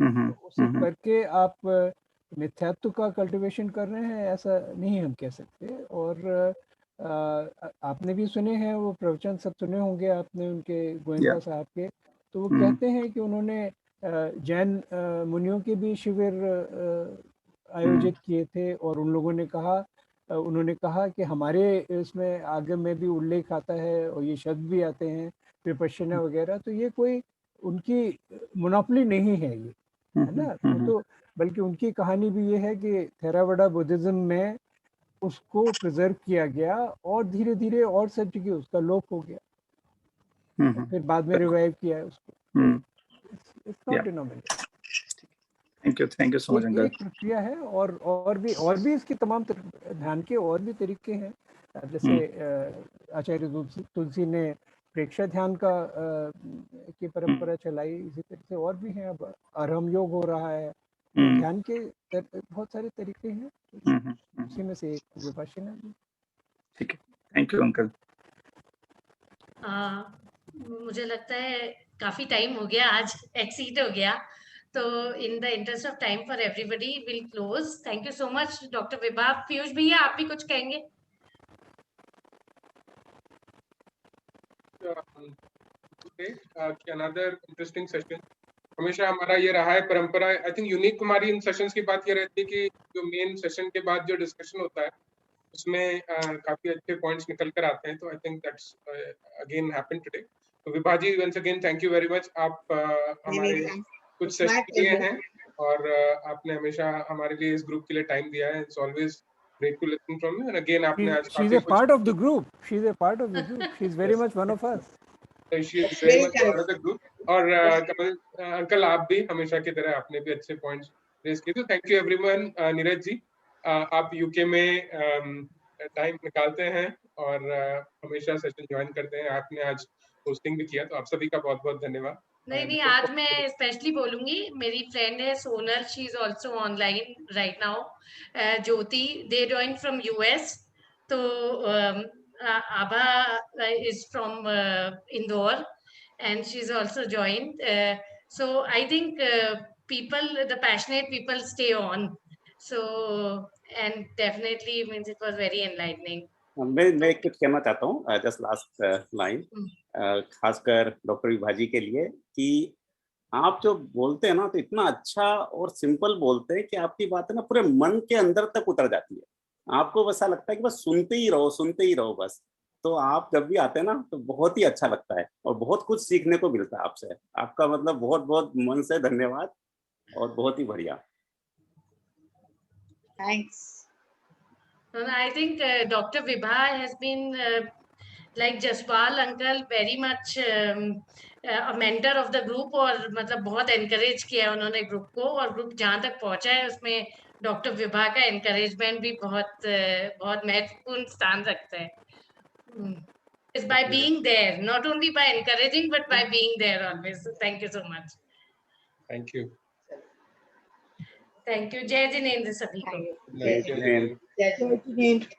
हम्म, उसे करके आप मिथ्यात्व का कल्टीवेशन कर रहे हैं, ऐसा नहीं हम कह सकते। और आपने भी सुने हैं वो प्रवचन, सब सुने होंगे आपने उनके, गोयनका साहब के। तो वो कहते हैं कि उन्होंने जैन मुनियों के भी शिविर आयोजित किए थे, और उन लोगों ने कहा, उन्होंने कहा कि हमारे इसमें आगे में भी उल्लेख आता है और ये शब्द भी आते हैं विपश्यना वगैरह। तो ये कोई उनकी मोनोपोली नहीं है ये, है ना। वो तो बल्कि उनकी कहानी भी ये है कि थेरावाडा बुद्धिज्म में उसको प्रिजर्व किया गया और धीरे धीरे और सब जगह उसका लोप हो गया, और फिर बाद में रिवाइव किया है उसको। It's not denominated. Thank you so much uncle. एक प्रक्रिया है, और भी इसके तमाम ध्यान के और भी तरीके हैं। जैसे आचार्य तुलसी ने प्रेक्षा ध्यान का की परंपरा चलाई, इसी तरह से और भी हैं। अब अरहम योग हो रहा है, तो ध्यान के बहुत सारे तरीके हैं, उसी में से एक विपश्यना भी। ठीक है, थैंक यू अंकल। मुझे लगता है काफी टाइम हो गया, आज एक्सीड हो गया, तो in the interest of time for everybody will close. Thank you so much doctor Vibha. Piyush भैया, आप भी कुछ कहेंगे? Another interesting session. हमेशा हमारा ये रहा है परंपरा। आई थिंक यूनिक हमारी इन सेशंस की बात ये रहती है कि जो मेन सेशन के बाद जो डिस्कशन होता है उसमें काफी अच्छे पॉइंट्स निकल कर आते हैं। तो I think that's again happen today. तो Vibha ji, once again thank you very much. आप हमारे कुछ सेशन किए हैं और आपने हमेशा हमारे लिए इस ग्रुप के लिए टाइम दिया है। It's always great to listen from you, and again आपने आज she's a part of the group. She's a part of the group. She's very much one of us. She is very much part of the group. और कमल uncle, आप भी हमेशा की तरह आपने भी अच्छे पॉइंट्स रेज किए। तो thank you everyone. Neeraj ji, आप यूके में टाइम निकालते हैं और हमेशा सेशन ज्वाइन करते हैं। आपने आज होस्टिंग भी किया, तो आप सभी का बहुत बहुत धन्यवाद। नहीं, आज मैं स्पेशली बोलूंगी। मेरी फ्रेंड है Sonal, she is also online right now. Jyoti, they join from US. तो Abha is from Indore and she's also joined. So I think people, the passionate people stay on. So, and definitely means it was very enlightening. मैं कुछ कहना चाहता हूँ, just last line, खासकर doctor Vibha जी के लिए, कि आप जो बोलते हैं ना तो इतना अच्छा और सिंपल बोलते हैं कि आपकी बातें ना पूरे मन के अंदर तक उतर जाती है। आपको वैसा लगता है कि बस सुनते ही रहो बस। तो आप जब भी आते हैं ना तो बहुत ही अच्छा लगता है और बहुत कुछ सीखने को मिलता है आपसे। आपका मतलब बहुत बहुत मन से धन्यवाद और बहुत ही बढ़िया। Thanks. I think Dr. Vibha has been like Jaswal uncle very much a mentor of the group, और मतलब बहुत encourage किया है उन्होंने ग्रुप को, और ग्रुप जहाँ तक पहुँचा है उसमें डॉक्टर विभा का encouragement भी बहुत महत्वपूर्ण स्थान रखता है। Is by being there, not only by encouraging but by being there always. So thank you so much. Thank you. Thank you. जय जिनेंद्र सभी को। जय जिनेंद्र।